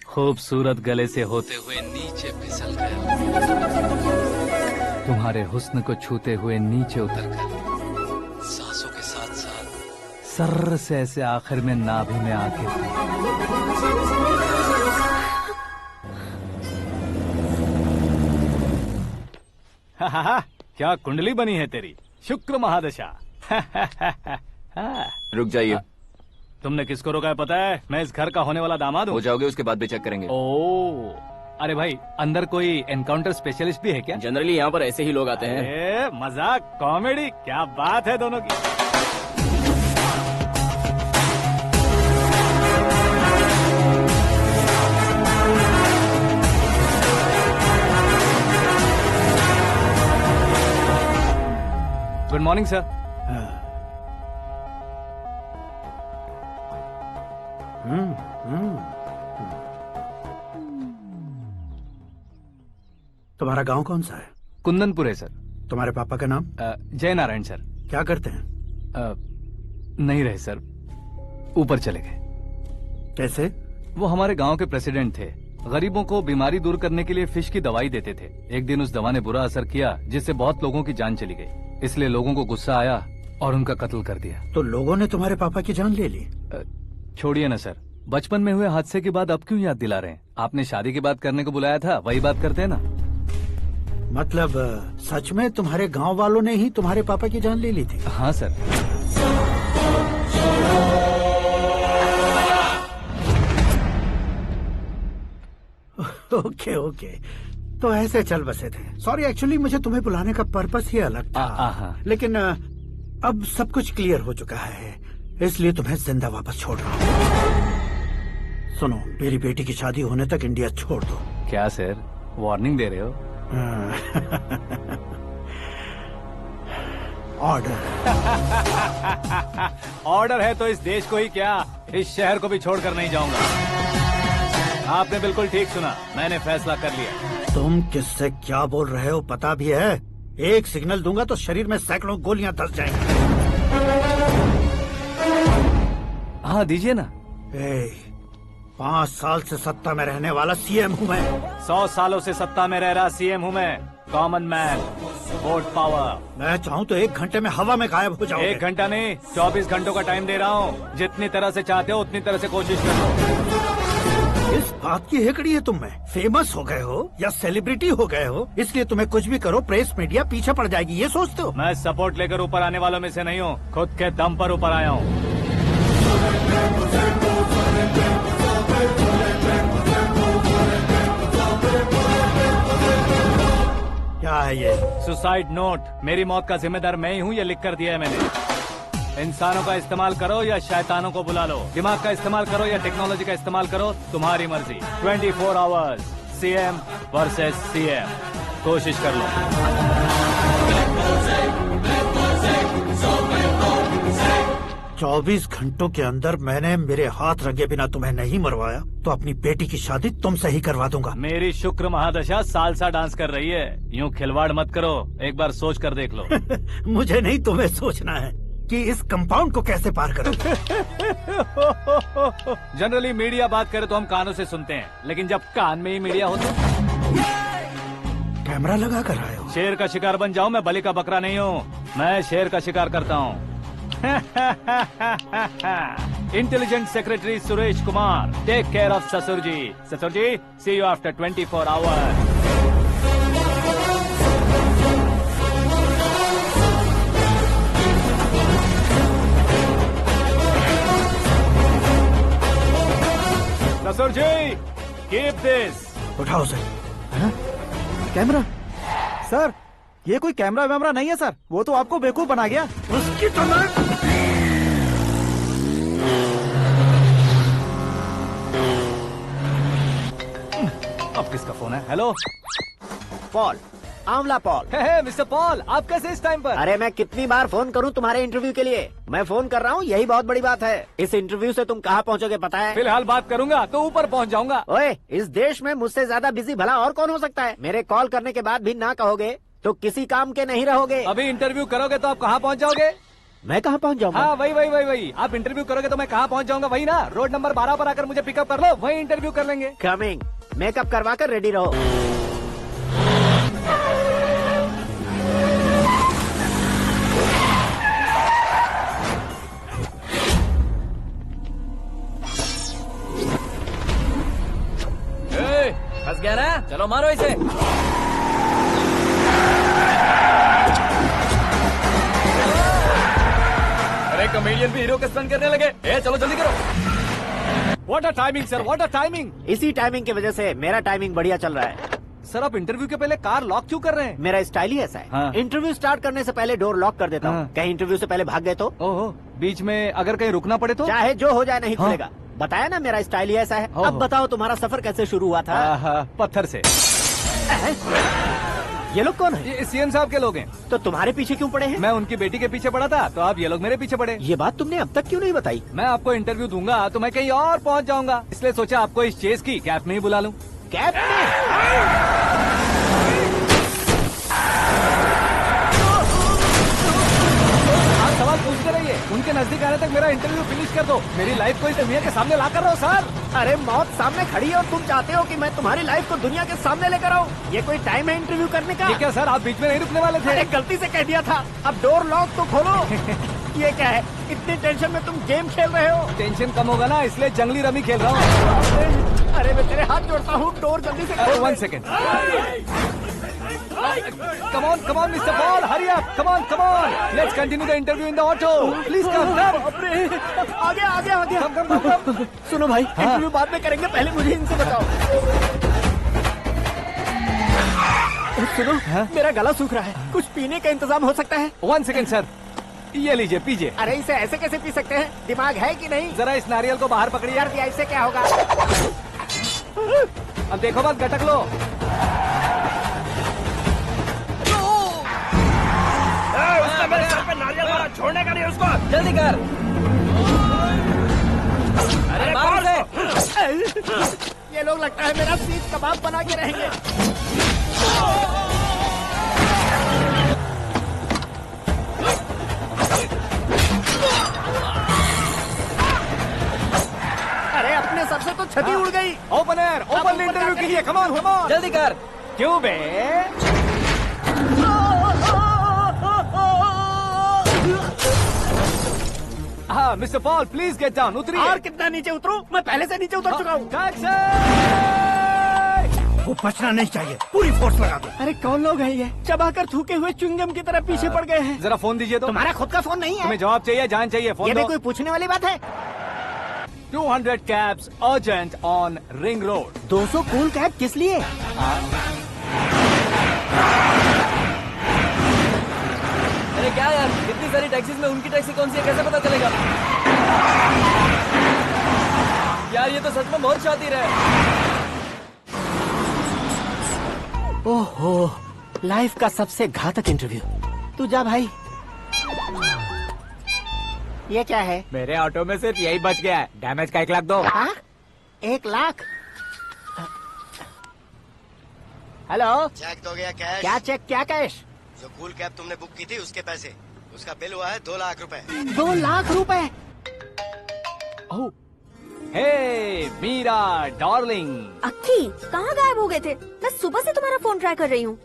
खूबसूरत गले से होते हुए नीचे फिसलकर तुम्हारे हुस्न को छूते हुए नीचे उतरकर सांसों के साथ साथ सर्र से ऐसे आखिर में नाभि में आके क्या कुंडली बनी है तेरी, शुक्र महादशा। रुक जाइए। तुमने किसको रोका है पता है? मैं इस घर का होने वाला दामाद हूँ। हो जाओगे उसके बाद भी चेक करेंगे। ओ, अरे भाई, अंदर कोई एनकाउंटर स्पेशलिस्ट भी है क्या? जनरली यहाँ पर ऐसे ही लोग आते हैं। मजाक, कॉमेडी, क्या बात है दोनों की। Good morning sir. तुम्हारा गांव कौन सा है? कुंदनपुर है सर। तुम्हारे पापा का नाम? जय नारायण सर। क्या करते हैं? नहीं रहे सर, ऊपर चले गए। कैसे? वो हमारे गांव के प्रेसिडेंट थे। गरीबों को बीमारी दूर करने के लिए फिश की दवाई देते थे। एक दिन उस दवा ने बुरा असर किया जिससे बहुत लोगों की जान चली गई। इसलिए लोगों को गुस्सा आया और उनका कत्ल कर दिया। तो लोगों ने तुम्हारे पापा की जान ले ली? छोड़िए ना सर, बचपन में हुए हादसे के बाद अब क्यों याद दिला रहे हैं? आपने शादी की बात करने को बुलाया था, वही बात करते हैं ना। मतलब सच में तुम्हारे गांव वालों ने ही तुम्हारे पापा की जान ले ली थी? हाँ सर। ओके ओके, तो ऐसे चल बसे थे। सॉरी, एक्चुअली मुझे तुम्हें बुलाने का पर्पस ही अलग था, लेकिन अब सब कुछ क्लियर हो चुका है, इसलिए तुम्हें जिंदा वापस छोड़ रहा हूँ। सुनो, मेरी बेटी की शादी होने तक इंडिया छोड़ दो। क्या सर, वार्निंग दे रहे हो? ऑर्डर। ऑर्डर है तो इस देश को ही क्या, इस शहर को भी छोड़कर नहीं जाऊंगा। आपने बिल्कुल ठीक सुना, मैंने फैसला कर लिया। तुम किससे क्या बोल रहे हो पता भी है? एक सिग्नल दूंगा तो शरीर में सैकड़ों गोलियां धस जाएंगी। हाँ दीजिए ना। 5 साल से सत्ता में रहने वाला सीएम हूँ मैं। 100 सालों से सत्ता में रह रहा सीएम हूँ मैं। Common man, vote power. मैं चाहूँ तो 1 घंटे में हवा में गायब हो जाऊँ। 1 घंटा नहीं, 24 घंटों का टाइम दे रहा हूँ। जितनी तरह से चाहते हो उतनी तरह से कोशिश करो। इस बात की हेकड़ी है तुम में। फेमस हो गए हो या सेलिब्रिटी हो गए हो, इसलिए तुम्हें कुछ भी करो प्रेस मीडिया पीछे पड़ जाएगी, ये सोचते हो? मैं सपोर्ट लेकर ऊपर आने वालों में से नहीं हूँ, खुद के दम पर ऊपर आया हूँ। क्या है ये? Suicide note. मेरी मौत का जिम्मेदार मैं ही हूँ, ये लिख कर दिया है मैंने। इंसानों का इस्तेमाल करो या शैतानों को बुला लो, दिमाग का इस्तेमाल करो या टेक्नोलॉजी का इस्तेमाल करो, तुम्हारी मर्जी। 24 आवर्स, सीएम वर्सेस सीएम, कोशिश कर लो। 24 घंटों के अंदर मैंने मेरे हाथ रंगे बिना तुम्हें नहीं मरवाया तो अपनी बेटी की शादी तुमसे ही करवा दूंगा। मेरी शुक्र महादशा सालसा डांस कर रही है, यूँ खिलवाड़ मत करो, एक बार सोच कर देख लो। मुझे नहीं, तुम्हें सोचना है कि इस कंपाउंड को कैसे पार करो। जनरली मीडिया बात करे तो हम कानों से सुनते हैं, लेकिन जब कान में ही मीडिया हो तो कैमरा लगा कर आए हो। शेर का शिकार बन जाऊं, मैं बलि का बकरा नहीं हूँ, मैं शेर का शिकार करता हूँ। Intelligent secretary Suresh Kumar, take care of ससुर जी। ससुर जी, सी यू आफ्टर 24 आवर्स। ससुर जी, कीप दिस। उठाओ सर। कैमरा? सर, ये कोई कैमरा वैमरा नहीं है सर, वो तो आपको बेवकूफ बना गया। उसकी तो अब किसका फोन है? हेलो पॉल, आंवला पॉल। मिस्टर पॉल, आप कैसे इस टाइम पर? अरे मैं कितनी बार फोन करूं तुम्हारे इंटरव्यू के लिए? मैं फोन कर रहा हूं, यही बहुत बड़ी बात है। इस इंटरव्यू से तुम कहां पहुंचोगे पता है? फिलहाल बात करूंगा तो ऊपर पहुंच जाऊंगा। ओए, इस देश में मुझसे ज्यादा बिजी भला और कौन हो सकता है? मेरे कॉल करने के बाद भी ना कहोगे तो किसी काम के नहीं रहोगे। अभी इंटरव्यू करोगे तो आप कहाँ पहुँच जाओगे? मैं कहाँ पहुँच जाऊंगा? हाँ, वही। आप इंटरव्यू करोगे तो मैं कहाँ पहुँच जाऊंगा? वही ना, रोड नंबर 12 पर आकर मुझे पिकअप कर लो, वही इंटरव्यू कर लेंगे। कमिंग। मेकअप करवा कर रेडी रहो। फंस गया ना, चलो मारो इसे। अरे कॉमेडियन भी हीरो के स्टंट करने लगे। चलो जल्दी करो। What a timing sir, what a timing. इसी टाइमिंग की वजह से मेरा टाइमिंग बढ़िया चल रहा है। सर, आप इंटरव्यू के पहले कार लॉक क्यों कर रहे हैं? मेरा स्टाइल ही ऐसा है। हाँ। इंटरव्यू स्टार्ट करने से पहले डोर लॉक कर देता हूँ। कहीं इंटरव्यू से पहले भाग गए तो? ओहो, बीच में अगर कहीं रुकना पड़े तो? चाहे जो हो जाए नहीं खुलेगा। बताया ना, मेरा स्टाइल ही ऐसा है। अब बताओ तुम्हारा सफर कैसे शुरू हुआ था? पत्थर से। ये लोग कौन है? ये सीएम साहब के लोग हैं। तो तुम्हारे पीछे क्यों पड़े हैं? मैं उनकी बेटी के पीछे पड़ा था, तो आप ये लोग मेरे पीछे पड़े। ये बात तुमने अब तक क्यों नहीं बताई? मैं आपको इंटरव्यू दूंगा तो मैं कहीं और पहुंच जाऊंगा, इसलिए सोचा आपको इस चेस की कैप में ही बुला लूं। कैप में? सवाल पूछते रहिए, उनके नजदीक आने तक मेरा इंटरव्यू फिनिश कर दो। मेरी लाइफ को इस दुनिया के सामने ला कर रहो सर। अरे मौत सामने खड़ी है और तुम चाहते हो कि मैं तुम्हारी लाइफ को दुनिया के सामने लेकर आऊं? ये कोई टाइम है इंटरव्यू करने का? ठीक है सर, आप बीच में नहीं रुकने वाले थे। अरे गलती से कह दिया था। अब डोर लॉक तो खोलो। ये क्या है? इतनी टेंशन में तुम गेम खेल रहे हो? टेंशन कम होगा ना, इसलिए जंगली रमी खेल रहा हूँ। अरे मैं तेरे हाथ जोड़ता हूँ, डोर जल्दी से खोलो। 1 second. Come on, Mr. Paul, hurry up. Come on. Let's continue the interview in the auto. Please come. आगे। Come. सुनो भाई, इंटरव्यू बाद में करेंगे, पहले मुझे इनसे बताओ। सुनो, मेरा गला सूख रहा है, कुछ पीने का इंतजाम हो सकता है? 1 सेकेंड सर, ये लीजिए पीजिए। अरे इसे ऐसे कैसे पी सकते हैं? दिमाग है कि नहीं? जरा इस नारियल को बाहर पकड़िए। यार दिया, इससे क्या होगा? अब देखो मत, गटक लो। उसने मेरे सर पे नारियल मारा, छोड़ने का नहीं उसको। जल्दी कर। अरे मार उसे। ये लोग लगता है मेरा सीख कबाब बना के रहेंगे। अरे अपने सर से तो छती उड़ गई। ओपनर, ओपन इंटरव्यू कीजिए। कम ऑन, कम ऑन, जल्दी कर। क्यों बे? हाँ mister Paul, please get down. उतरिए। और कितना नीचे उतरूं? मैं पहले से नीचे उतर चुका हूँ। वो बचना नहीं चाहिए, पूरी फोर्स लगा दो। अरे कौन लोग हैं ये? चबाकर थूके हुए च्युइंगम की तरह पीछे पड़ गए हैं। जरा फोन दीजिए तो। तुम्हारा खुद का फोन नहीं है? हमें जवाब चाहिए, जान चाहिए। फोन ये भी दो। कोई पूछने वाली बात है? 200 cabs urgent on Ring Road। 200 cool cab किस लिए? अरे क्या यार, इतनी सारी टैक्सीज में उनकी टैक्सी कौन सी है, कैसे पता चलेगा? यार ये तो सच में बहुत शातिर है। ओहो, लाइफ का सबसे घातक इंटरव्यू। तू जा भाई। ये क्या है? मेरे ऑटो में सिर्फ यही बच गया है, डैमेज का 1 लाख दो। 1 लाख? हेलो, चेक तो गया कैश। क्या चेक, क्या कैश? जो कूल कैब तुमने बुक की थी उसके पैसे, उसका बिल हुआ है 2 लाख रुपए। 2 लाख रुपए? हे मीरा डार्लिंग। अक्की, कहाँ गायब हो गए थे? मैं सुबह से तुम्हारा फोन ट्राई कर रही हूँ।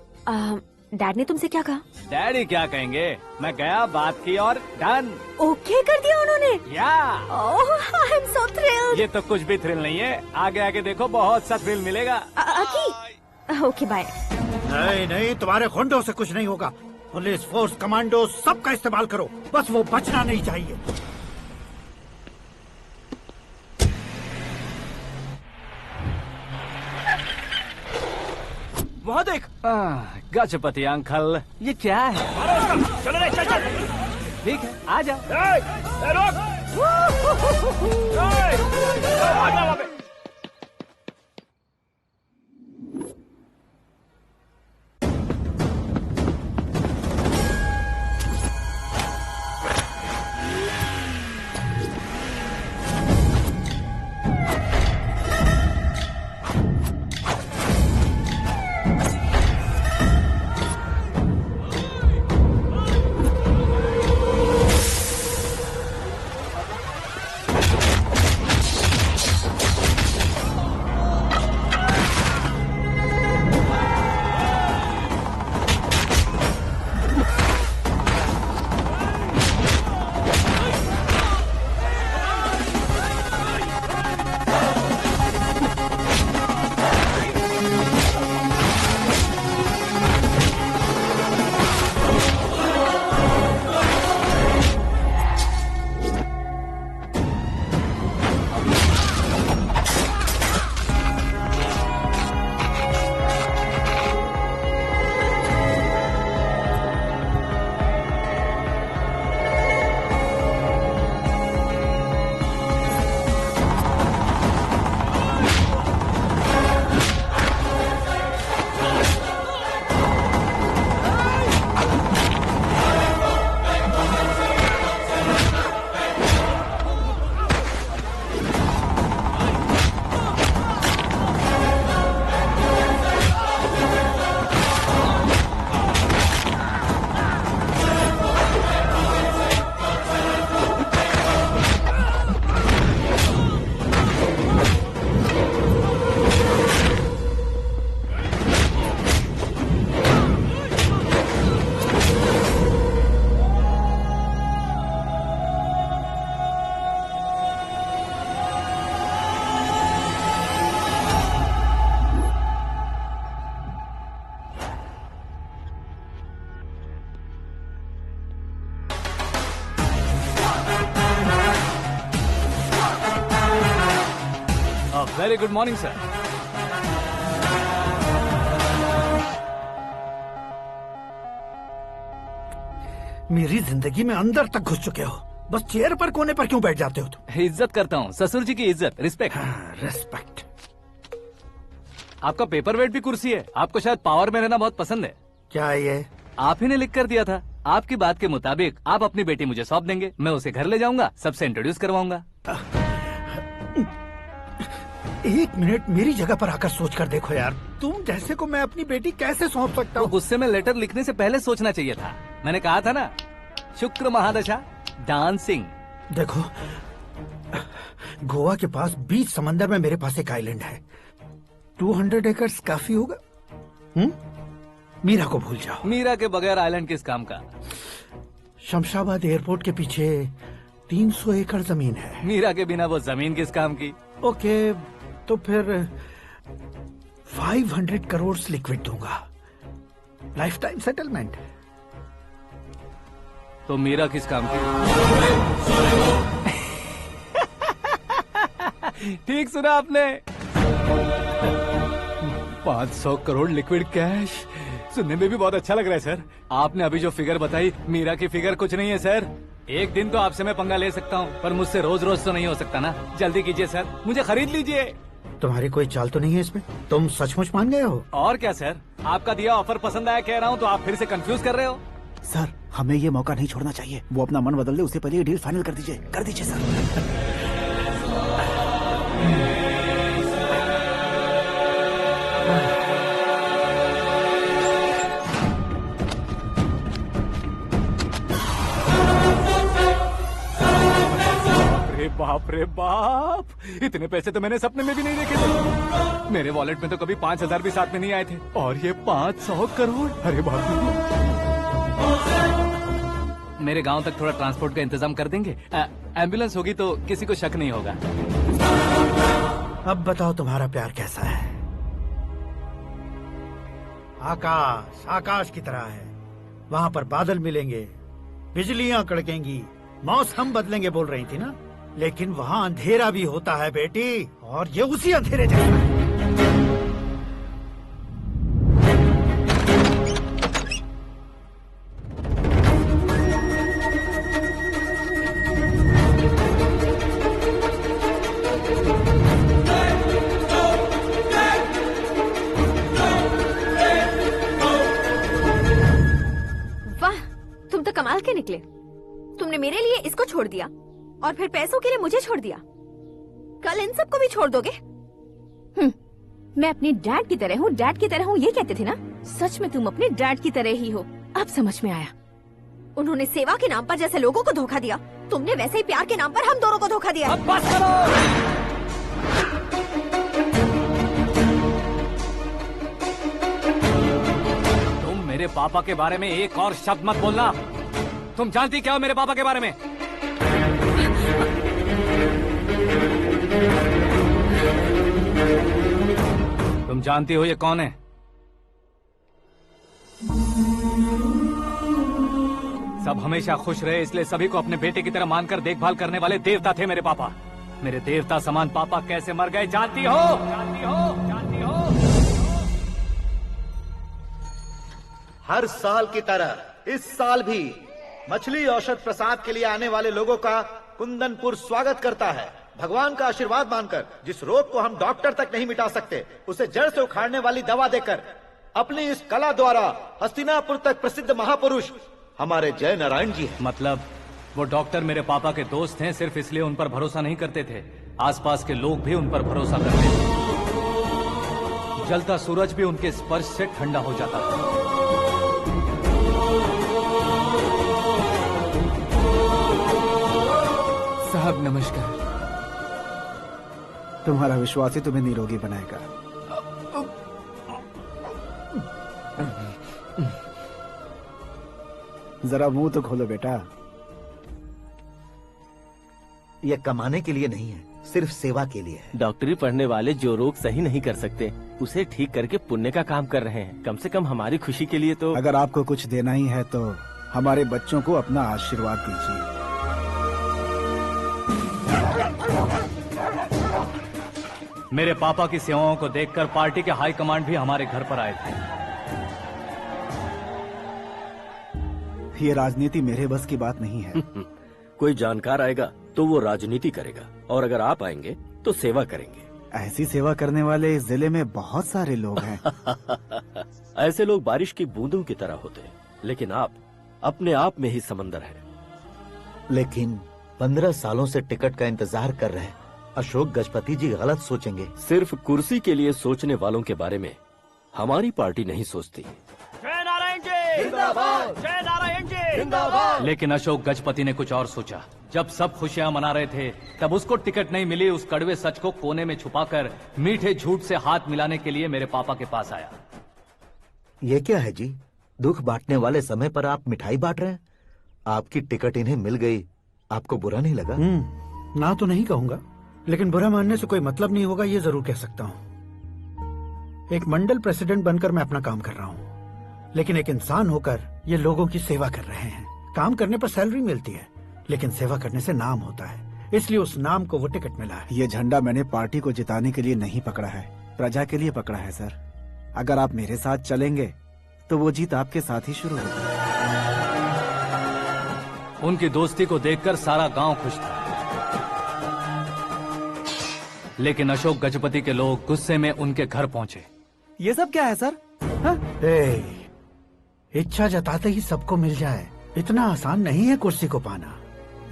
डैड ने तुमसे क्या कहा? डैडी क्या कहेंगे, मैं गया, बात की और डन। ओके कर दिया उन्होंने? या। ओह, आई एम सो थ्रिल्ड। ये तो कुछ भी थ्रिल नहीं है, आगे आगे देखो बहुत सा थ्रिल मिलेगा। अक्की, ओके बाय। नहीं नहीं, तुम्हारे गुंडों से कुछ नहीं होगा। पुलिस फोर्स, कमांडो, सबका इस्तेमाल करो, बस वो बचना नहीं चाहिए। वहाँ देख। गजपति अंकल, ये क्या है? चलो रे, चल चल। ठीक है, आ जा। Very good morning sir. मेरी जिंदगी में अंदर तक घुस चुके हो, बस चेयर पर कोने पर क्यों बैठ जाते हो तुम? इज्जत करता हूँ, ससुर जी की इज्जत, रिस्पेक्ट। रिस्पेक्ट। आपका पेपर वेट भी कुर्सी है। आपको शायद पावर में रहना बहुत पसंद है। क्या ये? आप ही ने लिख कर दिया था। आपकी बात के मुताबिक आप अपनी बेटी मुझे सौंप देंगे, मैं उसे घर ले जाऊंगा, सबसे इंट्रोड्यूस करवाऊंगा। 1 मिनट मेरी जगह पर आकर सोच कर देखो यार, तुम जैसे को मैं अपनी बेटी कैसे सौंप सकता हूँ? गुस्से में लेटर लिखने से पहले सोचना चाहिए था। मैंने कहा था ना, शुक्र महादशा डांसिंग। देखो, गोवा के पास बीच समंदर में मेरे पास एक आइलैंड है, 200 एकर्स काफी होगा। मीरा को भूल जाओ। मीरा के बगैर आइलैंड किस काम का? शमशाबाद एयरपोर्ट के पीछे 300 एकड़ जमीन है। मीरा के बिना वो जमीन किस काम की? ओके, तो फिर 500 करोड़ लिक्विड दूंगा, लाइफ टाइम सेटलमेंट। तो मीरा किस काम की? ठीक सुना आपने, 500 करोड़ लिक्विड कैश। सुनने में भी बहुत अच्छा लग रहा है सर। आपने अभी जो फिगर बताई, मीरा की फिगर कुछ नहीं है सर। एक दिन तो आपसे मैं पंगा ले सकता हूँ, पर मुझसे रोज रोज तो नहीं हो सकता ना। जल्दी कीजिए सर, मुझे खरीद लीजिए। तुम्हारी कोई चाल तो नहीं है इसमें? तुम सचमुच मान गए हो? और क्या सर, आपका दिया ऑफर पसंद आया कह रहा हूँ, तो आप फिर से कंफ्यूज कर रहे हो। सर, हमें ये मौका नहीं छोड़ना चाहिए। वो अपना मन बदल दे, उससे पहले ये डील फाइनल कर दीजिए सर। बाप रे बाप, इतने पैसे तो मैंने सपने में भी नहीं देखे थे। मेरे वॉलेट में तो कभी 5,000 भी साथ में नहीं आए थे, और ये 500 करोड़। अरे बाप रे। मेरे गांव तक थोड़ा ट्रांसपोर्ट का इंतजाम कर देंगे? एम्बुलेंस होगी तो किसी को शक नहीं होगा। अब बताओ तुम्हारा प्यार कैसा है? आकाश आकाश की तरह है, वहाँ पर बादल मिलेंगे, बिजलियां कड़केंगी, मौसम बदलेंगे बोल रही थी ना, लेकिन वहाँ अंधेरा भी होता है बेटी, और ये उसी अंधेरे जैसा है। वाह, तुम तो कमाल के निकले। तुमने मेरे लिए इसको छोड़ दिया और फिर पैसों के लिए मुझे छोड़ दिया। कल इन सबको भी छोड़ दोगे? मैं अपने डैड की तरह हूँ, डैड की तरह हूँ, ये कहते थे ना। सच में तुम अपने डैड की तरह ही हो। अब समझ में आया। उन्होंने सेवा के नाम पर जैसे लोगों को धोखा दिया, तुमने वैसे ही प्यार के नाम पर हम दोनों को धोखा दिया। अब बस करो। तुम मेरे पापा के बारे में एक और शब्द मत बोलना। तुम जानती क्या हो मेरे पापा के बारे में? तुम जानती हो ये कौन है? सब हमेशा खुश रहे, इसलिए सभी को अपने बेटे की तरह मानकर देखभाल करने वाले देवता थे मेरे पापा। मेरे देवता समान पापा कैसे मर गए जानती हो? जानती हो? जानती हो? हर साल की तरह इस साल भी मछली औषध प्रसाद के लिए आने वाले लोगों का कुंदनपुर स्वागत करता है। भगवान का आशीर्वाद मानकर जिस रोग को हम डॉक्टर तक नहीं मिटा सकते, उसे जड़ से उखाड़ने वाली दवा देकर अपनी इस कला द्वारा हस्तिनापुर तक प्रसिद्ध महापुरुष हमारे जय नारायण जी हैं। मतलब वो डॉक्टर मेरे पापा के दोस्त हैं, सिर्फ इसलिए उन पर भरोसा नहीं करते थे, आसपास के लोग भी उन पर भरोसा करते थे। जलता सूरज भी उनके स्पर्श से ठंडा हो जाता था। साहब नमस्कार। तुम्हारा विश्वास ही तुम्हें निरोगी बनाएगा। जरा मुंह तो खोलो बेटा। यह कमाने के लिए नहीं है, सिर्फ सेवा के लिए है। डॉक्टरी पढ़ने वाले जो रोग सही नहीं कर सकते, उसे ठीक करके पुण्य का काम कर रहे हैं। कम से कम हमारी खुशी के लिए तो। अगर आपको कुछ देना ही है तो हमारे बच्चों को अपना आशीर्वाद दीजिए। मेरे पापा की सेवाओं को देखकर पार्टी के हाई कमांड भी हमारे घर पर आए थे। ये राजनीति मेरे बस की बात नहीं है। कोई जानकार आएगा तो वो राजनीति करेगा, और अगर आप आएंगे तो सेवा करेंगे। ऐसी सेवा करने वाले इस जिले में बहुत सारे लोग हैं। ऐसे लोग बारिश की बूंदों की तरह होते हैं, लेकिन आप अपने आप में ही समंदर हैं। लेकिन 15 सालों से टिकट का इंतजार कर रहे हैं। अशोक गजपति जी गलत सोचेंगे। सिर्फ कुर्सी के लिए सोचने वालों के बारे में हमारी पार्टी नहीं सोचती। जय नारायण जी जिंदाबाद, जय नारायण जी जिंदाबाद। लेकिन अशोक गजपति ने कुछ और सोचा। जब सब खुशियां मना रहे थे तब उसको टिकट नहीं मिली। उस कड़वे सच को कोने में छुपाकर मीठे झूठ से हाथ मिलाने के लिए मेरे पापा के पास आया। ये क्या है जी? दुख बांटने वाले समय पर आप मिठाई बांट रहे हैं। आपकी टिकट इन्हें मिल गई, आपको बुरा नहीं लगा? ना तो नहीं कहूंगा, लेकिन बुरा मानने से कोई मतलब नहीं होगा, ये जरूर कह सकता हूँ। एक मंडल प्रेसिडेंट बनकर मैं अपना काम कर रहा हूँ, लेकिन एक इंसान होकर ये लोगों की सेवा कर रहे हैं। काम करने पर सैलरी मिलती है, लेकिन सेवा करने से नाम होता है, इसलिए उस नाम को वो टिकट मिला है। ये झंडा मैंने पार्टी को जिताने के लिए नहीं पकड़ा है, प्रजा के लिए पकड़ा है सर। अगर आप मेरे साथ चलेंगे तो वो जीत आपके साथ ही शुरू होगी। उनकी दोस्ती को देखकर सारा गांव खुश था, लेकिन अशोक गजपति के लोग गुस्से में उनके घर पहुंचे। ये सब क्या है सर? इच्छा जताते ही सबको मिल जाए, इतना आसान नहीं है कुर्सी को पाना।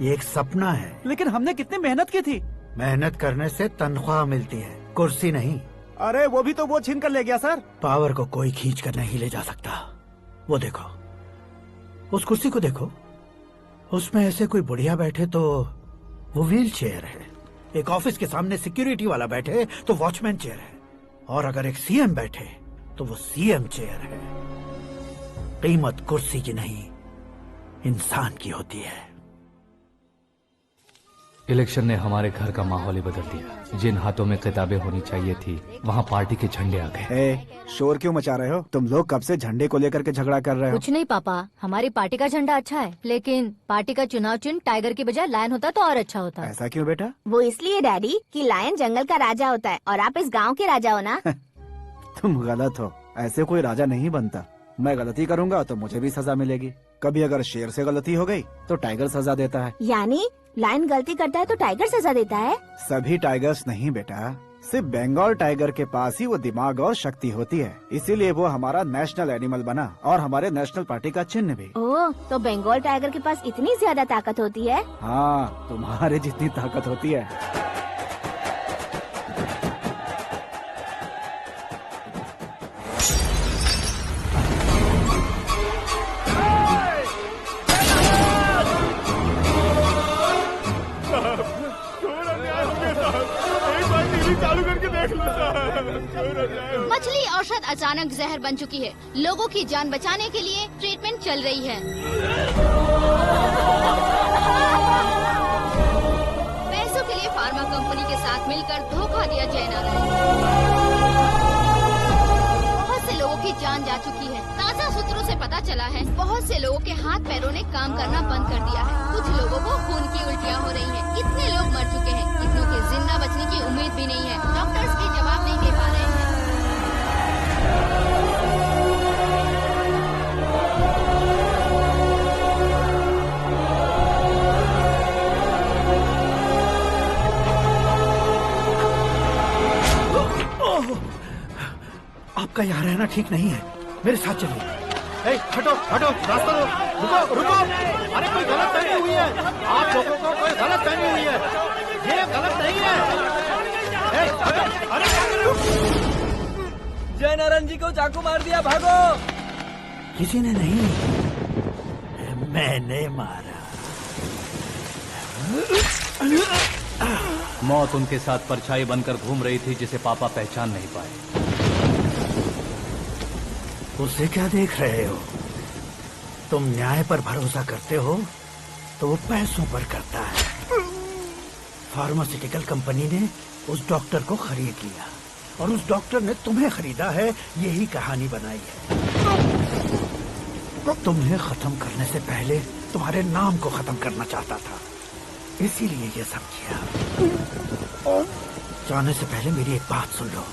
ये एक सपना है। लेकिन हमने कितनी मेहनत की थी। मेहनत करने से तनख्वाह मिलती है, कुर्सी नहीं। अरे वो भी तो वो छीन कर ले गया सर। पावर को कोई खींच कर नहीं ले जा सकता। वो देखो, उस कुर्सी को देखो, उसमें ऐसे कोई बुढ़िया बैठे तो वो व्हील चेयर है। एक ऑफिस के सामने सिक्योरिटी वाला बैठे तो वॉचमैन चेयर है, और अगर एक सीएम बैठे तो वो सीएम चेयर है। कीमत कुर्सी की नहीं, इंसान की होती है। इलेक्शन ने हमारे घर का माहौल ही बदल दिया। जिन हाथों में किताबें होनी चाहिए थी, वहाँ पार्टी के झंडे आ गए। शोर क्यों मचा रहे हो? तुम लोग कब से झंडे को लेकर के झगड़ा कर रहे हो? कुछ नहीं पापा, हमारी पार्टी का झंडा अच्छा है, लेकिन पार्टी का चुनाव चिन्ह टाइगर की बजाय लायन होता तो और अच्छा होता। ऐसा क्यों बेटा? वो इसलिए डैडी कि लायन जंगल का राजा होता है और आप इस गांव के राजा हो ना। तुम गलत हो, ऐसे कोई राजा नहीं बनता। मैं गलती करूंगा तो मुझे भी सजा मिलेगी। कभी अगर शेर से गलती हो गई तो टाइगर सजा देता है। यानी लायन गलती करता है तो टाइगर सजा देता है? सभी टाइगर्स नहीं बेटा, सिर्फ बंगाल टाइगर के पास ही वो दिमाग और शक्ति होती है, इसीलिए वो हमारा नेशनल एनिमल बना और हमारे नेशनल पार्टी का चिन्ह भी। ओह, तो बंगाल टाइगर के पास इतनी ज्यादा ताकत होती है? हाँ, तुम्हारे जितनी ताकत होती है। मछली औषध अचानक जहर बन चुकी है। लोगों की जान बचाने के लिए ट्रीटमेंट चल रही है। पैसों के लिए फार्मा कंपनी के साथ मिलकर धोखा दिया जय नारायण। बहुत से लोगों की जान जा चुकी है। ताजा सूत्रों से पता चला है बहुत से लोगों के हाथ पैरों ने काम करना बंद कर दिया है। कुछ लोगों को खून की उल्टियाँ हो रही हैं। कितने लोग मर चुके हैं, कितनों के जिंदा बचने की उम्मीद भी नहीं है। डॉक्टर्स भी जवाब नहीं दे पा रहे हैं। आपका यहाँ रहना ठीक नहीं है, मेरे साथ चलिए। हटो हटो, रास्ता दो। रुको रुको, अरे कोई गलत फहमी हुई है। आप लोगों को कोई गलत फहमी हुई है, ये गलत नहीं है। हटो, अरे जय नारायण जी को चाकू मार दिया, भागो। किसी ने नहीं, मैंने मारा। मौत उनके साथ परछाई बनकर घूम रही थी, जिसे पापा पहचान नहीं पाए। उसे क्या देख रहे हो? तुम न्याय पर भरोसा करते हो तो वो पैसों पर करता है। फार्मास्यूटिकल कंपनी ने उस डॉक्टर को खरीद लिया और उस डॉक्टर ने तुम्हें खरीदा है, यही कहानी बनाई है। तुम्हें खत्म करने से पहले तुम्हारे नाम को खत्म करना चाहता था, इसीलिए ये सब किया। जाने से पहले मेरी एक बात सुन लो।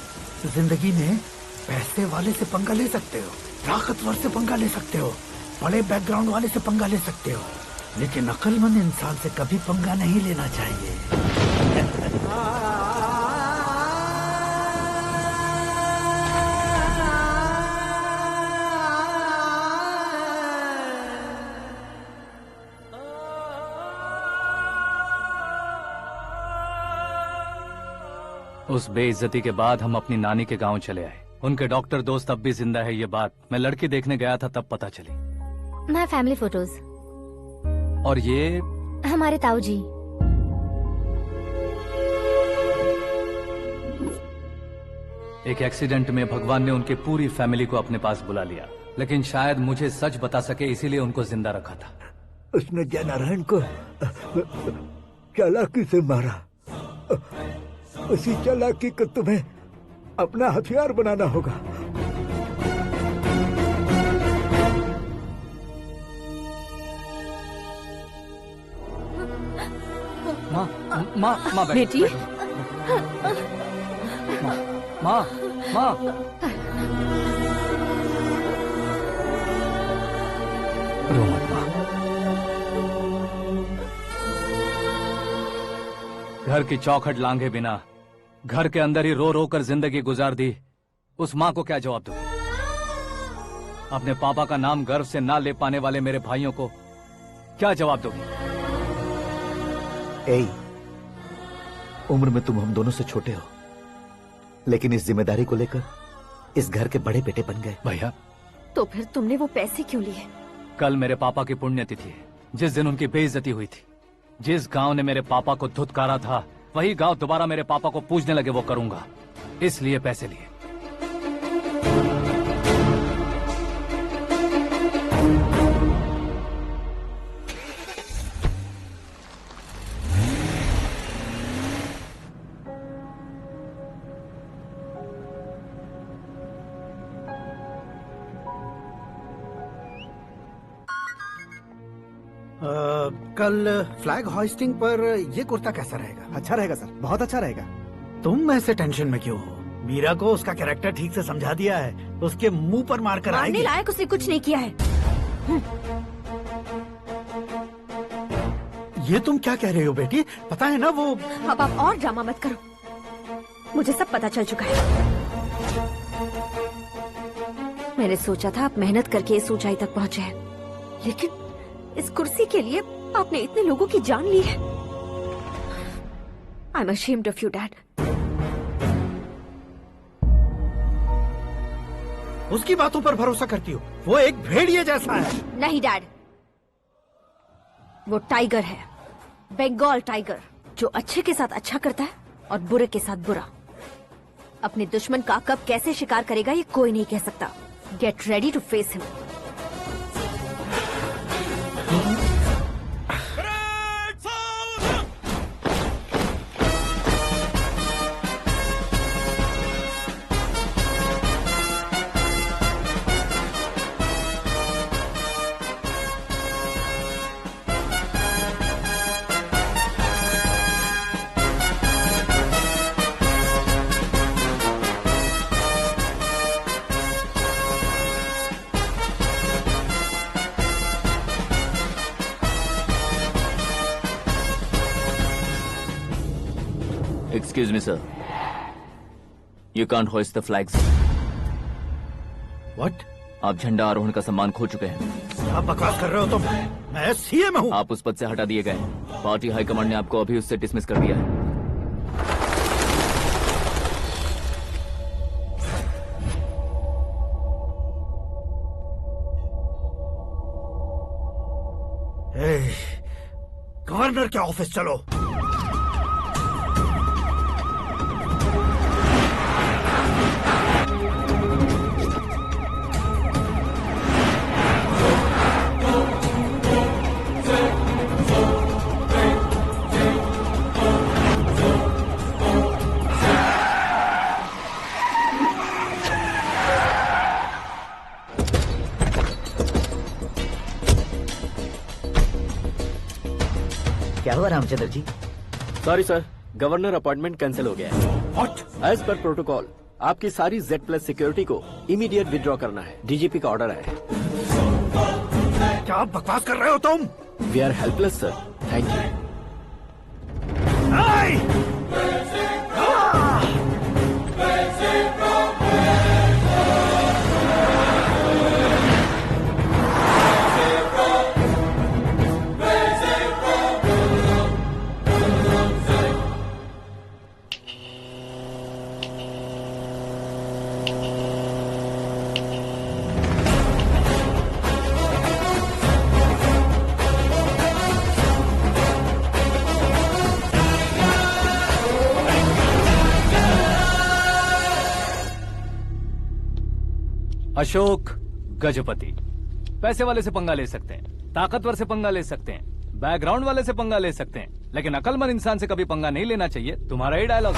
जिंदगी में पैसे वाले से पंगा ले सकते हो, ताकतवर से पंगा ले सकते हो, बड़े बैकग्राउंड वाले से पंगा ले सकते हो, लेकिन अक्लमंद इंसान से कभी पंगा नहीं लेना चाहिए। उस बेइज्जती के बाद हम अपनी नानी के गांव चले आए। उनके डॉक्टर दोस्त अब भी जिंदा है, ये बात मैं लड़की देखने गया था तब पता चली। My family photos. और ये हमारे ताऊ जी। एक एक्सीडेंट में भगवान ने उनकी पूरी फैमिली को अपने पास बुला लिया, लेकिन शायद मुझे सच बता सके इसीलिए उनको जिंदा रखा था। उसने जयनारायण को चालाकी से मारा। उसी चालाकी को तुम्हें अपना हथियार बनाना होगा। माँ, माँ, माँ बेटी। माँ, माँ, रो मत माँ। घर की चौखट लांघे बिना घर के अंदर ही रो रो कर जिंदगी गुजार दी उस माँ को क्या जवाब दूं? अपने पापा का नाम गर्व से ना ले पाने वाले मेरे भाइयों को क्या जवाब दोगी? उम्र में तुम हम दोनों से छोटे हो, लेकिन इस जिम्मेदारी को लेकर इस घर के बड़े बेटे बन गए। भैया, तो फिर तुमने वो पैसे क्यों लिए? कल मेरे पापा की पुण्यतिथि है, जिस दिन उनकी बेइज्जती हुई थी। जिस गांव ने मेरे पापा को धुतकारा था, वही गांव दोबारा मेरे पापा को पूजने लगे वो करूंगा, इसलिए पैसे लिए। कल फ्लैग होइस्टिंग पर ये कुर्ता कैसा रहेगा? अच्छा रहेगा सर, बहुत अच्छा रहेगा। तुम ऐसे टेंशन में क्यों हो? मीरा को उसका कैरेक्टर ठीक से समझा दिया है, उसके मुंह पर मारकर आएगी। लायक उसने कुछ नहीं किया है। ये तुम क्या कह रहे हो बेटी? पता है ना वो। अब आप और ड्रामा मत करो, मुझे सब पता चल चुका है। मैंने सोचा था आप मेहनत करके इस ऊंचाई तक पहुंचे हैं, लेकिन इस कुर्सी के लिए आपने इतने लोगों की जान ली है। I am ashamed of you, Dad. उसकी बातों पर भरोसा करती हो? वो एक भेड़िए जैसा है। नहीं डैड, वो टाइगर है, बंगाल टाइगर, जो अच्छे के साथ अच्छा करता है और बुरे के साथ बुरा। अपने दुश्मन का कब कैसे शिकार करेगा ये कोई नहीं कह सकता। Get ready to face him. Excuse me, sir. You can't hoist the flags. What? आप झंडा आरोहण का सम्मान खो चुके हैं। क्या बकवास कर रहे हो तुम? मैं सीएम हूँ। आप उस पद से हटा दिए गए। पार्टी हाईकमांड ने आपको अभी उससे डिसमिस कर दिया है। गवर्नर के ऑफिस चलो। क्या हुआ Ramchandra ji? Sorry sir, governor appointment cancel हो गया है। What? एज पर प्रोटोकॉल आपकी सारी Z+ सिक्योरिटी को इमीडिएट विड्रॉ करना है। डीजीपी का ऑर्डर आया है। क्या बकवास कर रहे हो तुम? We are helpless sir, thank you. Ashok Gajapati पैसे वाले से पंगा ले सकते हैं, ताकतवर से पंगा ले सकते हैं, बैकग्राउंड वाले से पंगा ले सकते हैं, लेकिन अकलमंद इंसान से कभी पंगा नहीं लेना चाहिए। तुम्हारा ही डायलॉग।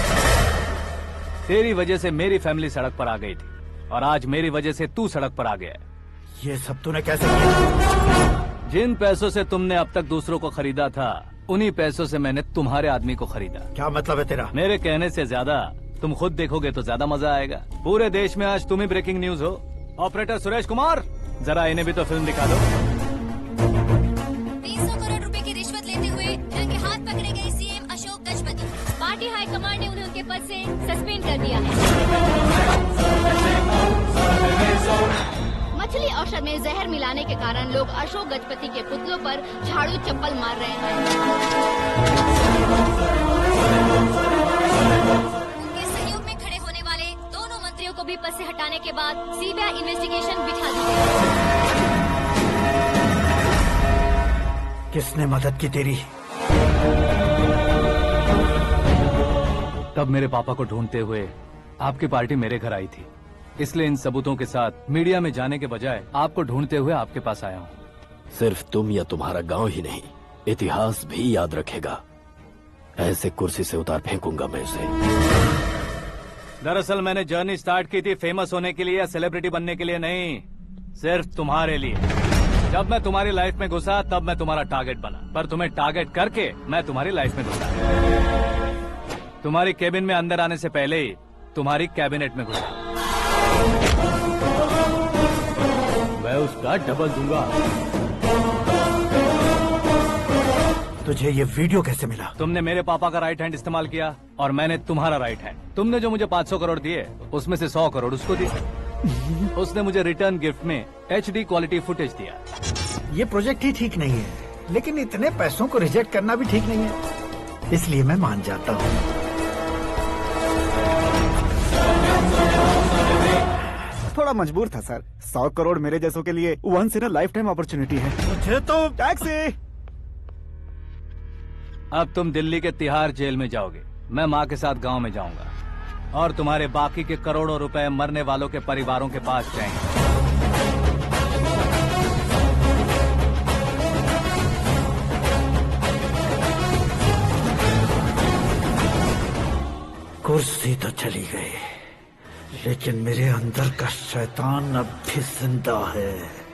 तेरी वजह से मेरी फैमिली सड़क पर आ गई थी और आज मेरी वजह से तू सड़क पर आ गया है। ये सब तूने कैसे किया? जिन पैसों से तुमने अब तक दूसरों को खरीदा था, उन्हीं पैसों से मैंने तुम्हारे आदमी को खरीदा। क्या मतलब है तेरा? मेरे कहने से ज्यादा तुम खुद देखोगे तो ज्यादा मजा आएगा। पूरे देश में आज तुम ही ब्रेकिंग न्यूज हो। ऑपरेटर सुरेश कुमार, जरा इन्हें भी तो फिल्म दिखा दो। 300 करोड़ रुपए की रिश्वत लेते हुए रंगे हाथ पकड़े गए CM Ashok Gajapati. Party high command ने उन्हें उनके पद से सस्पेंड कर दिया है। मछली औषध में जहर मिलाने के कारण लोग अशोक गजपति के पुतलों पर झाड़ू चप्पल मार रहे हैं। उनके सहयोग में खड़े होने वाले दोनों मंत्रियों को भी पद से हटाने के बाद सीबीआई इन्वेस्टिगेशन बिठा दी गई। किसने मदद की तेरी? तब मेरे पापा को ढूंढते हुए आपकी पार्टी मेरे घर आई थी, इसलिए इन सबूतों के साथ मीडिया में जाने के बजाय आपको ढूंढते हुए आपके पास आया हूँ। सिर्फ तुम या तुम्हारा गांव ही नहीं, इतिहास भी याद रखेगा। ऐसे कुर्सी से उतार फेंकूंगा मैं उसे। दरअसल मैंने जर्नी स्टार्ट की थी फेमस होने के लिए या सेलिब्रिटी बनने के लिए नहीं, सिर्फ तुम्हारे लिए। जब मैं तुम्हारी लाइफ में घुसा तब मैं तुम्हारा टारगेट बना, पर तुम्हें टारगेट करके मैं तुम्हारी लाइफ में घुसा। तुम्हारी केबिन में अंदर आने से पहले ही तुम्हारी कैबिनेट में घुसा। मैं उसका डबल दूंगा। तुझे ये वीडियो कैसे मिला? तुमने मेरे पापा का राइट हैंड इस्तेमाल किया और मैंने तुम्हारा राइट हैंड। तुमने जो मुझे 500 करोड़ दिए, उसमें से 100 करोड़ उसको दिए। उसने मुझे रिटर्न गिफ्ट में HD क्वालिटी फुटेज दिया। ये प्रोजेक्ट ही ठीक नहीं है, लेकिन इतने पैसों को रिजेक्ट करना भी ठीक नहीं है, इसलिए मैं मान जाता हूँ। थोड़ा मजबूर था सर। 100 करोड़ मेरे जैसों के लिए once in a life time opportunity है। मुझे तो टैक्सी। अब तुम दिल्ली के तिहाड़ जेल में जाओगे, मैं माँ के साथ गांव में जाऊंगा और तुम्हारे बाकी के करोड़ों रुपए मरने वालों के परिवारों के पास जाएंगे। कुर्सी तो चली गई, लेकिन मेरे अंदर का शैतान अब भी जिंदा है।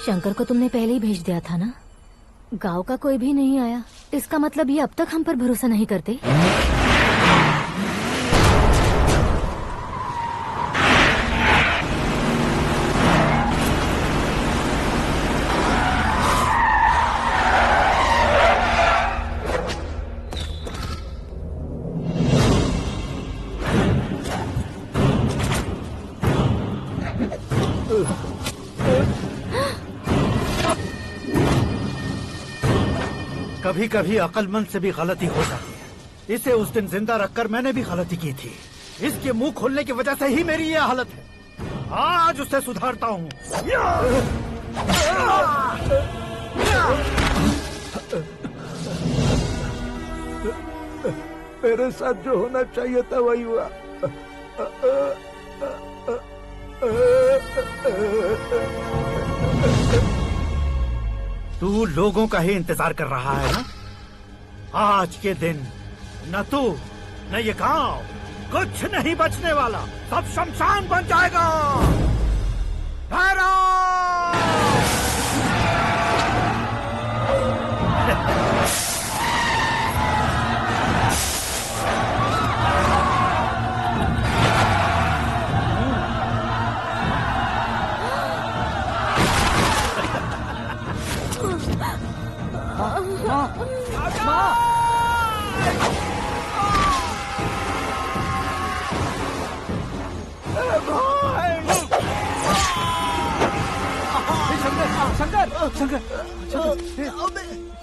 शंकर को तुमने पहले ही भेज दिया था ना? गांव का कोई भी नहीं आया, इसका मतलब ये अब तक हम पर भरोसा नहीं करते। कभी कभी अक्लमंद से भी गलती हो जाती है। इसे उस दिन जिंदा रखकर मैंने भी गलती की थी। इसके मुंह खोलने की वजह से ही मेरी ये हालत है। आज उसे सुधारता हूँ। मेरे साथ जो होना चाहिए था वही हुआ। तू लोगों का ही इंतजार कर रहा है ना? आज के दिन न तू न ये गांव कुछ नहीं बचने वाला, सब शमशान बन जाएगा।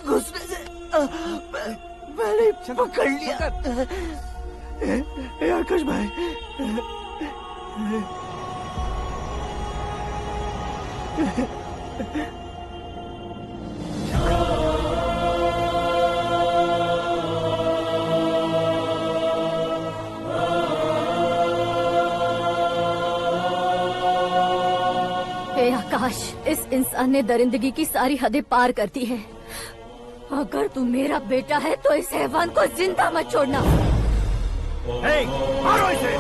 घुसने से मैंने पकड़ लिया। आकाश भाई, हे आकाश, इस इंसान ने दरिंदगी की सारी हदें पार कर दी है। अगर तू मेरा बेटा है तो इस हैवान को जिंदा मत छोड़ना। मारो इसे।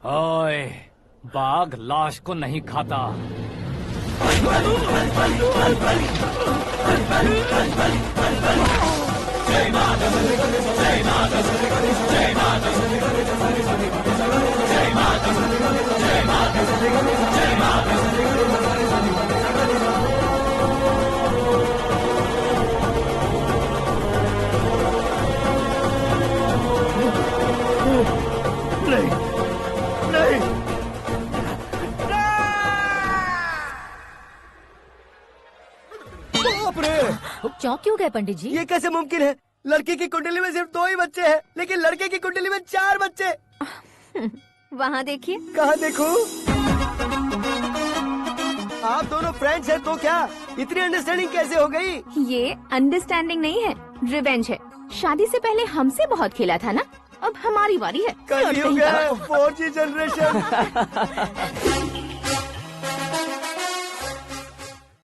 ओए, बाघ लाश को नहीं खाता। नहीं, नहीं, बाप रे! चौंक क्यों गए पंडित जी? ये कैसे मुमकिन है? लड़की की कुंडली में सिर्फ 2 ही बच्चे हैं, लेकिन लड़के की कुंडली में 4 बच्चे। वहाँ देखिए। कहाँ देखूं? आप दोनों फ्रेंड्स हैं तो क्या इतनी अंडरस्टैंडिंग कैसे हो गई? ये अंडरस्टैंडिंग नहीं है, रिवेंज है। शादी से पहले हमसे बहुत खेला था ना, अब हमारी बारी है। कल ही हो गया 4G जनरेशन।